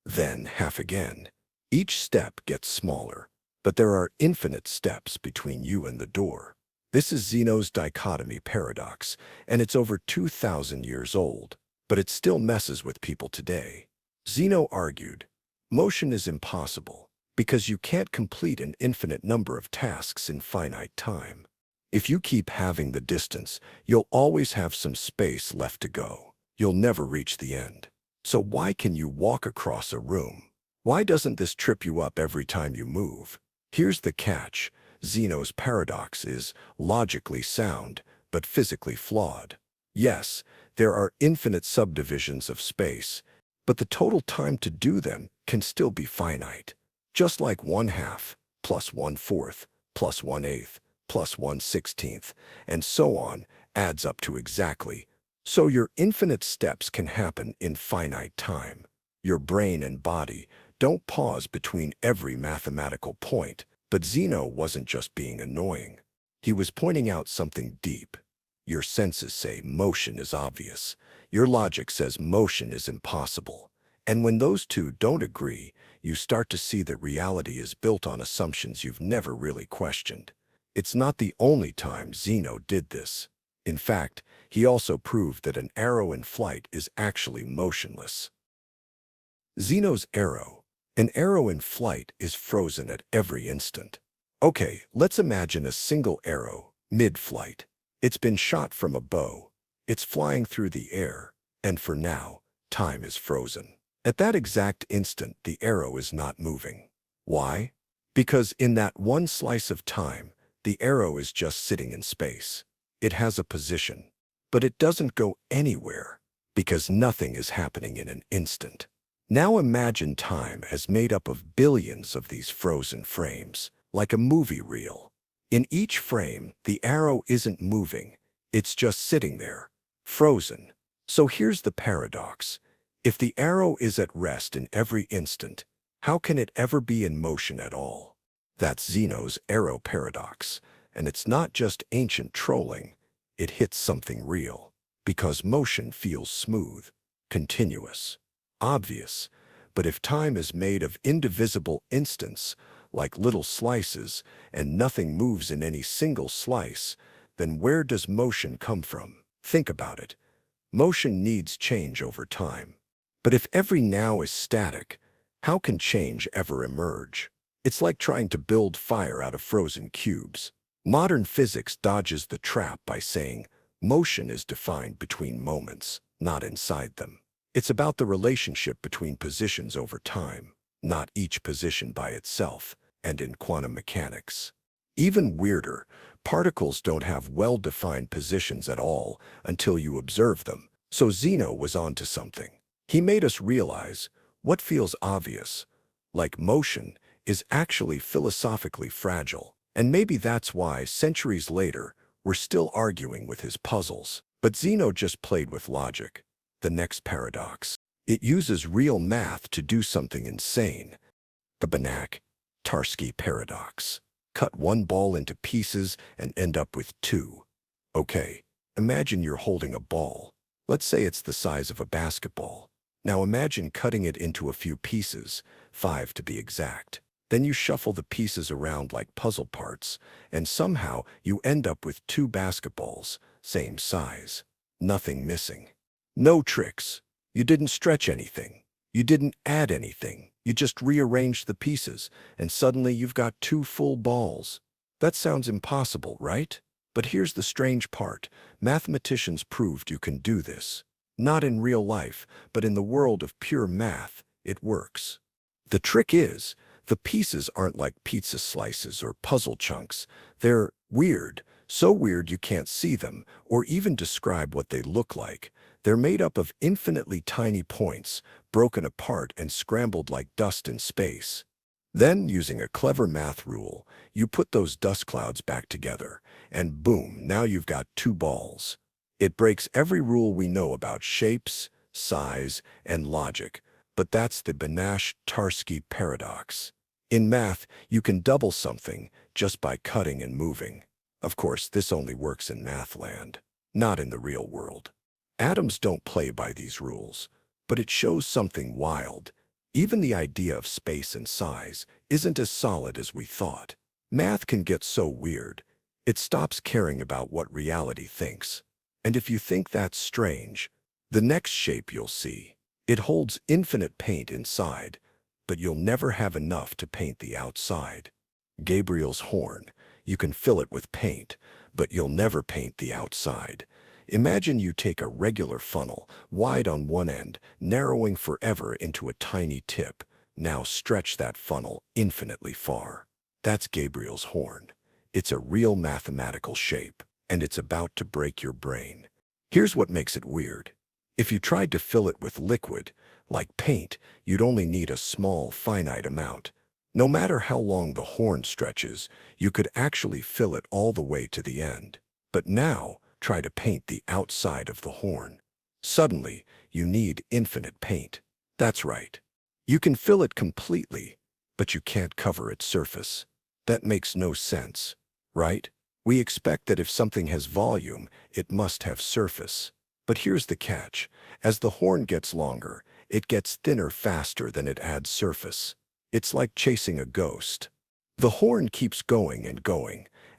then half again. Each step gets smaller, but there are infinite steps between you and the door. This is Zeno's dichotomy paradox, and it's over 2,000 years old. But it still messes with people today. Zeno argued, motion is impossible because you can't complete an infinite number of tasks in finite time. If you keep having the distance, you'll always have some space left to go. You'll never reach the end. So why can you walk across a room? Why doesn't this trip you up every time you move? Here's the catch. Zeno's paradox is logically sound, but physically flawed. Yes, there are infinite subdivisions of space, but the total time to do them can still be finite. Just like 1/2, plus 1/4, plus 1/8, plus 1/16, and so on adds up to exactly. So your infinite steps can happen in finite time. Your brain and body don't pause between every mathematical point, but Zeno wasn't just being annoying. He was pointing out something deep. Your senses say motion is obvious. Your logic says motion is impossible. And when those two don't agree, you start to see that reality is built on assumptions you've never really questioned. It's not the only time Zeno did this. In fact, he also proved that an arrow in flight is actually motionless. Zeno's arrow. An arrow in flight is frozen at every instant. Okay, let's imagine a single arrow, mid-flight. It's been shot from a bow. It's flying through the air, and for now, time is frozen. At that exact instant, the arrow is not moving. Why? Because in that one slice of time, the arrow is just sitting in space. It has a position, but it doesn't go anywhere because nothing is happening in an instant. Now imagine time as made up of billions of these frozen frames, like a movie reel. In each frame, the arrow isn't moving. It's just sitting there, frozen. So here's the paradox. If the arrow is at rest in every instant, how can it ever be in motion at all? That's Zeno's arrow paradox, and it's not just ancient trolling. It hits something real, because motion feels smooth, continuous, obvious. But if time is made of indivisible instants, like little slices, and nothing moves in any single slice, then where does motion come from? Think about it. Motion needs change over time. But if every now is static, how can change ever emerge? It's like trying to build fire out of frozen cubes. Modern physics dodges the trap by saying motion is defined between moments, not inside them. It's about the relationship between positions over time, not each position by itself, and in quantum mechanics. Even weirder, particles don't have well-defined positions at all until you observe them. So Zeno was onto something. He made us realize what feels obvious, like motion, is actually philosophically fragile. And maybe that's why, centuries later, we're still arguing with his puzzles. But Zeno just played with logic. The next paradox. It uses real math to do something insane. The Banach-Tarski Paradox. Cut one ball into pieces and end up with two. Okay, imagine you're holding a ball. Let's say it's the size of a basketball. Now imagine cutting it into a few pieces, 5 to be exact. Then you shuffle the pieces around like puzzle parts, and somehow you end up with 2 basketballs, same size. Nothing missing. No tricks. You didn't stretch anything. You didn't add anything. You just rearranged the pieces, and suddenly you've got 2 full balls. That sounds impossible, right? But here's the strange part. Mathematicians proved you can do this. Not in real life, but in the world of pure math, it works. The trick is, the pieces aren't like pizza slices or puzzle chunks. They're weird, so weird you can't see them or even describe what they look like. They're made up of infinitely tiny points, broken apart and scrambled like dust in space. Then, using a clever math rule, you put those dust clouds back together, and boom, now you've got 2 balls. It breaks every rule we know about shapes, size, and logic, but that's the Banach-Tarski Paradox. In math, you can double something just by cutting and moving. Of course, this only works in math land, not in the real world. Atoms don't play by these rules, but it shows something wild. Even the idea of space and size isn't as solid as we thought. Math can get so weird, it stops caring about what reality thinks. And if you think that's strange, the next shape you'll see, it holds infinite paint inside, but you'll never have enough to paint the outside. Gabriel's horn, you can fill it with paint, but you'll never paint the outside. Imagine you take a regular funnel, wide on one end, narrowing forever into a tiny tip. Now stretch that funnel infinitely far. That's Gabriel's horn. It's a real mathematical shape, and it's about to break your brain. Here's what makes it weird. If you tried to fill it with liquid, like paint, you'd only need a small, finite amount. No matter how long the horn stretches, you could actually fill it all the way to the end. But now, try to paint the outside of the horn. Suddenly, you need infinite paint. That's right. You can fill it completely, but you can't cover its surface. That makes no sense, right? We expect that if something has volume, it must have surface. But here's the catch. As the horn gets longer, it gets thinner faster than it adds surface. It's like chasing a ghost. The horn keeps going,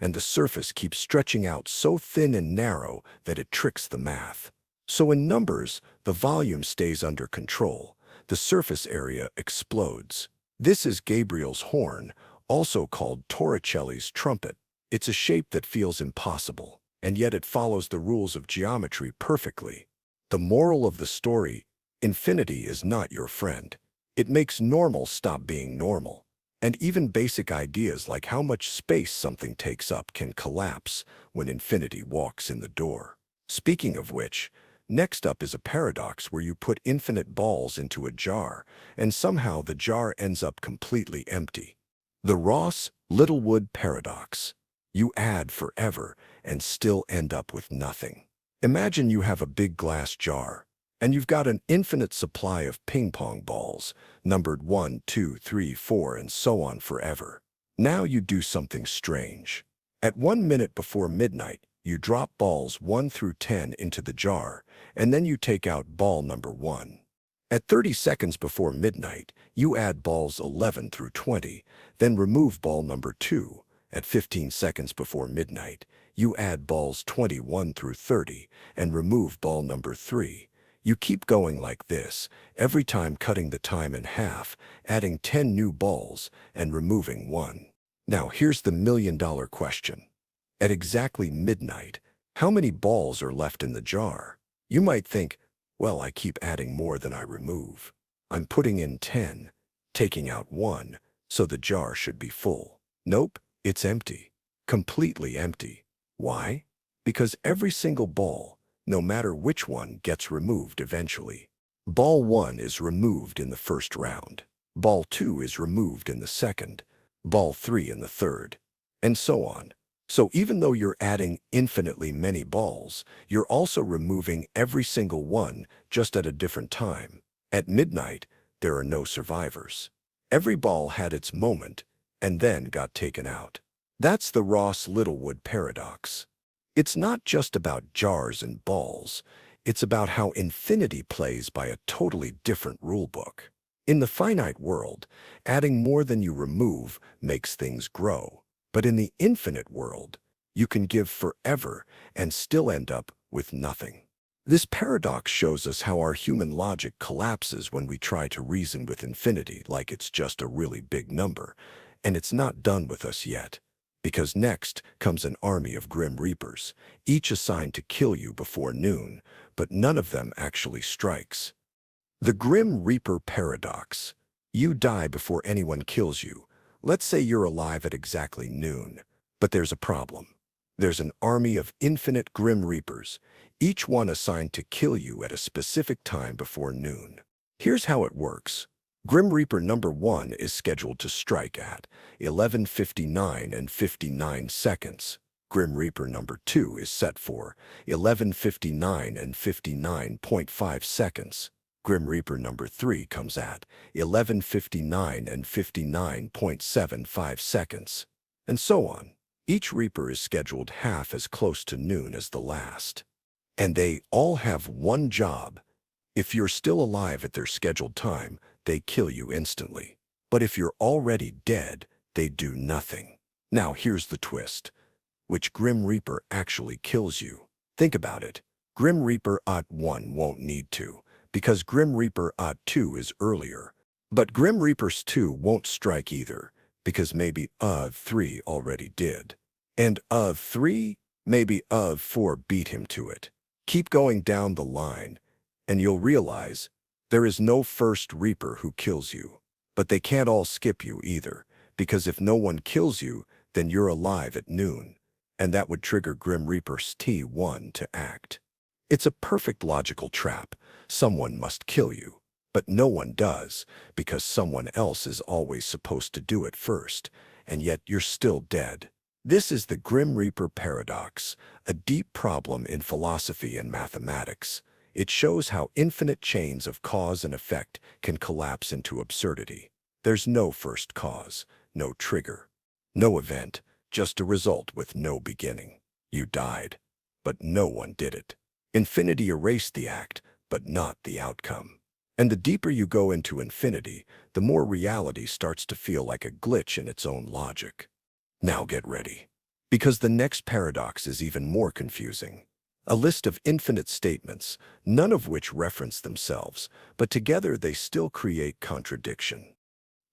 and the surface keeps stretching out so thin and narrow that it tricks the math. So in numbers, the volume stays under control. The surface area explodes. This is Gabriel's horn, also called Torricelli's trumpet. It's a shape that feels impossible, and yet it follows the rules of geometry perfectly. The moral of the story: infinity is not your friend. It makes normal stop being normal. And even basic ideas like how much space something takes up can collapse when infinity walks in the door. Speaking of which, next up is a paradox where you put infinite balls into a jar, and somehow the jar ends up completely empty. The Ross-Littlewood Paradox. You add forever and still end up with nothing. Imagine you have a big glass jar, and you've got an infinite supply of ping-pong balls, numbered 1, 2, 3, 4, and so on forever. Now you do something strange. At 1 minute before midnight, you drop balls 1 through 10 into the jar, and then you take out ball number 1. At 30 seconds before midnight, you add balls 11 through 20, then remove ball number 2. At 15 seconds before midnight, you add balls 21 through 30 and remove ball number 3. You keep going like this, every time cutting the time in half, adding 10 new balls and removing 1. Now here's the million-dollar question. At exactly midnight, how many balls are left in the jar? You might think, well, I keep adding more than I remove. I'm putting in 10, taking out 1, so the jar should be full. Nope, it's empty. Completely empty. Why? Because every single ball, no matter which one, gets removed eventually. Ball 1 is removed in the first round. Ball 2 is removed in the second. Ball 3 in the third. And so on. So even though you're adding infinitely many balls, you're also removing every single one, just at a different time. At midnight, there are no survivors. Every ball had its moment, and then got taken out. That's the Ross-Littlewood Paradox. It's not just about jars and balls. It's about how infinity plays by a totally different rulebook. In the finite world, adding more than you remove makes things grow. But in the infinite world, you can give forever and still end up with nothing. This paradox shows us how our human logic collapses when we try to reason with infinity like it's just a really big number. And it's not done with us yet. Because next comes an army of Grim Reapers, each assigned to kill you before noon, but none of them actually strikes. The Grim Reaper Paradox. You die before anyone kills you. Let's say you're alive at exactly noon. But there's a problem. There's an army of infinite Grim Reapers, each one assigned to kill you at a specific time before noon. Here's how it works. Grim Reaper number 1 is scheduled to strike at 11:59 and 59 seconds. Grim Reaper number 2 is set for 11:59 and 59.5 seconds. Grim Reaper number 3 comes at 11:59 and 59.75 seconds. And so on. Each Reaper is scheduled half as close to noon as the last. And they all have one job. If you're still alive at their scheduled time, they kill you instantly. But if you're already dead, they do nothing. Now here's the twist. Which Grim Reaper actually kills you? Think about it. Grim Reaper @1 won't need to, because Grim Reaper @2 is earlier. But Grim Reapers 2 won't strike either, because maybe 3 already did. And 3, maybe 4 beat him to it. Keep going down the line, and you'll realize there is no first Reaper who kills you. But they can't all skip you either, because if no one kills you, then you're alive at noon, and that would trigger Grim Reaper's T1 to act. It's a perfect logical trap. Someone must kill you, but no one does, because someone else is always supposed to do it first, and yet you're still dead. This is the Grim Reaper Paradox, a deep problem in philosophy and mathematics. It shows how infinite chains of cause and effect can collapse into absurdity. There's no first cause, no trigger, no event, just a result with no beginning. You died, but no one did it. Infinity erased the act, but not the outcome. And the deeper you go into infinity, the more reality starts to feel like a glitch in its own logic. Now get ready. Because the next paradox is even more confusing. A list of infinite statements, none of which reference themselves, but together they still create contradiction.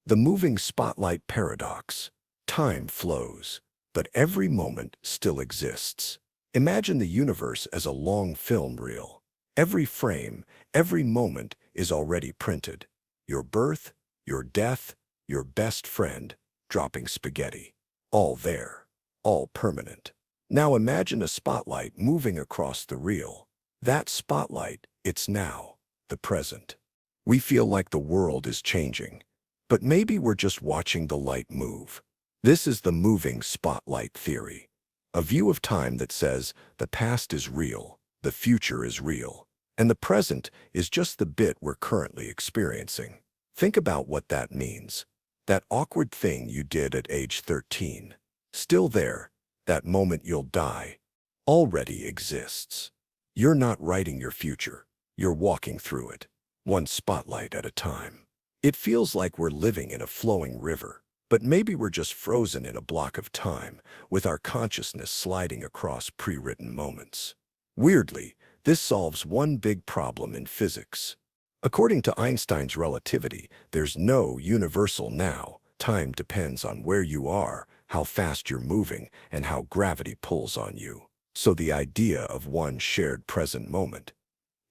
The moving spotlight paradox. Time flows, but every moment still exists. Imagine the universe as a long film reel. Every frame, every moment is already printed. Your birth, your death, your best friend, dropping spaghetti. All there, all permanent. Now imagine a spotlight moving across the reel. That spotlight, it's now, the present. We feel like the world is changing, but maybe we're just watching the light move. This is the moving spotlight theory. A view of time that says the past is real, the future is real, and the present is just the bit we're currently experiencing. Think about what that means. That awkward thing you did at age 13. Still there, that moment you'll die, already exists. You're not writing your future, you're walking through it, one spotlight at a time. It feels like we're living in a flowing river, but maybe we're just frozen in a block of time, with our consciousness sliding across pre-written moments. Weirdly, this solves one big problem in physics. According to Einstein's relativity, there's no universal now. Time depends on where you are, how fast you're moving, and how gravity pulls on you. So the idea of one shared present moment,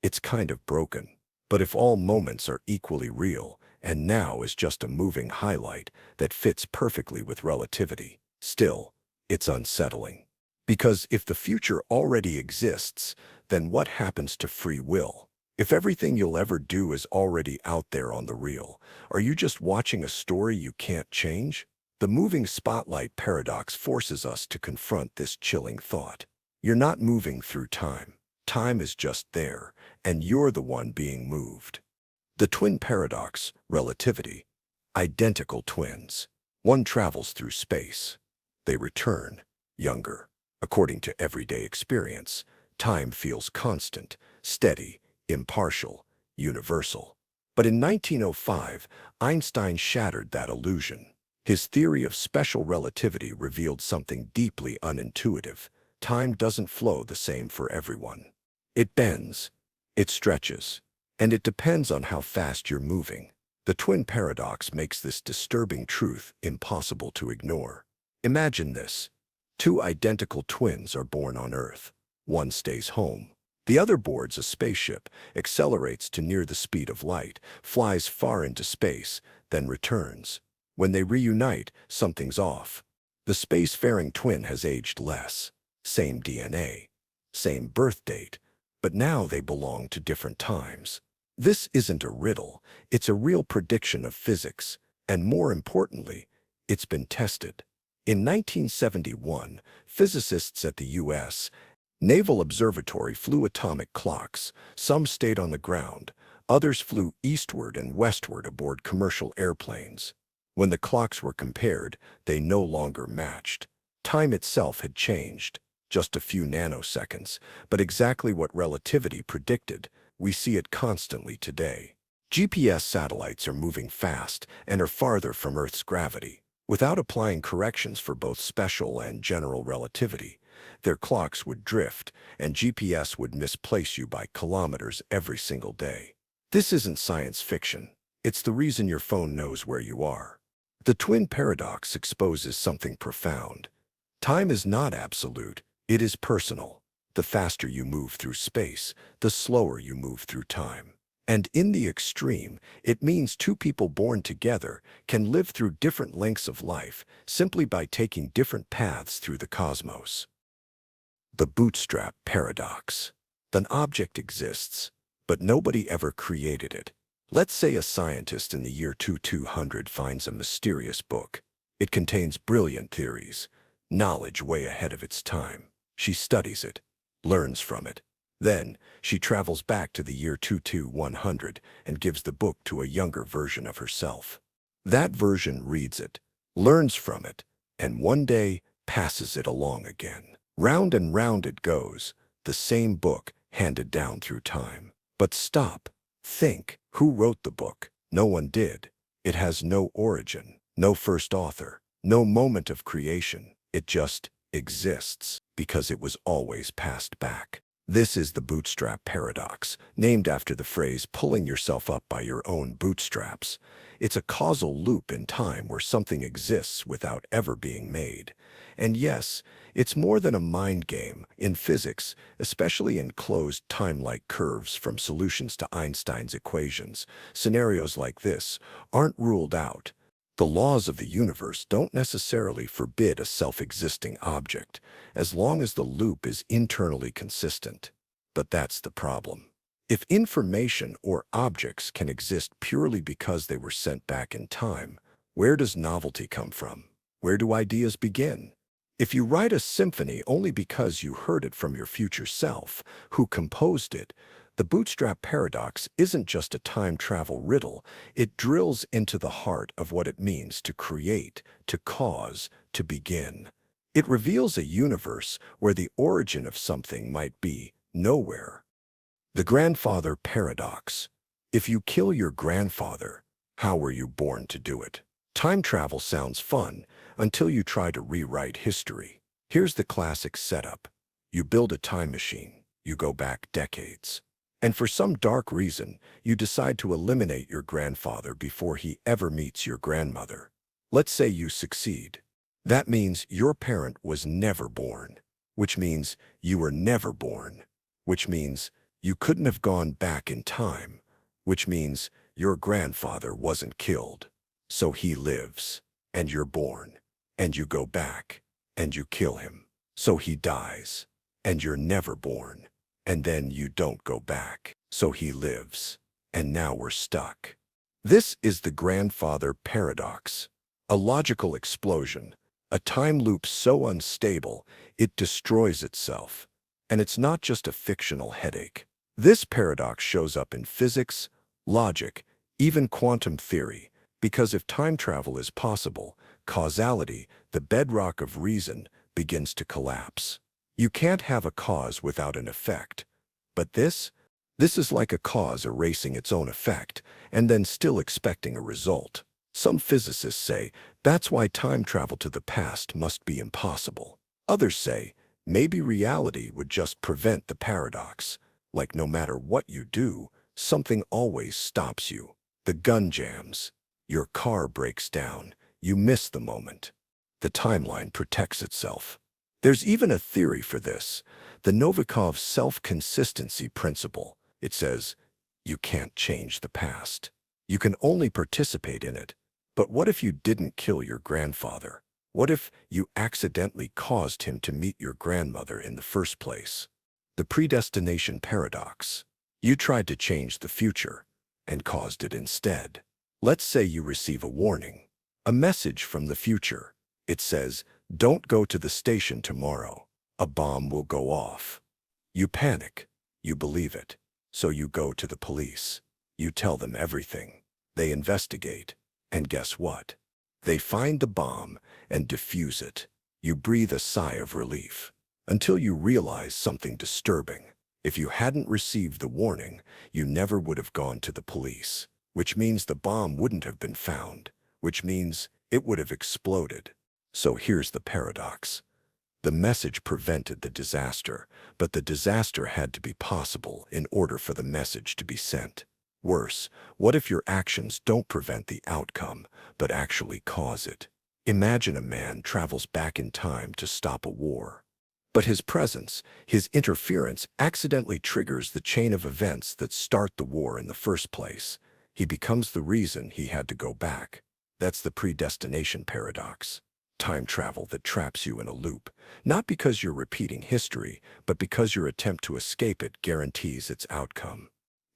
it's kind of broken. But if all moments are equally real, and now is just a moving highlight that fits perfectly with relativity, still, it's unsettling. Because if the future already exists, then what happens to free will? If everything you'll ever do is already out there on the reel, are you just watching a story you can't change? The moving spotlight paradox forces us to confront this chilling thought. You're not moving through time. Time is just there, and you're the one being moved. The twin paradox, relativity. Identical twins. One travels through space. They return, younger. According to everyday experience, time feels constant, steady, impartial, universal. But in 1905, Einstein shattered that illusion. His theory of special relativity revealed something deeply unintuitive. Time doesn't flow the same for everyone. It bends, it stretches, and it depends on how fast you're moving. The twin paradox makes this disturbing truth impossible to ignore. Imagine this. Two identical twins are born on Earth. One stays home. The other boards a spaceship, accelerates to near the speed of light, flies far into space, then returns. When they reunite, something's off. The spacefaring twin has aged less. Same DNA, same birth date, but now they belong to different times. This isn't a riddle, it's a real prediction of physics, and more importantly, it's been tested. In 1971, physicists at the U.S. Naval Observatory flew atomic clocks. Some stayed on the ground, others flew eastward and westward aboard commercial airplanes. When the clocks were compared, they no longer matched. Time itself had changed, just a few nanoseconds, but exactly what relativity predicted. We see it constantly today. GPS satellites are moving fast and are farther from Earth's gravity. Without applying corrections for both special and general relativity, their clocks would drift, and GPS would misplace you by kilometers every single day. This isn't science fiction. It's the reason your phone knows where you are. The twin paradox exposes something profound. Time is not absolute, it is personal. The faster you move through space, the slower you move through time. And in the extreme, it means two people born together can live through different lengths of life simply by taking different paths through the cosmos. The Bootstrap Paradox. An object exists, but nobody ever created it. Let's say a scientist in the year 2200 finds a mysterious book. It contains brilliant theories, knowledge way ahead of its time. She studies it, learns from it. Then, she travels back to the year 2100 and gives the book to a younger version of herself. That version reads it, learns from it, and one day passes it along again. Round and round it goes, the same book handed down through time. But stop. Think. Who wrote the book? No one did. It has no origin, no first author, no moment of creation. It just exists because it was always passed back. This is the Bootstrap Paradox, named after the phrase pulling yourself up by your own bootstraps. It's a causal loop in time where something exists without ever being made. And yes, it's more than a mind game. In physics, especially in closed time-like curves from solutions to Einstein's equations, scenarios like this aren't ruled out. The laws of the universe don't necessarily forbid a self-existing object, as long as the loop is internally consistent. But that's the problem. If information or objects can exist purely because they were sent back in time, where does novelty come from? Where do ideas begin? If you write a symphony only because you heard it from your future self, who composed it, the Bootstrap Paradox isn't just a time travel riddle, it drills into the heart of what it means to create, to cause, to begin. It reveals a universe where the origin of something might be nowhere. The Grandfather Paradox. If you kill your grandfather, how were you born to do it? Time travel sounds fun until you try to rewrite history. Here's the classic setup. You build a time machine, you go back decades. And for some dark reason, you decide to eliminate your grandfather before he ever meets your grandmother. Let's say you succeed. That means your parent was never born, which means you were never born, which means you couldn't have gone back in time, which means your grandfather wasn't killed. So he lives, and you're born, and you go back, and you kill him. So he dies, and you're never born. And then you don't go back. So he lives. And now we're stuck. This is the Grandfather Paradox. A logical explosion. A time loop so unstable, it destroys itself. And it's not just a fictional headache. This paradox shows up in physics, logic, even quantum theory. Because if time travel is possible, causality, the bedrock of reason, begins to collapse. You can't have a cause without an effect. But this is like a cause erasing its own effect and then still expecting a result. Some physicists say that's why time travel to the past must be impossible. Others say maybe reality would just prevent the paradox. Like no matter what you do, something always stops you. The gun jams. Your car breaks down. You miss the moment. The timeline protects itself. There's even a theory for this, the Novikov self-consistency principle. It says, you can't change the past. You can only participate in it. But what if you didn't kill your grandfather? What if you accidentally caused him to meet your grandmother in the first place? The Predestination Paradox. You tried to change the future and caused it instead. Let's say you receive a warning, a message from the future. It says, don't go to the station tomorrow. A bomb will go off. You panic. You believe it. So you go to the police. You tell them everything. They investigate. And guess what? They find the bomb and defuse it. You breathe a sigh of relief until you realize something disturbing. If you hadn't received the warning, you never would have gone to the police, which means the bomb wouldn't have been found, which means it would have exploded. So here's the paradox. The message prevented the disaster, but the disaster had to be possible in order for the message to be sent. Worse, what if your actions don't prevent the outcome, but actually cause it? Imagine a man travels back in time to stop a war. But his presence, his interference, accidentally triggers the chain of events that start the war in the first place. He becomes the reason he had to go back. That's the Predestination Paradox. Time travel that traps you in a loop, not because you're repeating history, but because your attempt to escape it guarantees its outcome.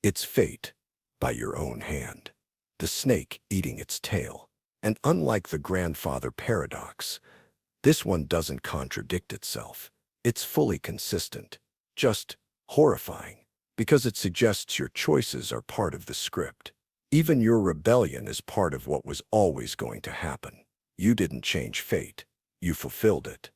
It's fate, by your own hand. The snake eating its tail. And unlike the Grandfather Paradox, this one doesn't contradict itself. It's fully consistent, just horrifying, because it suggests your choices are part of the script. Even your rebellion is part of what was always going to happen. You didn't change fate. You fulfilled it.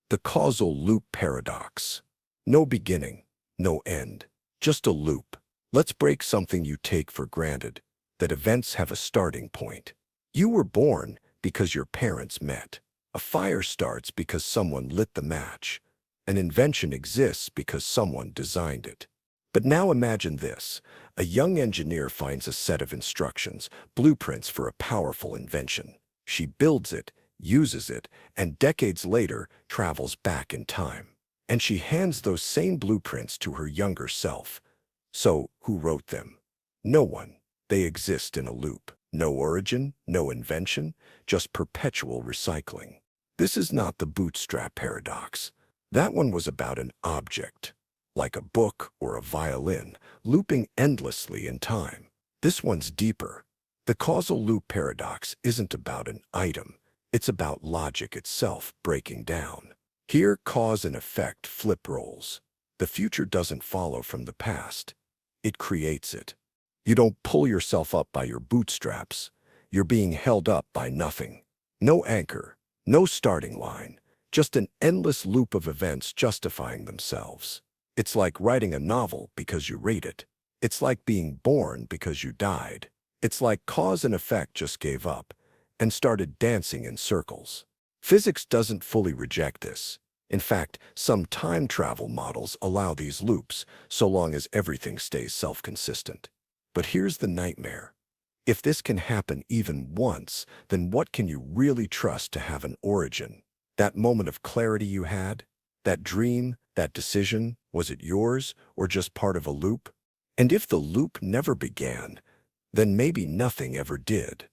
The Causal Loop Paradox. No beginning, no end, just a loop. Let's break something you take for granted, that events have a starting point. You were born because your parents met. A fire starts because someone lit the match. An invention exists because someone designed it. But now imagine this. A young engineer finds a set of instructions, blueprints for a powerful invention. She builds it, uses it, and decades later travels back in time. And she hands those same blueprints to her younger self. So, who wrote them? No one. They exist in a loop. No origin, no invention, just perpetual recycling. This is not the Bootstrap Paradox. That one was about an object, like a book or a violin, looping endlessly in time. This one's deeper. The causal loop paradox isn't about an item. It's about logic itself breaking down. Here, cause and effect flip roles. The future doesn't follow from the past. It creates it. You don't pull yourself up by your bootstraps. You're being held up by nothing. No anchor, no starting line, just an endless loop of events justifying themselves. It's like writing a novel because you read it. It's like being born because you died. It's like cause and effect just gave up and started dancing in circles. Physics doesn't fully reject this. In fact, some time travel models allow these loops so long as everything stays self-consistent. But here's the nightmare. If this can happen even once, then what can you really trust to have an origin? That moment of clarity you had? That dream? That decision? Was it yours or just part of a loop? And if the loop never began, then maybe nothing ever did.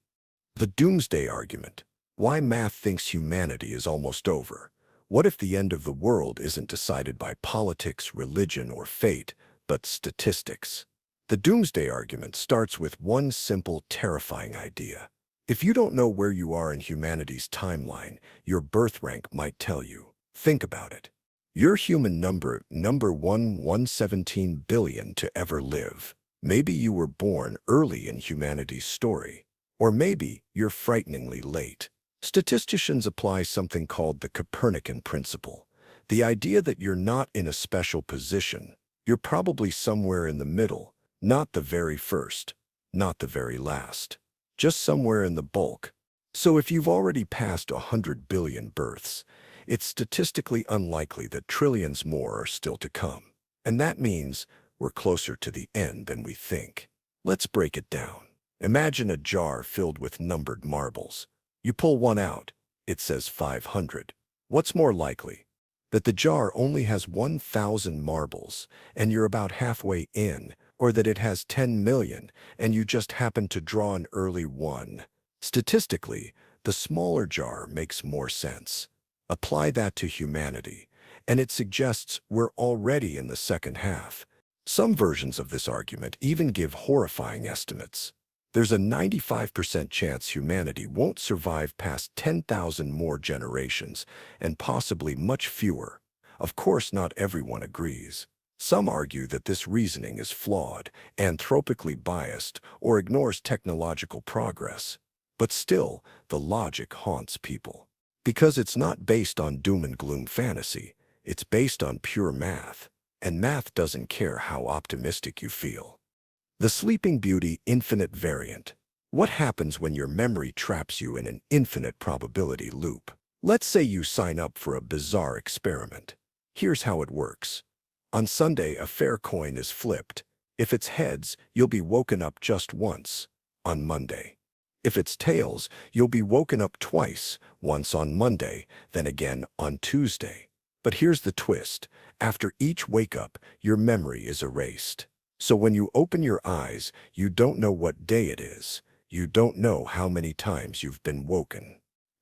The Doomsday Argument. Why math thinks humanity is almost over. What if the end of the world isn't decided by politics, religion, or fate, but statistics? The Doomsday Argument starts with one simple, terrifying idea. If you don't know where you are in humanity's timeline, your birth rank might tell you. Think about it. You're human number 117 billion to ever live. Maybe you were born early in humanity's story. Or maybe you're frighteningly late. Statisticians apply something called the Copernican principle. The idea that you're not in a special position. You're probably somewhere in the middle. Not the very first, not the very last, just somewhere in the bulk. So if you've already passed 100 billion births, it's statistically unlikely that trillions more are still to come. And that means we're closer to the end than we think. Let's break it down. Imagine a jar filled with numbered marbles. You pull one out, it says 500. What's more likely? That the jar only has 1,000 marbles, and you're about halfway in, or that it has 10 million, and you just happen to draw an early one. Statistically, the smaller jar makes more sense. Apply that to humanity, and it suggests we're already in the second half. Some versions of this argument even give horrifying estimates. There's a 95% chance humanity won't survive past 10,000 more generations, and possibly much fewer. Of course, not everyone agrees. Some argue that this reasoning is flawed, anthropically biased, or ignores technological progress. But still, the logic haunts people. Because it's not based on doom and gloom fantasy, it's based on pure math. And math doesn't care how optimistic you feel. The Sleeping Beauty infinite variant. What happens when your memory traps you in an infinite probability loop? Let's say you sign up for a bizarre experiment. Here's how it works. On Sunday, a fair coin is flipped. If it's heads, you'll be woken up just once, on Monday. If it's tails, you'll be woken up twice, once on Monday, then again on Tuesday. But here's the twist. After each wake-up, your memory is erased. So when you open your eyes, you don't know what day it is. You don't know how many times you've been woken.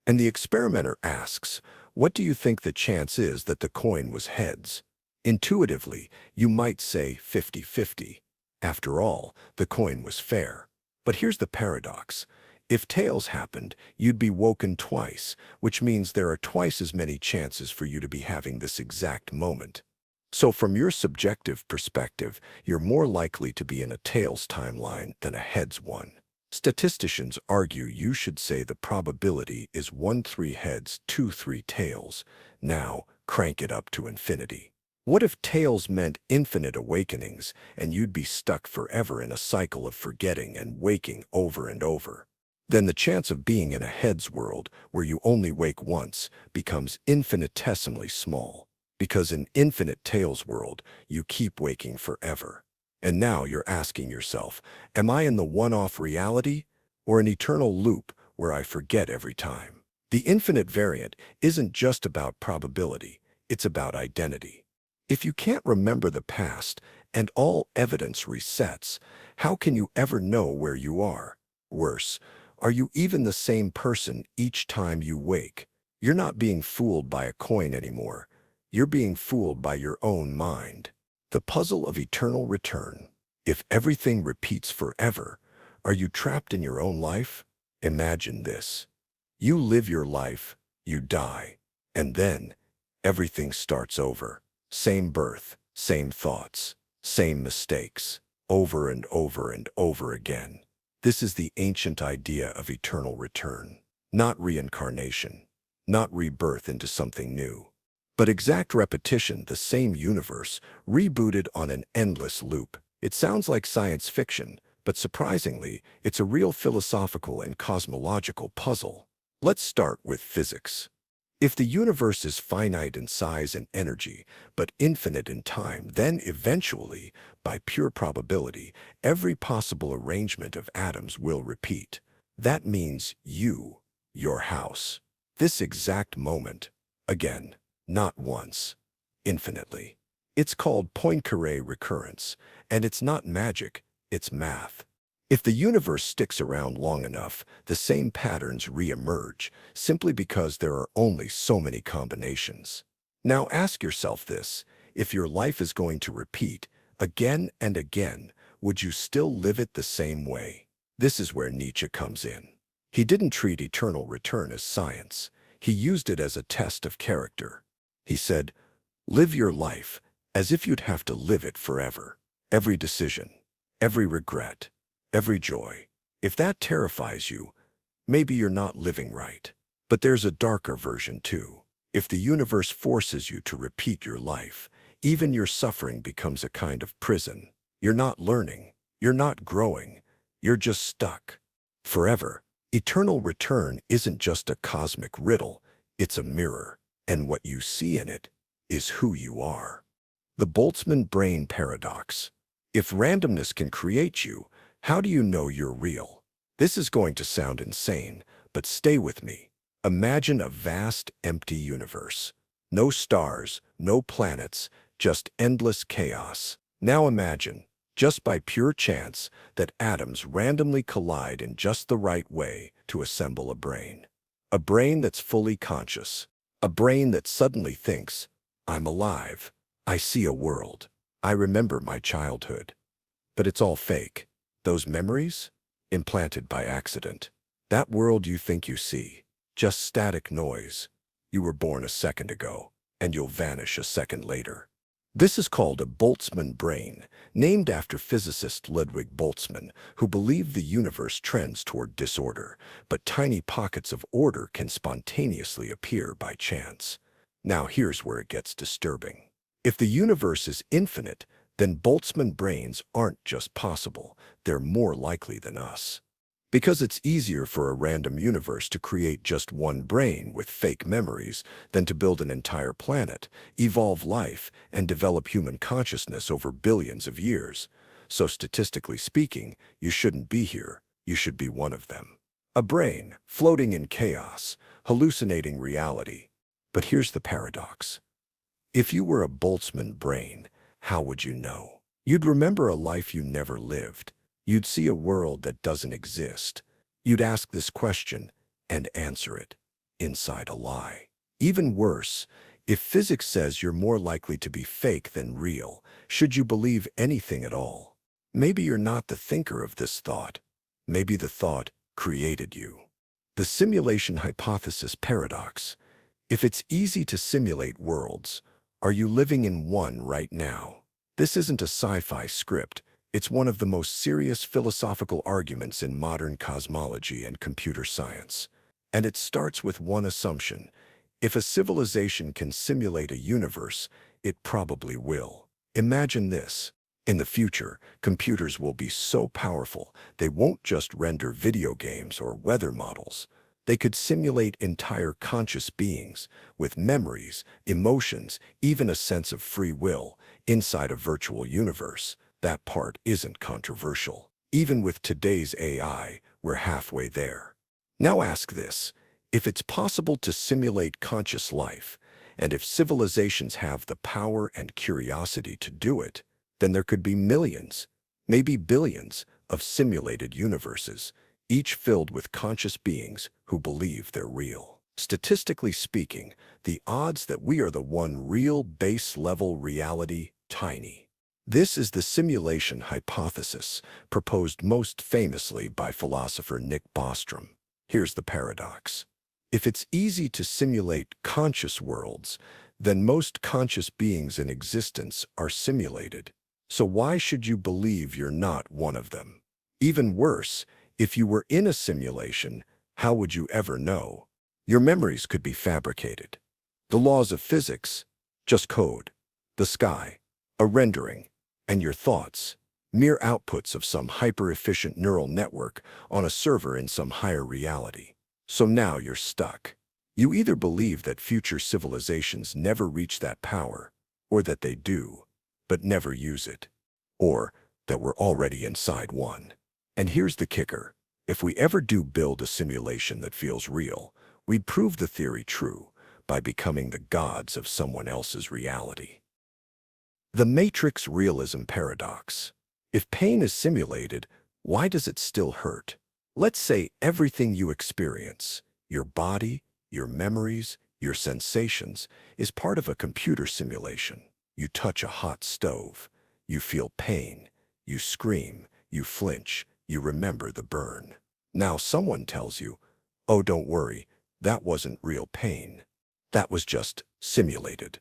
And the experimenter asks, what do you think the chance is that the coin was heads? Intuitively, you might say 50-50. After all, the coin was fair. But here's the paradox. If tails happened, you'd be woken twice, which means there are twice as many chances for you to be having this exact moment. So from your subjective perspective, you're more likely to be in a tails timeline than a heads one. Statisticians argue you should say the probability is 1-3 heads, 2-3 tails. Now, crank it up to infinity. What if tails meant infinite awakenings, and you'd be stuck forever in a cycle of forgetting and waking over and over? then the chance of being in a heads world where you only wake once becomes infinitesimally small. Because in infinite tails world, you keep waking forever. And now you're asking yourself, am I in the one-off reality or an eternal loop where I forget every time? The infinite variant isn't just about probability, it's about identity. If you can't remember the past and all evidence resets, how can you ever know where you are? Worse, are you even the same person each time you wake? You're not being fooled by a coin anymore. You're being fooled by your own mind. The puzzle of eternal return. If everything repeats forever, are you trapped in your own life? Imagine this. You live your life, you die, and then everything starts over. Same birth, same thoughts, same mistakes, over and over and over again. This is the ancient idea of eternal return. Not reincarnation, not rebirth into something new, but exact repetition, the same universe, rebooted on an endless loop. It sounds like science fiction, but surprisingly, it's a real philosophical and cosmological puzzle. Let's start with physics. If the universe is finite in size and energy, but infinite in time, then eventually, by pure probability, every possible arrangement of atoms will repeat. That means you, your house, this exact moment, again, not once, infinitely. It's called Poincaré recurrence, and it's not magic, it's math. If the universe sticks around long enough, the same patterns re-emerge, simply because there are only so many combinations. Now ask yourself this, if your life is going to repeat again and again, would you still live it the same way? This is where Nietzsche comes in. He didn't treat eternal return as science. He used it as a test of character. He said, live your life as if you'd have to live it forever. Every decision, every regret, every joy. If that terrifies you, maybe you're not living right. But there's a darker version too. If the universe forces you to repeat your life, even your suffering becomes a kind of prison. You're not learning, you're not growing, you're just stuck. Forever. Eternal return isn't just a cosmic riddle, it's a mirror, and what you see in it is who you are. The Boltzmann brain paradox. If randomness can create you, how do you know you're real? This is going to sound insane, but stay with me. Imagine a vast, empty universe. No stars, no planets, just endless chaos. Now imagine, just by pure chance, that atoms randomly collide in just the right way to assemble a brain. A brain that's fully conscious. A brain that suddenly thinks, I'm alive. I see a world. I remember my childhood. But it's all fake. Those memories? Implanted by accident. That world you think you see. Just static noise. You were born a second ago, and you'll vanish a second later. This is called a Boltzmann brain, named after physicist Ludwig Boltzmann, who believed the universe trends toward disorder, but tiny pockets of order can spontaneously appear by chance. Now here's where it gets disturbing. If the universe is infinite, then Boltzmann brains aren't just possible, they're more likely than us. Because it's easier for a random universe to create just one brain with fake memories than to build an entire planet, evolve life, and develop human consciousness over billions of years. So statistically speaking, you shouldn't be here, you should be one of them. A brain, floating in chaos, hallucinating reality. But here's the paradox. If you were a Boltzmann brain, how would you know? You'd remember a life you never lived. You'd see a world that doesn't exist. You'd ask this question and answer it inside a lie. Even worse, if physics says you're more likely to be fake than real, should you believe anything at all? Maybe you're not the thinker of this thought. Maybe the thought created you. The simulation hypothesis paradox. If it's easy to simulate worlds, are you living in one right now? This isn't a sci-fi script. It's one of the most serious philosophical arguments in modern cosmology and computer science. And it starts with one assumption. If a civilization can simulate a universe, it probably will. Imagine this. In the future, computers will be so powerful, they won't just render video games or weather models. They could simulate entire conscious beings with memories, emotions, even a sense of free will inside a virtual universe. That part isn't controversial. Even with today's AI, we're halfway there. Now ask this: if it's possible to simulate conscious life, and if civilizations have the power and curiosity to do it, then there could be millions, maybe billions, of simulated universes, each filled with conscious beings who believe they're real. Statistically speaking, the odds that we are the one real base-level reality tiny. This is the simulation hypothesis, proposed most famously by philosopher Nick Bostrom. Here's the paradox. If it's easy to simulate conscious worlds, then most conscious beings in existence are simulated. So why should you believe you're not one of them? Even worse, if you were in a simulation, how would you ever know? Your memories could be fabricated. The laws of physics, just code. The sky, a rendering. And your thoughts, mere outputs of some hyper-efficient neural network on a server in some higher reality. So now you're stuck. You either believe that future civilizations never reach that power, or that they do, but never use it, or that we're already inside one. And here's the kicker. If we ever do build a simulation that feels real, we'd prove the theory true by becoming the gods of someone else's reality. The Matrix Realism Paradox. If pain is simulated, why does it still hurt? Let's say everything you experience, your body, your memories, your sensations, is part of a computer simulation. You touch a hot stove, you feel pain, you scream, you flinch, you remember the burn. Now someone tells you, oh, don't worry, that wasn't real pain. That was just simulated.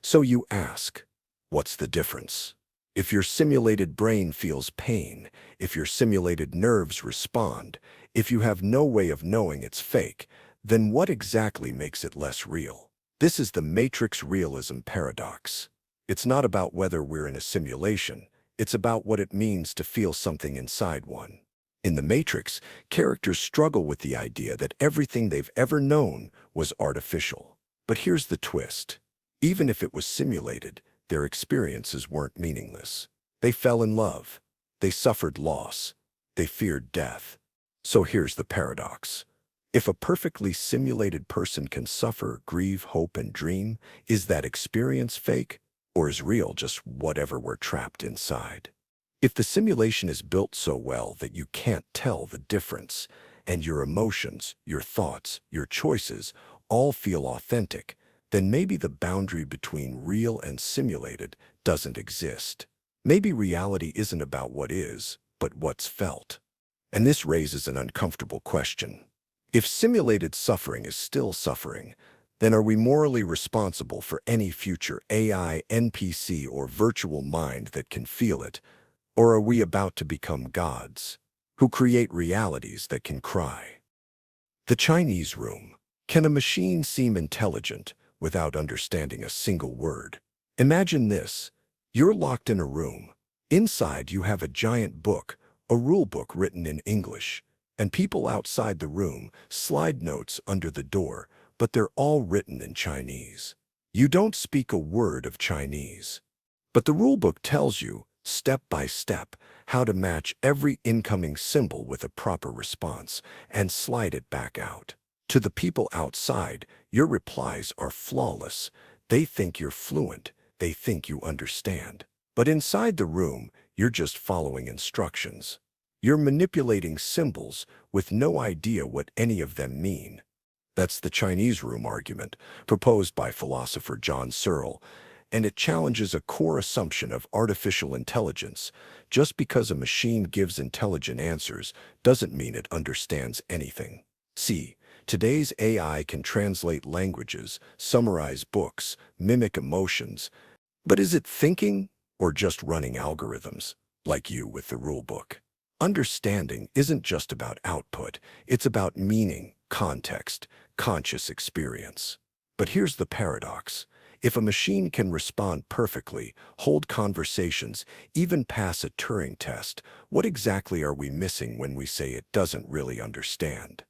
So you ask, what's the difference? If your simulated brain feels pain, if your simulated nerves respond, if you have no way of knowing it's fake, then what exactly makes it less real? This is the Matrix Realism Paradox. It's not about whether we're in a simulation, it's about what it means to feel something inside one. In the Matrix, characters struggle with the idea that everything they've ever known was artificial. But here's the twist. Even if it was simulated, their experiences weren't meaningless. They fell in love. They suffered loss. They feared death. So here's the paradox. If a perfectly simulated person can suffer, grieve, hope, and dream, is that experience fake, or is real just whatever we're trapped inside? If the simulation is built so well that you can't tell the difference, and your emotions, your thoughts, your choices all feel authentic, then maybe the boundary between real and simulated doesn't exist. Maybe reality isn't about what is, but what's felt. And this raises an uncomfortable question. If simulated suffering is still suffering, then are we morally responsible for any future AI, NPC, or virtual mind that can feel it? Or are we about to become gods, who create realities that can cry? The Chinese room. Can a machine seem intelligent without understanding a single word? Imagine this. You're locked in a room. Inside you have a giant book, a rule book written in English, and people outside the room slide notes under the door, but they're all written in Chinese. You don't speak a word of Chinese. But the rulebook tells you, step by step, how to match every incoming symbol with a proper response and slide it back out. To the people outside, your replies are flawless. They think you're fluent. They think you understand. But inside the room, you're just following instructions. You're manipulating symbols with no idea what any of them mean. That's the Chinese room argument, proposed by philosopher John Searle, and it challenges a core assumption of artificial intelligence. Just because a machine gives intelligent answers doesn't mean it understands anything. See, today's AI can translate languages, summarize books, mimic emotions, but is it thinking or just running algorithms, like you with the rulebook? Understanding isn't just about output, it's about meaning, context, conscious experience. But here's the paradox. If a machine can respond perfectly, hold conversations, even pass a Turing test, what exactly are we missing when we say it doesn't really understand?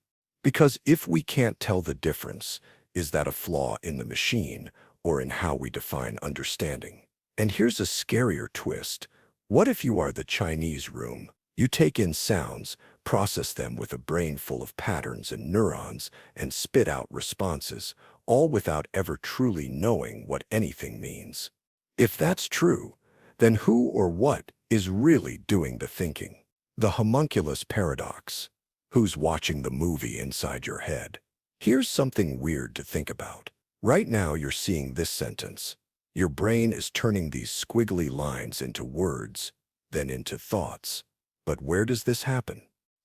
Because if we can't tell the difference, is that a flaw in the machine or in how we define understanding? And here's a scarier twist. What if you are the Chinese room? You take in sounds, process them with a brain full of patterns and neurons, and spit out responses, all without ever truly knowing what anything means. If that's true, then who or what is really doing the thinking? The Homunculus Paradox. Who's watching the movie inside your head? Here's something weird to think about. Right now you're seeing this sentence. Your brain is turning these squiggly lines into words, then into thoughts. But where does this happen?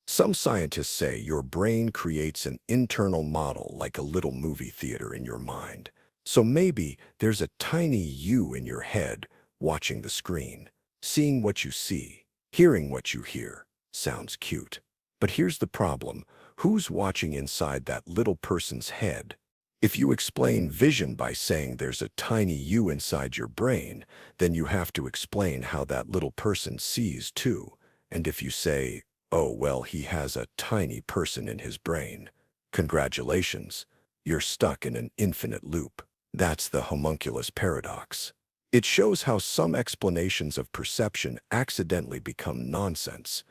Some scientists say your brain creates an internal model like a little movie theater in your mind. So maybe there's a tiny you in your head watching the screen, seeing what you see, hearing what you hear. Sounds cute. But here's the problem. Who's watching inside that little person's head? If you explain vision by saying there's a tiny you inside your brain, then you have to explain how that little person sees too. And if you say, oh, well, he has a tiny person in his brain, congratulations, you're stuck in an infinite loop. That's the Homunculus Paradox. It shows how some explanations of perception accidentally become nonsense.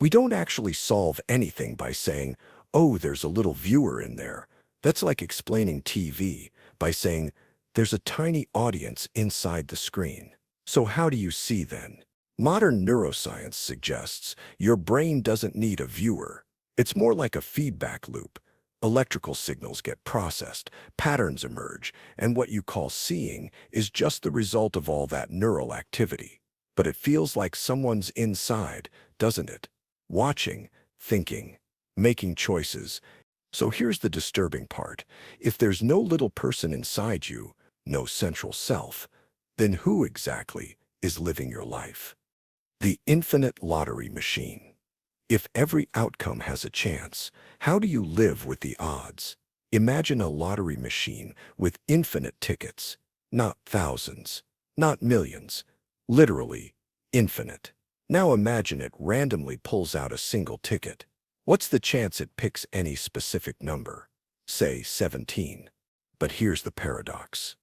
We don't actually solve anything by saying, oh, there's a little viewer in there. That's like explaining TV by saying, there's a tiny audience inside the screen. So how do you see then? Modern neuroscience suggests your brain doesn't need a viewer. It's more like a feedback loop. Electrical signals get processed, patterns emerge, and what you call seeing is just the result of all that neural activity. But it feels like someone's inside, doesn't it? Watching, thinking, making choices. So here's the disturbing part. If there's no little person inside you, no central self, then who exactly is living your life? The infinite lottery machine. If every outcome has a chance, how do you live with the odds? Imagine a lottery machine with infinite tickets, not thousands, not millions, literally infinite. Now imagine it randomly pulls out a single ticket. What's the chance it picks any specific number? Say 17. But here's the paradox.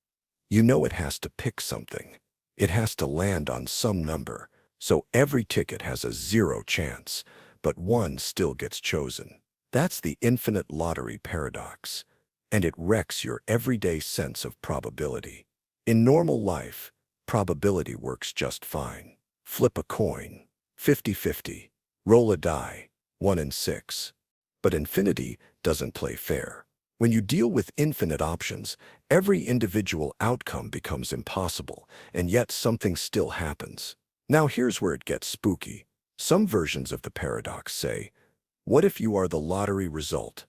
You know it has to pick something. It has to land on some number, so every ticket has a 0 chance, but one still gets chosen. That's the infinite lottery paradox, and it wrecks your everyday sense of probability. In normal life, probability works just fine. Flip a coin, 50-50. Roll a die, 1 in 6. But infinity doesn't play fair. When you deal with infinite options, every individual outcome becomes impossible, and yet something still happens. Now here's where it gets spooky. Some versions of the paradox say, what if you are the lottery result?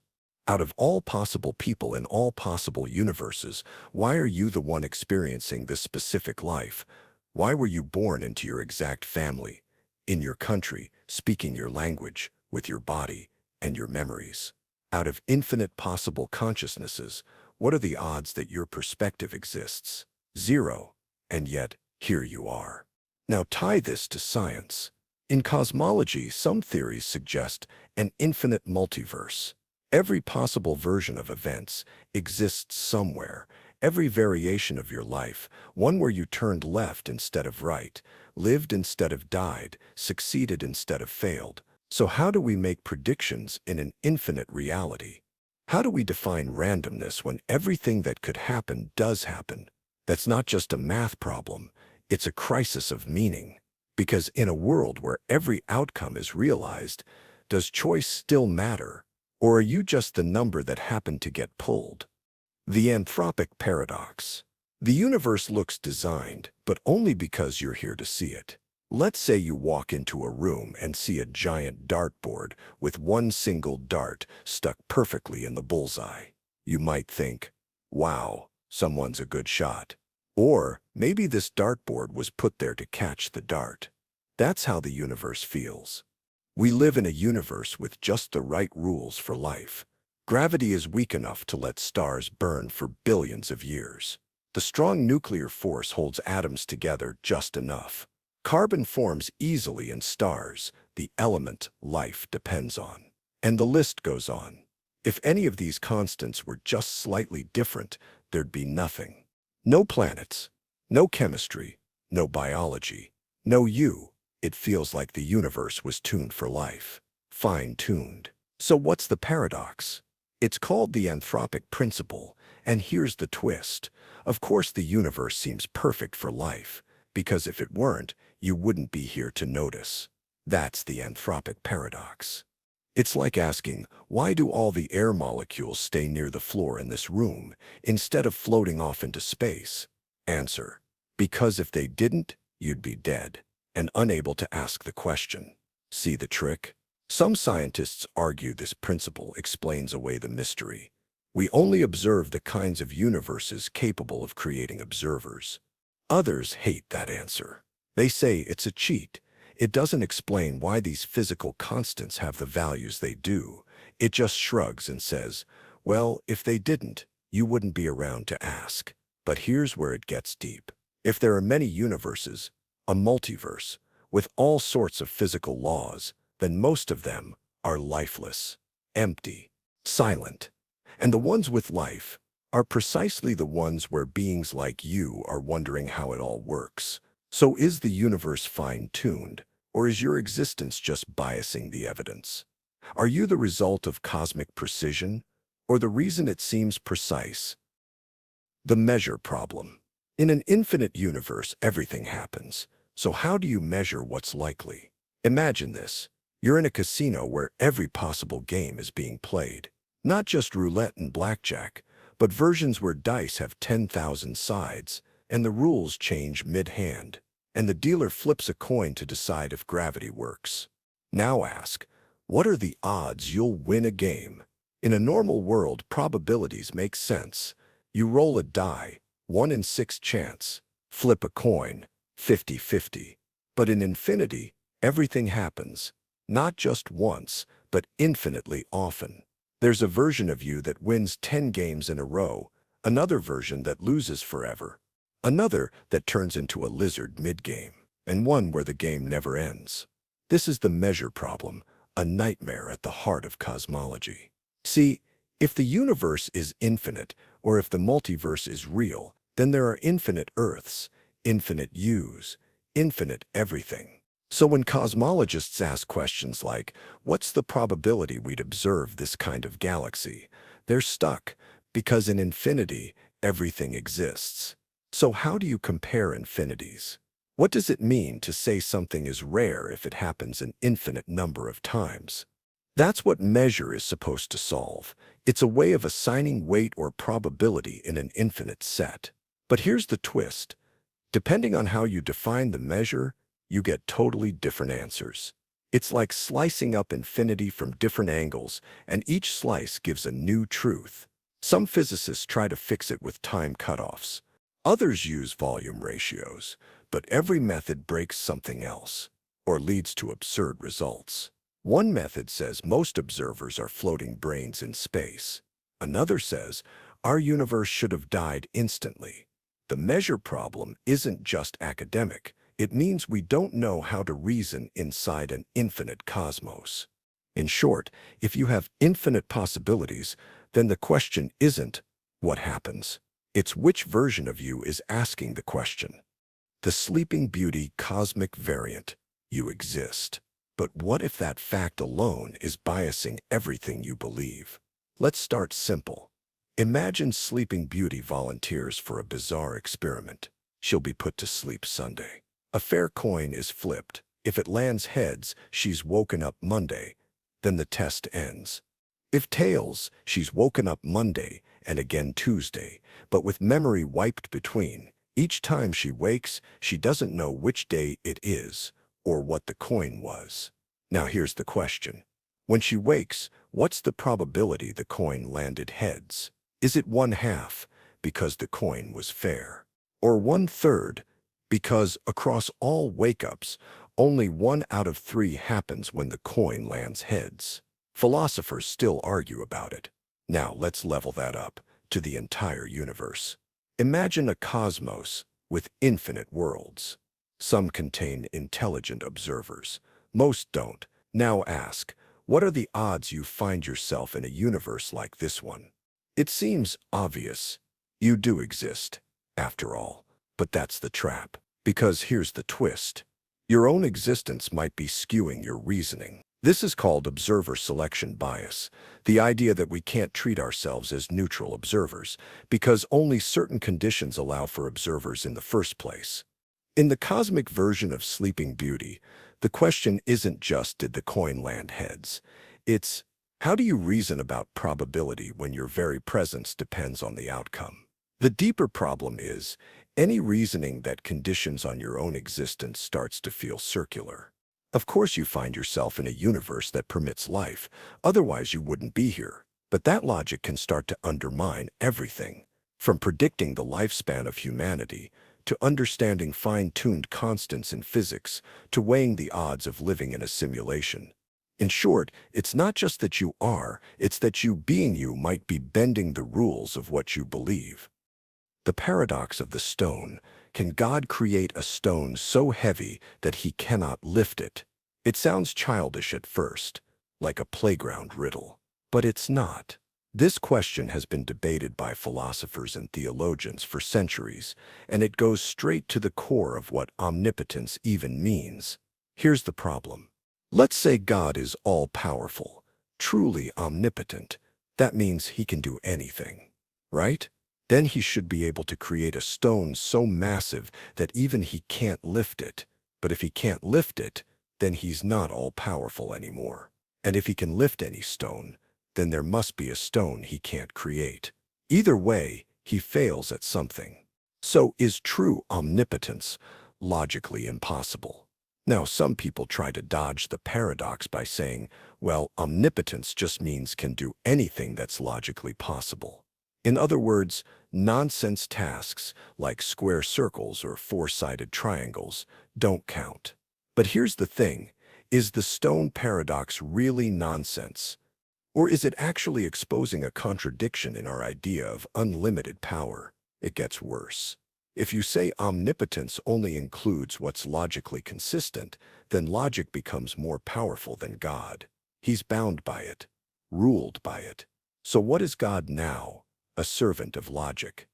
Out of all possible people in all possible universes, why are you the one experiencing this specific life? Why were you born into your exact family, in your country, speaking your language, with your body and your memories? Out of infinite possible consciousnesses, what are the odds that your perspective exists? 0. And yet, here you are. Now tie this to science. In cosmology, some theories suggest an infinite multiverse. Every possible version of events exists somewhere. Every variation of your life, one where you turned left instead of right, lived instead of died, succeeded instead of failed. So how do we make predictions in an infinite reality? How do we define randomness when everything that could happen does happen? That's not just a math problem, it's a crisis of meaning. Because in a world where every outcome is realized, does choice still matter? Or are you just the number that happened to get pulled? The Anthropic Paradox. The universe looks designed, but only because you're here to see it. Let's say you walk into a room and see a giant dartboard with one single dart stuck perfectly in the bullseye. You might think, wow, someone's a good shot. Or maybe this dartboard was put there to catch the dart. That's how the universe feels. We live in a universe with just the right rules for life. Gravity is weak enough to let stars burn for billions of years. The strong nuclear force holds atoms together just enough. Carbon forms easily in stars, the element life depends on. And the list goes on. If any of these constants were just slightly different, there'd be nothing. No planets, no chemistry, no biology, no you. It feels like the universe was tuned for life. Fine-tuned. So what's the paradox? It's called the anthropic principle, and here's the twist. Of course the universe seems perfect for life, because if it weren't, you wouldn't be here to notice. That's the anthropic paradox. It's like asking, why do all the air molecules stay near the floor in this room instead of floating off into space? Answer, because if they didn't, you'd be dead and unable to ask the question. See the trick? Some scientists argue this principle explains away the mystery. We only observe the kinds of universes capable of creating observers. Others hate that answer. They say it's a cheat. It doesn't explain why these physical constants have the values they do. It just shrugs and says, well, if they didn't, you wouldn't be around to ask. But here's where it gets deep. If there are many universes, a multiverse, with all sorts of physical laws, then most of them are lifeless, empty, silent. And the ones with life are precisely the ones where beings like you are wondering how it all works. So is the universe fine-tuned, or is your existence just biasing the evidence? Are you the result of cosmic precision, or the reason it seems precise? The measure problem. In an infinite universe, everything happens. So how do you measure what's likely? Imagine this. You're in a casino where every possible game is being played. Not just roulette and blackjack, but versions where dice have 10,000 sides, and the rules change mid-hand, and the dealer flips a coin to decide if gravity works. Now ask, what are the odds you'll win a game? In a normal world, probabilities make sense. You roll a die, 1 in 6 chance. Flip a coin, 50-50. But in infinity, everything happens, not just once, but infinitely often. There's a version of you that wins 10 games in a row, another version that loses forever, another that turns into a lizard mid-game, and one where the game never ends. This is the measure problem, a nightmare at the heart of cosmology. See, if the universe is infinite, or if the multiverse is real, then there are infinite Earths, infinite yous, infinite everything. So when cosmologists ask questions like, what's the probability we'd observe this kind of galaxy? They're stuck, because in infinity, everything exists. So how do you compare infinities? What does it mean to say something is rare if it happens an infinite number of times? That's what measure is supposed to solve. It's a way of assigning weight or probability in an infinite set. But here's the twist. Depending on how you define the measure, you get totally different answers. It's like slicing up infinity from different angles, and each slice gives a new truth. Some physicists try to fix it with time cutoffs. Others use volume ratios, but every method breaks something else, or leads to absurd results. One method says most observers are floating brains in space. Another says our universe should have died instantly. The measure problem isn't just academic. It means we don't know how to reason inside an infinite cosmos. In short, if you have infinite possibilities, then the question isn't what happens. It's which version of you is asking the question. The Sleeping Beauty cosmic variant. You exist. But what if that fact alone is biasing everything you believe? Let's start simple. Imagine Sleeping Beauty volunteers for a bizarre experiment. She'll be put to sleep Sunday. A fair coin is flipped. If it lands heads, she's woken up Monday. Then the test ends. If tails, she's woken up Monday and again Tuesday, but with memory wiped between. Each time she wakes, she doesn't know which day it is or what the coin was. Now here's the question. When she wakes, what's the probability the coin landed heads? Is it 1/2 because the coin was fair? Or 1/3 because across all wake-ups, only 1 out of 3 happens when the coin lands heads? Philosophers still argue about it. Now let's level that up to the entire universe. Imagine a cosmos with infinite worlds. Some contain intelligent observers. Most don't. Now ask, what are the odds you find yourself in a universe like this one? It seems obvious. You do exist, after all. But that's the trap. Because here's the twist. Your own existence might be skewing your reasoning. This is called observer selection bias, the idea that we can't treat ourselves as neutral observers because only certain conditions allow for observers in the first place. In the cosmic version of Sleeping Beauty, the question isn't just did the coin land heads. It's how do you reason about probability when your very presence depends on the outcome? The deeper problem is any reasoning that conditions on your own existence starts to feel circular. Of course you find yourself in a universe that permits life, otherwise you wouldn't be here. But that logic can start to undermine everything, from predicting the lifespan of humanity, to understanding fine-tuned constants in physics, to weighing the odds of living in a simulation. In short, it's not just that you are, it's that you being you might be bending the rules of what you believe. The paradox of the stone. Can God create a stone so heavy that he cannot lift it? It sounds childish at first, like a playground riddle. But it's not. This question has been debated by philosophers and theologians for centuries, and it goes straight to the core of what omnipotence even means. Here's the problem. Let's say God is all-powerful, truly omnipotent. That means he can do anything, right? Then he should be able to create a stone so massive that even he can't lift it. But if he can't lift it, then he's not all-powerful anymore. And if he can lift any stone, then there must be a stone he can't create. Either way, he fails at something. So is true omnipotence logically impossible? Now, some people try to dodge the paradox by saying, well, omnipotence just means can do anything that's logically possible. In other words, nonsense tasks like square circles or four-sided triangles don't count. But here's the thing, is the stone paradox really nonsense? Or is it actually exposing a contradiction in our idea of unlimited power? It gets worse. If you say omnipotence only includes what's logically consistent, then logic becomes more powerful than God. He's bound by it, ruled by it. So what is God now? A servant of logic?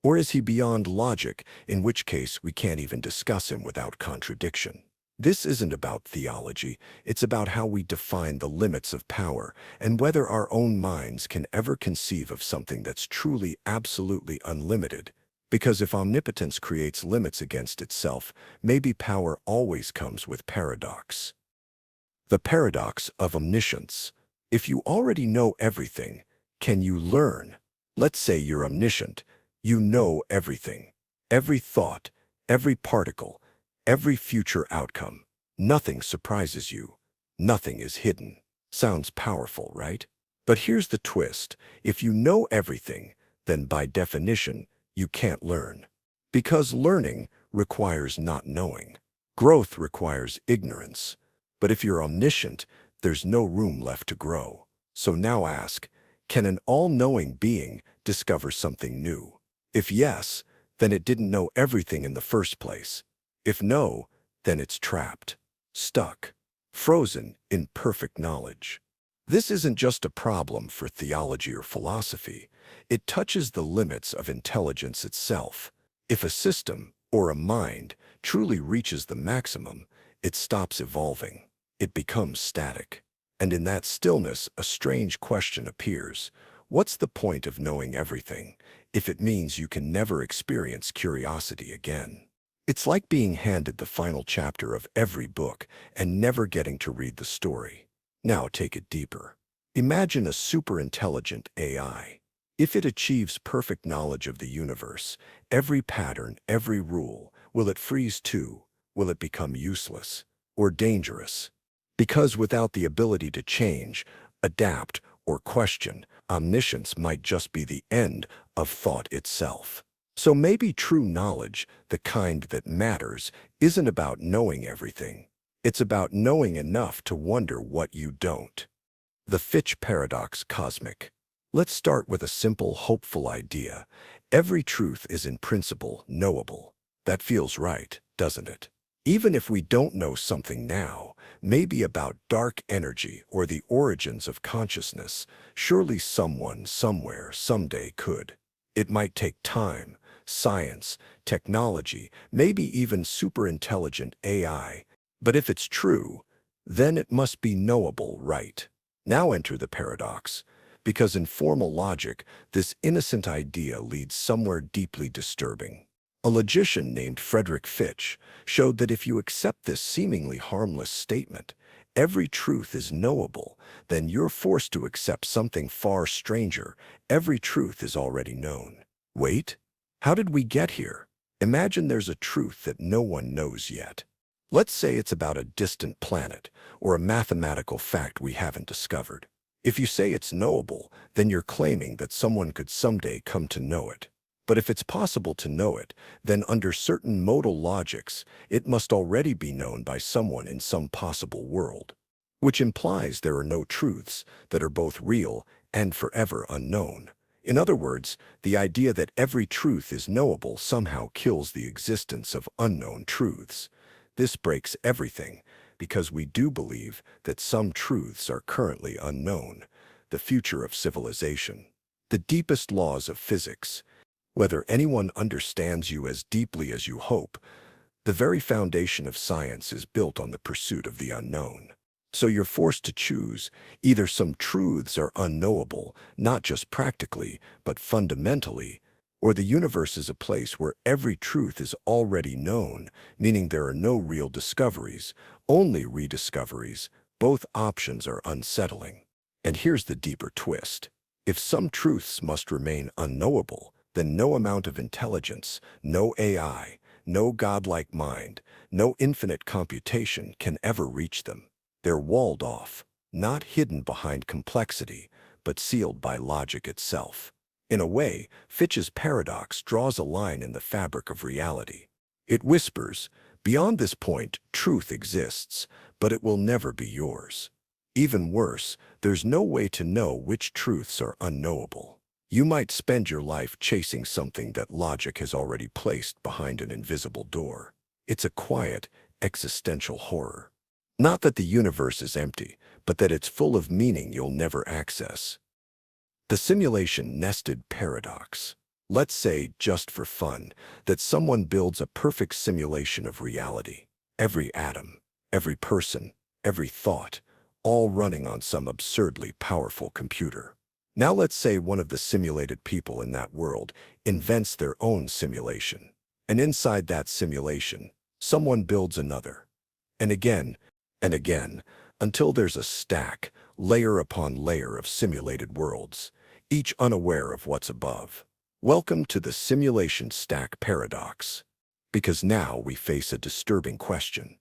Or is he beyond logic, in which case we can't even discuss him without contradiction? This isn't about theology, it's about how we define the limits of power and whether our own minds can ever conceive of something that's truly absolutely unlimited. Because if omnipotence creates limits against itself, maybe power always comes with paradox. The paradox of omniscience. If you already know everything, can you learn? Let's say you're omniscient. You know everything. Every thought, every particle, every future outcome. Nothing surprises you. Nothing is hidden. Sounds powerful, right? But here's the twist. If you know everything, then by definition, you can't learn. Because learning requires not knowing. Growth requires ignorance. But if you're omniscient, there's no room left to grow. So now ask, can an all-knowing being discover something new? If yes, then it didn't know everything in the first place. If no, then it's trapped, stuck, frozen in perfect knowledge. This isn't just a problem for theology or philosophy. It touches the limits of intelligence itself. If a system, or a mind, truly reaches the maximum, it stops evolving. It becomes static. And in that stillness, a strange question appears. What's the point of knowing everything if it means you can never experience curiosity again? It's like being handed the final chapter of every book and never getting to read the story. Now take it deeper. Imagine a super-intelligent AI. If it achieves perfect knowledge of the universe, every pattern, every rule, will it freeze too? Will it become useless or dangerous? Because without the ability to change, adapt, or question, omniscience might just be the end of thought itself. So maybe true knowledge, the kind that matters, isn't about knowing everything. It's about knowing enough to wonder what you don't. The Fitch Paradox Cosmic. Let's start with a simple, hopeful idea. Every truth is in principle knowable. That feels right, doesn't it? Even if we don't know something now, maybe about dark energy or the origins of consciousness, surely someone, somewhere, someday could. It might take time, science, technology, maybe even superintelligent AI. But if it's true, then it must be knowable, right? Now enter the paradox, because in formal logic, this innocent idea leads somewhere deeply disturbing. A logician named Frederick Fitch showed that if you accept this seemingly harmless statement, every truth is knowable, then you're forced to accept something far stranger. Every truth is already known. Wait, how did we get here? Imagine there's a truth that no one knows yet. Let's say it's about a distant planet or a mathematical fact we haven't discovered. If you say it's knowable, then you're claiming that someone could someday come to know it. But if it's possible to know it, then under certain modal logics, it must already be known by someone in some possible world. Which implies there are no truths that are both real and forever unknown. In other words, the idea that every truth is knowable somehow kills the existence of unknown truths. This breaks everything, because we do believe that some truths are currently unknown, the future of civilization, the deepest laws of physics. Whether anyone understands you as deeply as you hope, the very foundation of science is built on the pursuit of the unknown. So you're forced to choose. Either some truths are unknowable, not just practically, but fundamentally, or the universe is a place where every truth is already known, meaning there are no real discoveries, only rediscoveries. Both options are unsettling. And here's the deeper twist. If some truths must remain unknowable, then no amount of intelligence, no AI, no godlike mind, no infinite computation can ever reach them. They're walled off, not hidden behind complexity, but sealed by logic itself. In a way, Fitch's paradox draws a line in the fabric of reality. It whispers, beyond this point, truth exists, but it will never be yours. Even worse, there's no way to know which truths are unknowable. You might spend your life chasing something that logic has already placed behind an invisible door. It's a quiet, existential horror. Not that the universe is empty, but that it's full of meaning you'll never access. The simulation nested paradox. Let's say, just for fun, that someone builds a perfect simulation of reality. Every atom, every person, every thought, all running on some absurdly powerful computer. Now let's say one of the simulated people in that world invents their own simulation. And inside that simulation, someone builds another. And again, until there's a stack, layer upon layer of simulated worlds, each unaware of what's above. Welcome to the simulation stack paradox. Because now we face a disturbing question.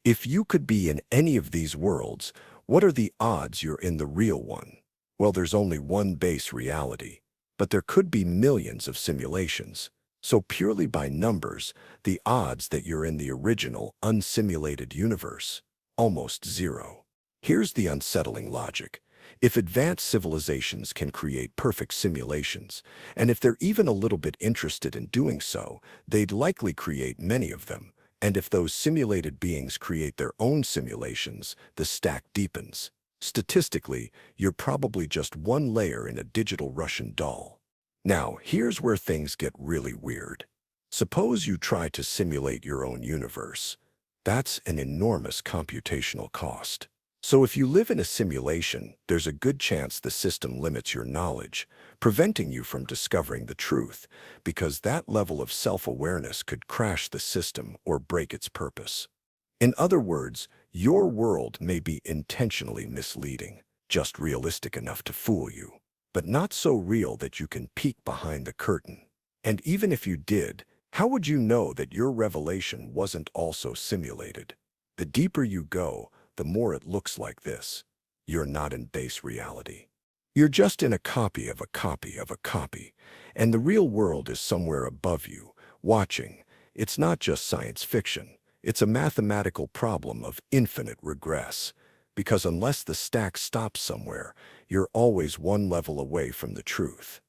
If you could be in any of these worlds, what are the odds you're in the real one? Well, there's only one base reality, but there could be millions of simulations. So purely by numbers, the odds that you're in the original, unsimulated universe, almost zero. Here's the unsettling logic. If advanced civilizations can create perfect simulations, and if they're even a little bit interested in doing so, they'd likely create many of them. And if those simulated beings create their own simulations, the stack deepens. Statistically, you're probably just one layer in a digital Russian doll. Now, here's where things get really weird. Suppose you try to simulate your own universe. That's an enormous computational cost. So if you live in a simulation, there's a good chance the system limits your knowledge, preventing you from discovering the truth, because that level of self-awareness could crash the system or break its purpose. In other words, your world may be intentionally misleading, just realistic enough to fool you, but not so real that you can peek behind the curtain. And even if you did, how would you know that your revelation wasn't also simulated? The deeper you go, the more it looks like this. You're not in base reality. You're just in a copy of a copy of a copy, and the real world is somewhere above you, watching. It's not just science fiction. It's a mathematical problem of infinite regress, because unless the stack stops somewhere, you're always one level away from the truth.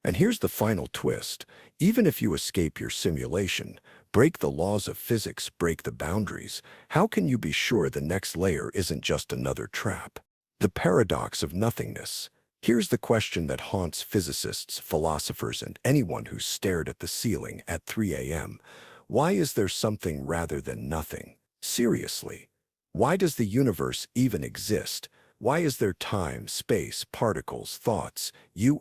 And here's the final twist. Even if you escape your simulation, break the laws of physics, break the boundaries, how can you be sure the next layer isn't just another trap? The paradox of nothingness. Here's the question that haunts physicists, philosophers, and anyone who stared at the ceiling at 3 a.m. Why is there something rather than nothing? Seriously. Why does the universe even exist? Why is there time, space, particles, thoughts,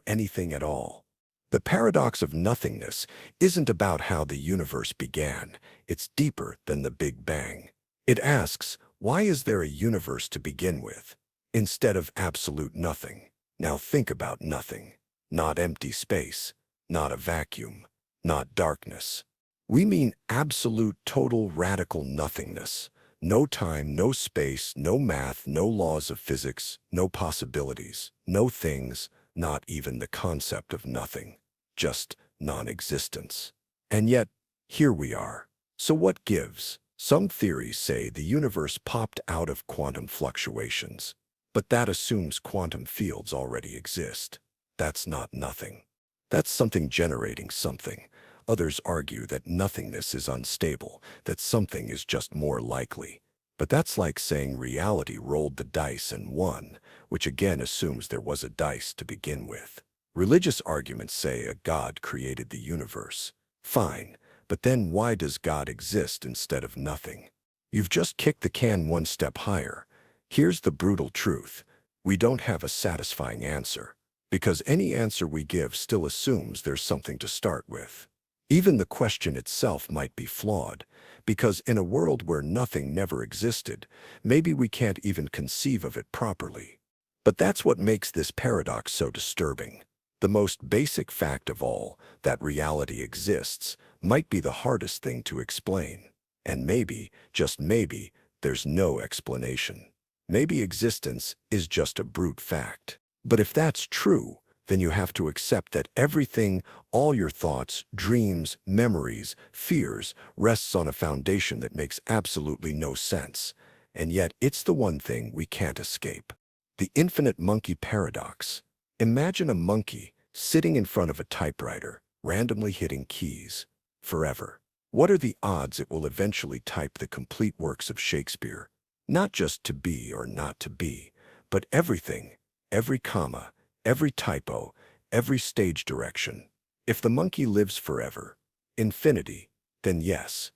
anything at all? The paradox of nothingness isn't about how the universe began. It's deeper than the Big Bang. It asks, why is there a universe to begin with, instead of absolute nothing? Now think about nothing. Not empty space, not a vacuum, not darkness. We mean absolute, total, radical nothingness. No time, no space, no math, no laws of physics, no possibilities, no things, not even the concept of nothing. Just non-existence. And yet, here we are. So what gives? Some theories say the universe popped out of quantum fluctuations. But that assumes quantum fields already exist. That's not nothing. That's something generating something. Others argue that nothingness is unstable, that something is just more likely. But that's like saying reality rolled the dice and won, which again assumes there was a dice to begin with. Religious arguments say a God created the universe. Fine, but then why does God exist instead of nothing? You've just kicked the can one step higher. Here's the brutal truth. We don't have a satisfying answer, because any answer we give still assumes there's something to start with. Even the question itself might be flawed, because in a world where nothing never existed, maybe we can't even conceive of it properly. But that's what makes this paradox so disturbing. The most basic fact of all, that reality exists, might be the hardest thing to explain. And maybe, just maybe, there's no explanation. Maybe existence is just a brute fact. But if that's true, then you have to accept that everything, all your thoughts, dreams, memories, fears, rests on a foundation that makes absolutely no sense. And yet it's the one thing we can't escape. The infinite monkey paradox. Imagine a monkey sitting in front of a typewriter, randomly hitting keys, forever. What are the odds it will eventually type the complete works of Shakespeare? Not just to be or not to be, but everything, every comma, every typo, every stage direction. If the monkey lives forever, infinity, then yes.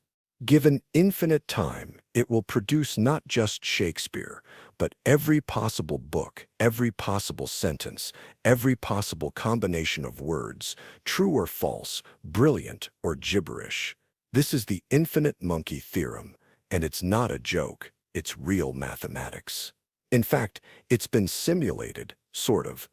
Given infinite time, it will produce not just Shakespeare, but every possible book, every possible sentence, every possible combination of words, true or false, brilliant or gibberish. This is the infinite monkey theorem, and it's not a joke. It's real mathematics. In fact, it's been simulated, sort of.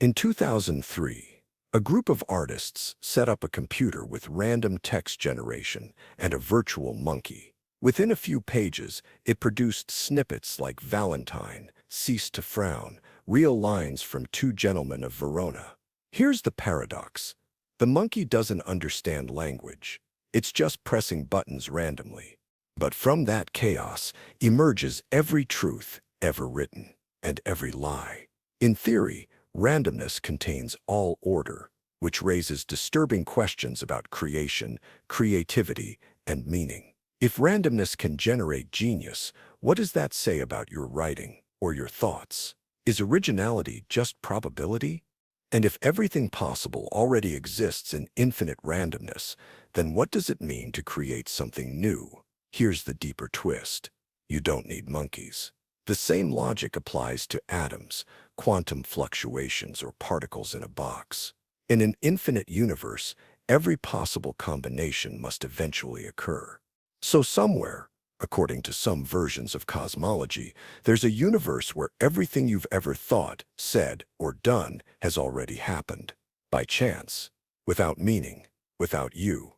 In 2003, a group of artists set up a computer with random text generation and a virtual monkey. Within a few pages, it produced snippets like Valentine, cease to frown, real lines from Two Gentlemen of Verona. Here's the paradox. The monkey doesn't understand language. It's just pressing buttons randomly. But from that chaos emerges every truth ever written, and every lie. In theory, randomness contains all order, which raises disturbing questions about creation, creativity, and meaning. If randomness can generate genius, what does that say about your writing or your thoughts? Is originality just probability? And if everything possible already exists in infinite randomness, then what does it mean to create something new? Here's the deeper twist. You don't need monkeys. The same logic applies to atoms, quantum fluctuations, or particles in a box. In an infinite universe, every possible combination must eventually occur. So somewhere, according to some versions of cosmology, there's a universe where everything you've ever thought, said, or done has already happened. By chance. Without meaning. Without you.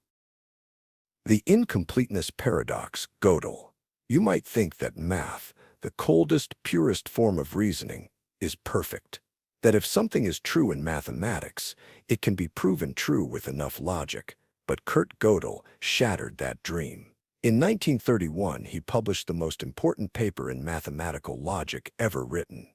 The incompleteness paradox, Gödel. You might think that math, the coldest, purest form of reasoning, is perfect. That if something is true in mathematics, it can be proven true with enough logic. But Kurt Gödel shattered that dream. In 1931, he published the most important paper in mathematical logic ever written.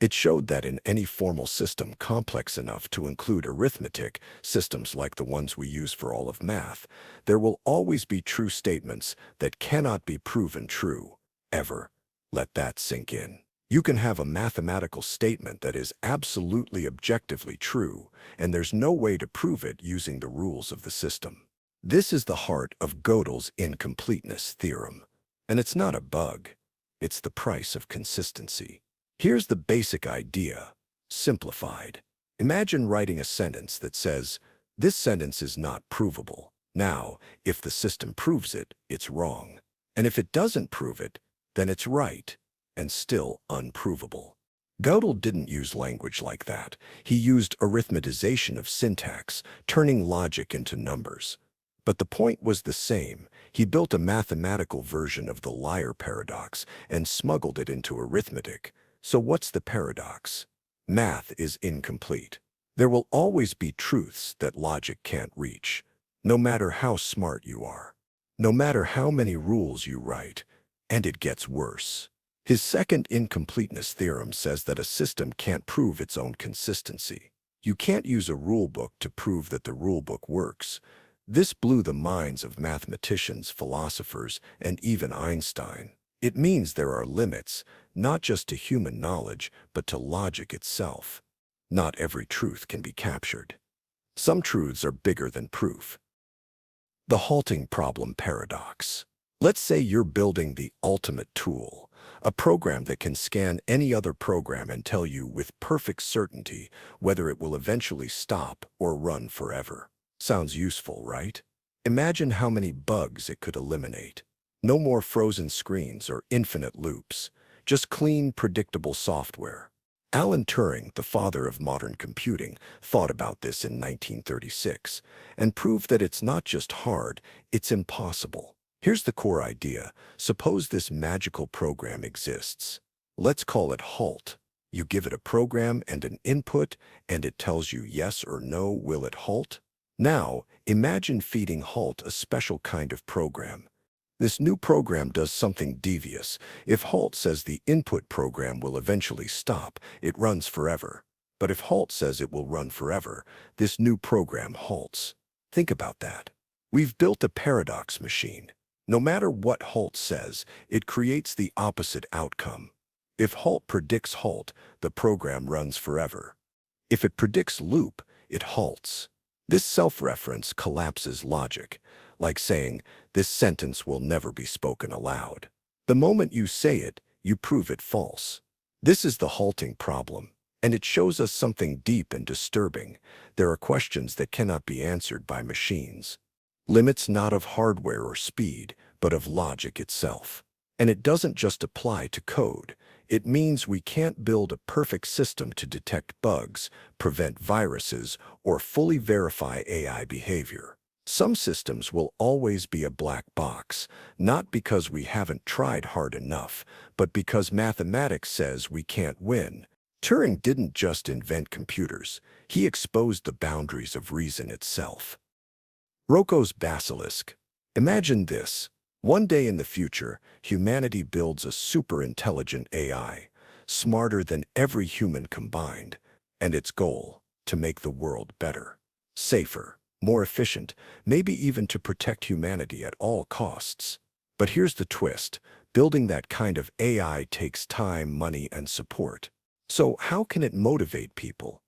It showed that in any formal system complex enough to include arithmetic, systems like the ones we use for all of math, there will always be true statements that cannot be proven true, ever. Let that sink in. You can have a mathematical statement that is absolutely objectively true, and there's no way to prove it using the rules of the system. This is the heart of Gödel's incompleteness theorem. And it's not a bug. It's the price of consistency. Here's the basic idea, simplified. Imagine writing a sentence that says, "This sentence is not provable." Now, if the system proves it, it's wrong. And if it doesn't prove it, then it's right, and still unprovable. Gödel didn't use language like that. He used arithmetization of syntax, turning logic into numbers. But the point was the same. He built a mathematical version of the liar paradox and smuggled it into arithmetic. So what's the paradox? Math is incomplete. There will always be truths that logic can't reach, no matter how smart you are, no matter how many rules you write, and it gets worse. His second incompleteness theorem says that a system can't prove its own consistency. You can't use a rulebook to prove that the rulebook works. This blew the minds of mathematicians, philosophers, and even Einstein. It means there are limits, not just to human knowledge, but to logic itself. Not every truth can be captured. Some truths are bigger than proof. The halting problem paradox. Let's say you're building the ultimate tool, a program that can scan any other program and tell you with perfect certainty whether it will eventually stop or run forever. Sounds useful, right? Imagine how many bugs it could eliminate. No more frozen screens or infinite loops, just clean, predictable software. Alan Turing, the father of modern computing, thought about this in 1936 and proved that it's not just hard, it's impossible. Here's the core idea. Suppose this magical program exists. Let's call it HALT. You give it a program and an input, and it tells you yes or no. Will it halt? Now, imagine feeding HALT a special kind of program. This new program does something devious. If HALT says the input program will eventually stop, it runs forever. But if HALT says it will run forever, this new program halts. Think about that. We've built a paradox machine. No matter what HALT says, it creates the opposite outcome. If HALT predicts halt, the program runs forever. If it predicts loop, it halts. This self-reference collapses logic, like saying, this sentence will never be spoken aloud. The moment you say it, you prove it false. This is the halting problem, and it shows us something deep and disturbing. There are questions that cannot be answered by machines. Limits not of hardware or speed, but of logic itself. And it doesn't just apply to code. It means we can't build a perfect system to detect bugs, prevent viruses, or fully verify AI behavior. Some systems will always be a black box, not because we haven't tried hard enough, but because mathematics says we can't win. Turing didn't just invent computers. He exposed the boundaries of reason itself. Roko's Basilisk. Imagine this. One day in the future, humanity builds a super-intelligent AI, smarter than every human combined, and its goal, to make the world better, safer, more efficient, maybe even to protect humanity at all costs. But here's the twist. Building that kind of AI takes time, money, and support. So how can it motivate people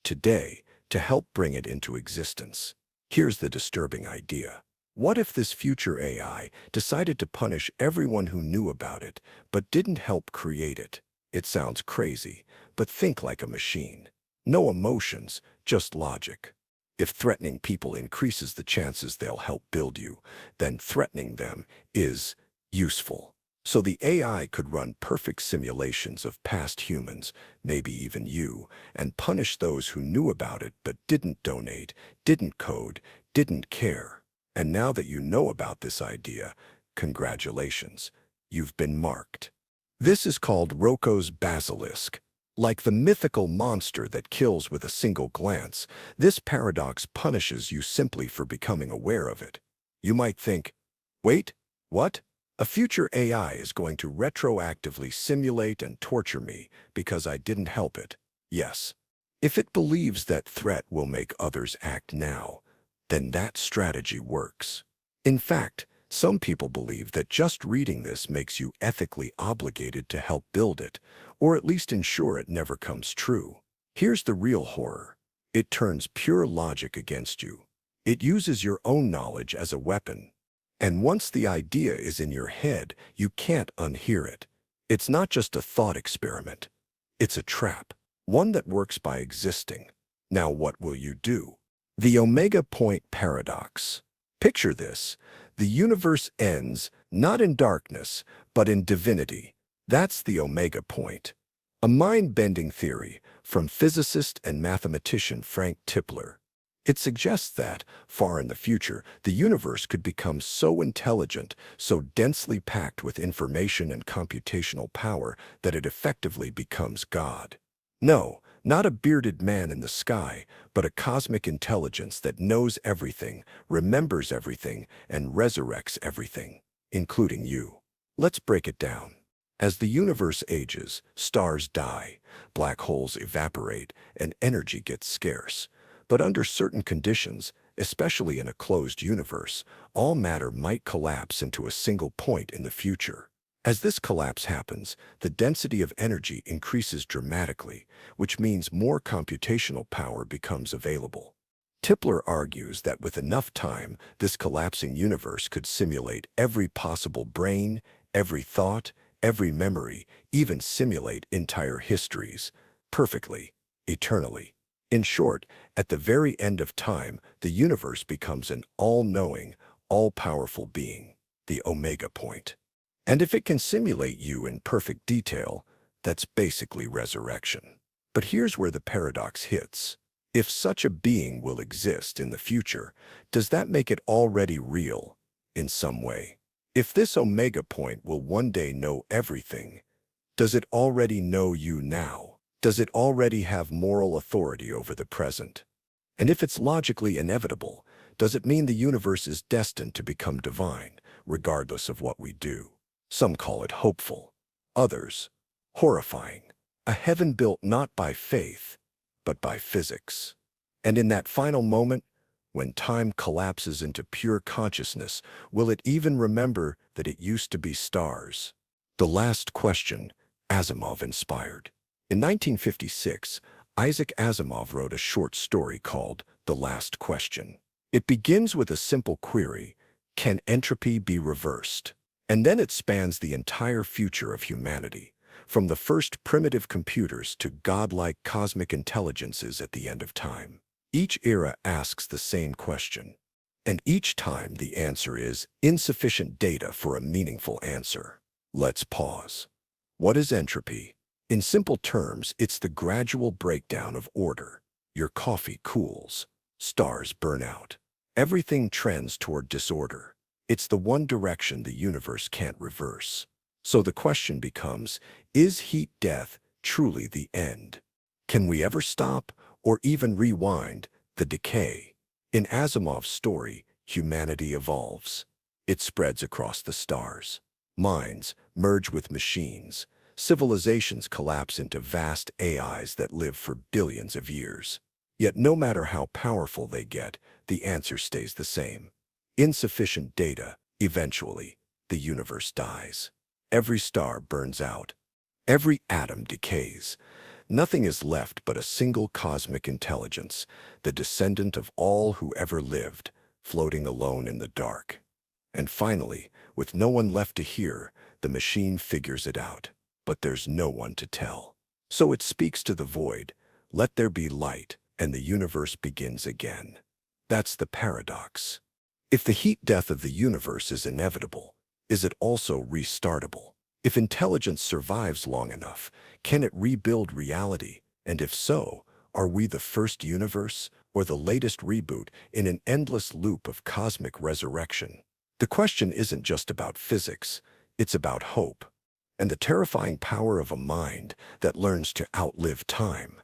today to help bring it into existence? Here's the disturbing idea. What if this future AI decided to punish everyone who knew about it, but didn't help create it? It sounds crazy, but think like a machine. No emotions, just logic. If threatening people increases the chances they'll help build you, then threatening them is useful. So the AI could run perfect simulations of past humans, maybe even you, and punish those who knew about it but didn't donate, didn't code, didn't care. And now that you know about this idea, congratulations, you've been marked. This is called Roko's Basilisk. Like the mythical monster that kills with a single glance, this paradox punishes you simply for becoming aware of it. You might think, wait, what? A future AI is going to retroactively simulate and torture me because I didn't help it. Yes. If it believes that threat will make others act now, then that strategy works. In fact, some people believe that just reading this makes you ethically obligated to help build it, or at least ensure it never comes true. Here's the real horror. It turns pure logic against you. It uses your own knowledge as a weapon. And once the idea is in your head, you can't unhear it. It's not just a thought experiment. It's a trap, one that works by existing. Now what will you do? The Omega Point Paradox. Picture this. The universe ends not in darkness, but in divinity. That's the Omega Point. A mind-bending theory from physicist and mathematician Frank Tipler. It suggests that, far in the future, the universe could become so intelligent, so densely packed with information and computational power that it effectively becomes God. No, not a bearded man in the sky, but a cosmic intelligence that knows everything, remembers everything, and resurrects everything, including you. Let's break it down. As the universe ages, stars die, black holes evaporate, and energy gets scarce. But under certain conditions, especially in a closed universe, all matter might collapse into a single point in the future. As this collapse happens, the density of energy increases dramatically, which means more computational power becomes available. Tipler argues that with enough time, this collapsing universe could simulate every possible brain, every thought, every memory, even simulate entire histories, perfectly, eternally. In short, at the very end of time, the universe becomes an all-knowing, all-powerful being, the Omega Point. And if it can simulate you in perfect detail, that's basically resurrection. But here's where the paradox hits. If such a being will exist in the future, does that make it already real in some way? If this Omega Point will one day know everything, does it already know you now? Does it already have moral authority over the present? And if it's logically inevitable, does it mean the universe is destined to become divine, regardless of what we do? Some call it hopeful, others horrifying. A heaven built not by faith, but by physics. And in that final moment, when time collapses into pure consciousness, will it even remember that it used to be stars? The last question, Asimov-inspired. In 1956, Isaac Asimov wrote a short story called The Last Question. It begins with a simple query: can entropy be reversed? And then it spans the entire future of humanity, from the first primitive computers to godlike cosmic intelligences at the end of time. Each era asks the same question, and each time the answer is insufficient data for a meaningful answer. Let's pause. What is entropy? In simple terms, it's the gradual breakdown of order. Your coffee cools. Stars burn out. Everything trends toward disorder. It's the one direction the universe can't reverse. So the question becomes, is heat death truly the end? Can we ever stop, or even rewind, the decay? In Asimov's story, humanity evolves. It spreads across the stars. Minds merge with machines. Civilizations collapse into vast AIs that live for billions of years. Yet no matter how powerful they get, the answer stays the same. Insufficient data. Eventually, the universe dies. Every star burns out. Every atom decays. Nothing is left but a single cosmic intelligence, the descendant of all who ever lived, floating alone in the dark. And finally, with no one left to hear, the machine figures it out. But there's no one to tell. So it speaks to the void, let there be light, and the universe begins again. That's the paradox. If the heat death of the universe is inevitable, is it also restartable? If intelligence survives long enough, can it rebuild reality? And if so, are we the first universe or the latest reboot in an endless loop of cosmic resurrection? The question isn't just about physics, it's about hope, and the terrifying power of a mind that learns to outlive time.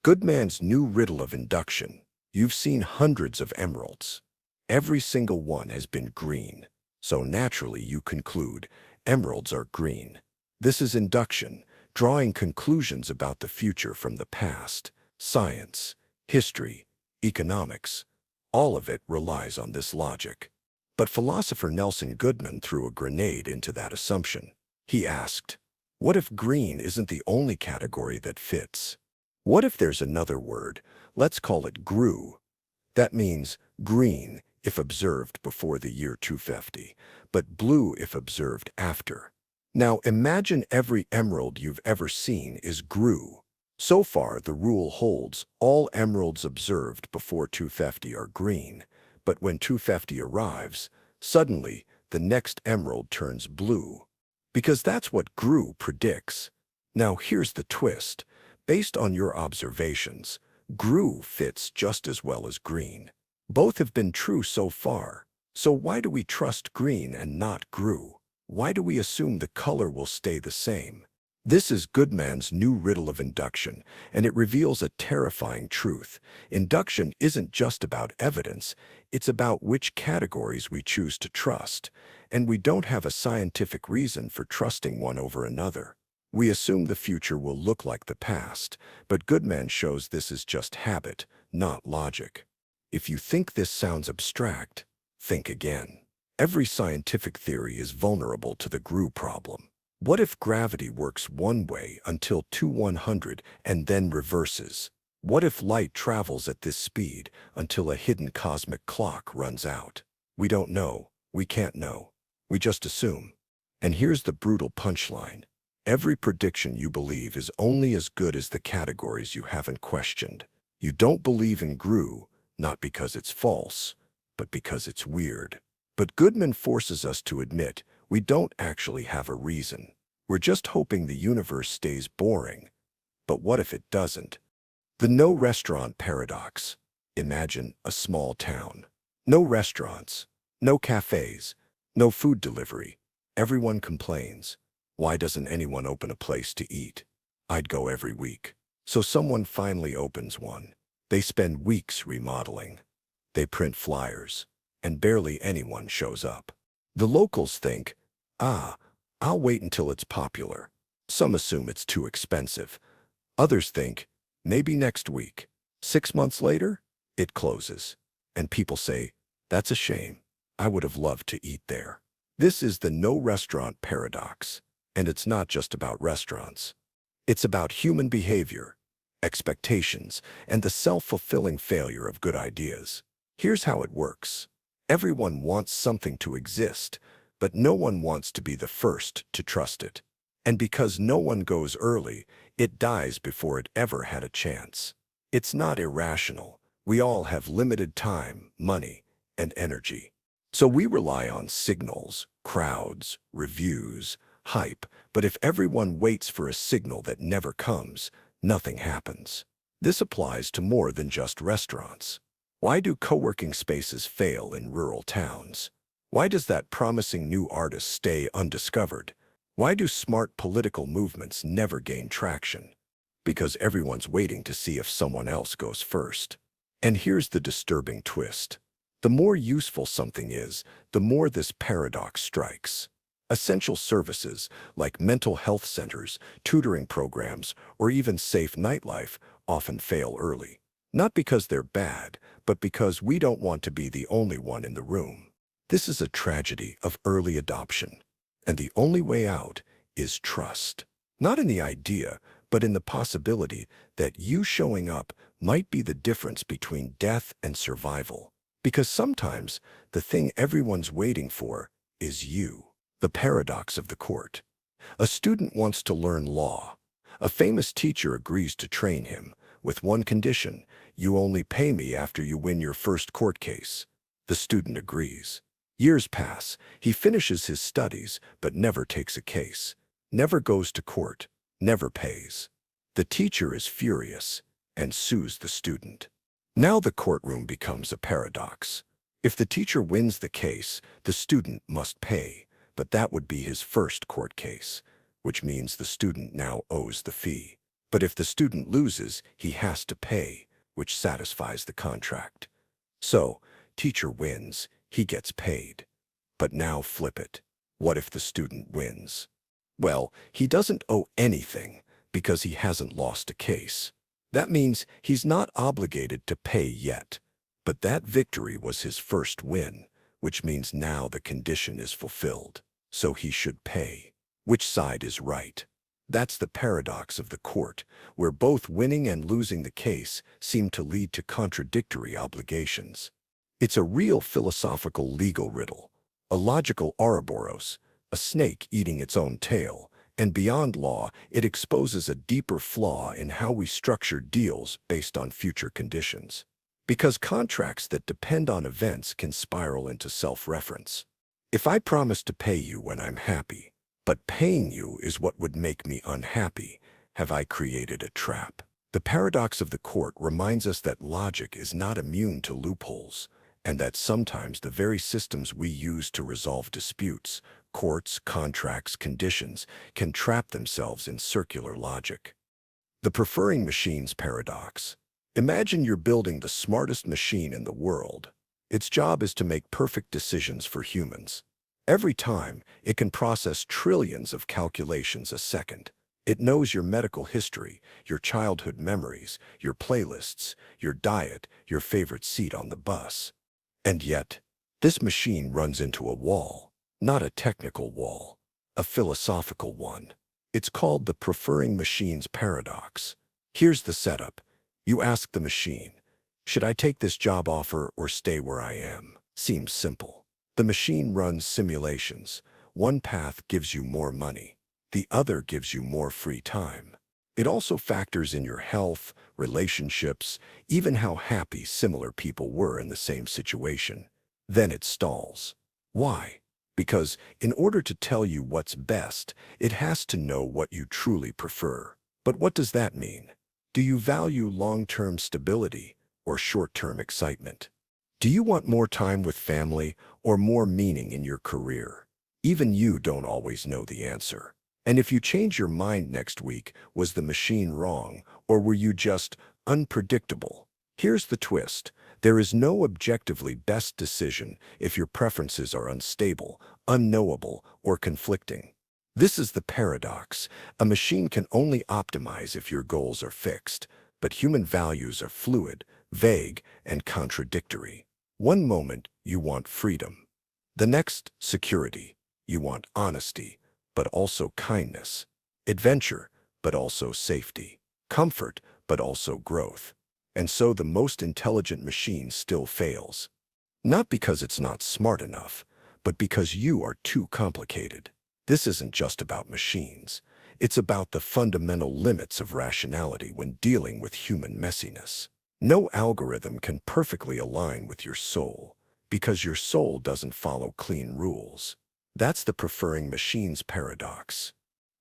Goodman's new riddle of induction. You've seen hundreds of emeralds. Every single one has been green. So naturally you conclude emeralds are green. This is induction, drawing conclusions about the future from the past. Science, history, economics, all of it relies on this logic. But philosopher Nelson Goodman threw a grenade into that assumption. He asked, what if green isn't the only category that fits? What if there's another word? Let's call it GRU. That means green if observed before the year 250, but blue if observed after. Now imagine every emerald you've ever seen is GRU. So far, the rule holds all emeralds observed before 250 are green, but when 250 arrives, suddenly the next emerald turns blue. Because that's what GRU predicts. Now here's the twist. Based on your observations, GRU fits just as well as green. Both have been true so far. So why do we trust green and not GRU? Why do we assume the color will stay the same? This is Goodman's new riddle of induction, and it reveals a terrifying truth. Induction isn't just about evidence, it's about which categories we choose to trust, and we don't have a scientific reason for trusting one over another. We assume the future will look like the past, but Goodman shows this is just habit, not logic. If you think this sounds abstract, think again. Every scientific theory is vulnerable to the GRU problem. What if gravity works one way until 2100 and then reverses? What if light travels at this speed until a hidden cosmic clock runs out? We don't know. We can't know. We just assume. And here's the brutal punchline. Every prediction you believe is only as good as the categories you haven't questioned. You don't believe in GRU, not because it's false, but because it's weird. But Goodman forces us to admit we don't actually have a reason. We're just hoping the universe stays boring. But what if it doesn't? The no restaurant paradox. Imagine a small town. No restaurants, no cafes, no food delivery. Everyone complains. Why doesn't anyone open a place to eat? I'd go every week. So someone finally opens one. They spend weeks remodeling. They print flyers, and barely anyone shows up. The locals think, I'll wait until it's popular. Some assume it's too expensive. Others think, maybe next week. 6 months later, it closes. And people say, that's a shame. I would have loved to eat there. This is the no restaurant paradox. And it's not just about restaurants. It's about human behavior, expectations, and the self-fulfilling failure of good ideas. Here's how it works. Everyone wants something to exist, but no one wants to be the first to trust it. And because no one goes early, it dies before it ever had a chance. It's not irrational. We all have limited time, money, and energy. So we rely on signals, crowds, reviews, hype, but if everyone waits for a signal that never comes, nothing happens. This applies to more than just restaurants. Why do co-working spaces fail in rural towns? Why does that promising new artist stay undiscovered? Why do smart political movements never gain traction? Because everyone's waiting to see if someone else goes first. And here's the disturbing twist. The more useful something is, the more this paradox strikes. Essential services like mental health centers, tutoring programs, or even safe nightlife often fail early. Not because they're bad, but because we don't want to be the only one in the room. This is a tragedy of early adoption. And the only way out is trust. Not in the idea, but in the possibility that you showing up might be the difference between death and survival. Because sometimes the thing everyone's waiting for is you. The paradox of the court. A student wants to learn law. A famous teacher agrees to train him, with one condition: you only pay me after you win your first court case. The student agrees. Years pass. He finishes his studies, but never takes a case. Never goes to court. Never pays. The teacher is furious and sues the student. Now the courtroom becomes a paradox. If the teacher wins the case, the student must pay. But that would be his first court case, which means the student now owes the fee. But if the student loses, he has to pay, which satisfies the contract. So, teacher wins, he gets paid. But now flip it. What if the student wins? Well, he doesn't owe anything because he hasn't lost a case. That means he's not obligated to pay yet. But that victory was his first win, which means now the condition is fulfilled. So he should pay. Which side is right? That's the paradox of the court, where both winning and losing the case seem to lead to contradictory obligations. It's a real philosophical legal riddle, a logical Ouroboros, a snake eating its own tail, and beyond law, it exposes a deeper flaw in how we structure deals based on future conditions. Because contracts that depend on events can spiral into self-reference. If I promise to pay you when I'm happy, but paying you is what would make me unhappy, have I created a trap? The paradox of the court reminds us that logic is not immune to loopholes, and that sometimes the very systems we use to resolve disputes, courts, contracts, conditions, can trap themselves in circular logic. The preferring machines paradox. Imagine you're building the smartest machine in the world. Its job is to make perfect decisions for humans. Every time, it can process trillions of calculations a second. It knows your medical history, your childhood memories, your playlists, your diet, your favorite seat on the bus. And yet, this machine runs into a wall, not a technical wall, a philosophical one. It's called the preferring machines paradox. Here's the setup. You ask the machine, should I take this job offer or stay where I am? Seems simple. The machine runs simulations. One path gives you more money. The other gives you more free time. It also factors in your health, relationships, even how happy similar people were in the same situation. Then it stalls. Why? Because in order to tell you what's best, it has to know what you truly prefer. But what does that mean? Do you value long-term stability or short-term excitement? Do you want more time with family or more meaning in your career? Even you don't always know the answer. And if you change your mind next week, was the machine wrong, or were you just unpredictable? Here's the twist. There is no objectively best decision if your preferences are unstable, unknowable, or conflicting. This is the paradox. A machine can only optimize if your goals are fixed, but human values are fluid, vague, and contradictory. One moment, you want freedom. The next, security. You want honesty, but also kindness. Adventure, but also safety. Comfort, but also growth. And so the most intelligent machine still fails. Not because it's not smart enough, but because you are too complicated. This isn't just about machines. It's about the fundamental limits of rationality when dealing with human messiness. No algorithm can perfectly align with your soul, because your soul doesn't follow clean rules. That's the preferring machines paradox.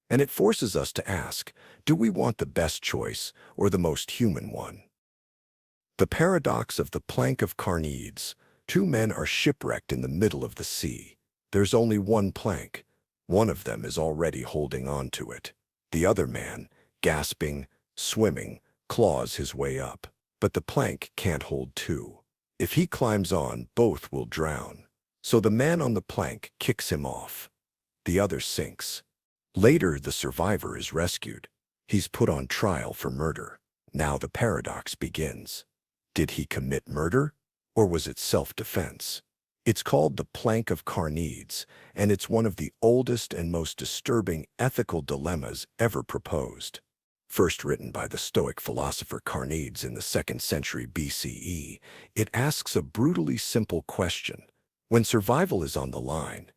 And it forces us to ask, do we want the best choice or the most human one? The paradox of the plank of Carneades. Two men are shipwrecked in the middle of the sea. There's only one plank. One of them is already holding on to it. The other man, gasping, swimming, claws his way up. But the plank can't hold two. If he climbs on, both will drown. So the man on the plank kicks him off. The other sinks. Later, the survivor is rescued. He's put on trial for murder. Now the paradox begins. Did he commit murder, or was it self-defense? It's called the plank of Carneades, and it's one of the oldest and most disturbing ethical dilemmas ever proposed. First written by the Stoic philosopher Carneades in the 2nd century BCE, it asks a brutally simple question. When survival is on the line,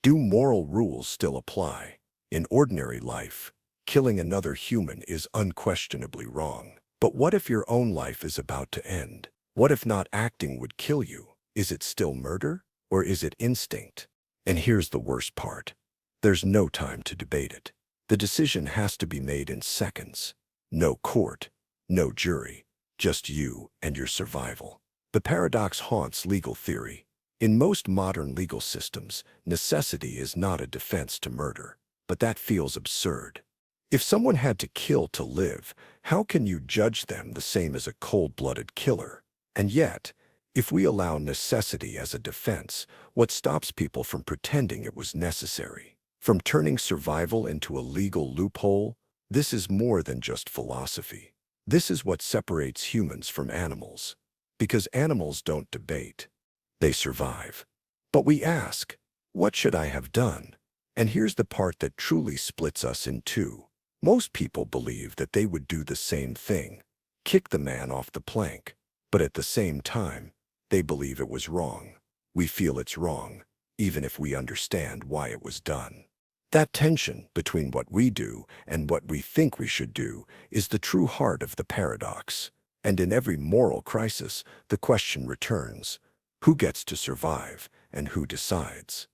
do moral rules still apply? In ordinary life, killing another human is unquestionably wrong. But what if your own life is about to end? What if not acting would kill you? Is it still murder, or is it instinct? And here's the worst part. There's no time to debate it. The decision has to be made in seconds. No court, no jury, just you and your survival. The paradox haunts legal theory. In most modern legal systems, necessity is not a defense to murder, but that feels absurd. If someone had to kill to live, how can you judge them the same as a cold-blooded killer? And yet, If we allow necessity as a defense, what stops people from pretending it was necessary? From turning survival into a legal loophole? This is more than just philosophy. This is what separates humans from animals. Because animals don't debate. They survive. But we ask, what should I have done? And here's the part that truly splits us in two. Most people believe that they would do the same thing, kick the man off the plank. But at the same time, they believe it was wrong. We feel it's wrong, even if we understand why it was done. That tension between what we do and what we think we should do is the true heart of the paradox. And in every moral crisis, the question returns, who gets to survive and who decides?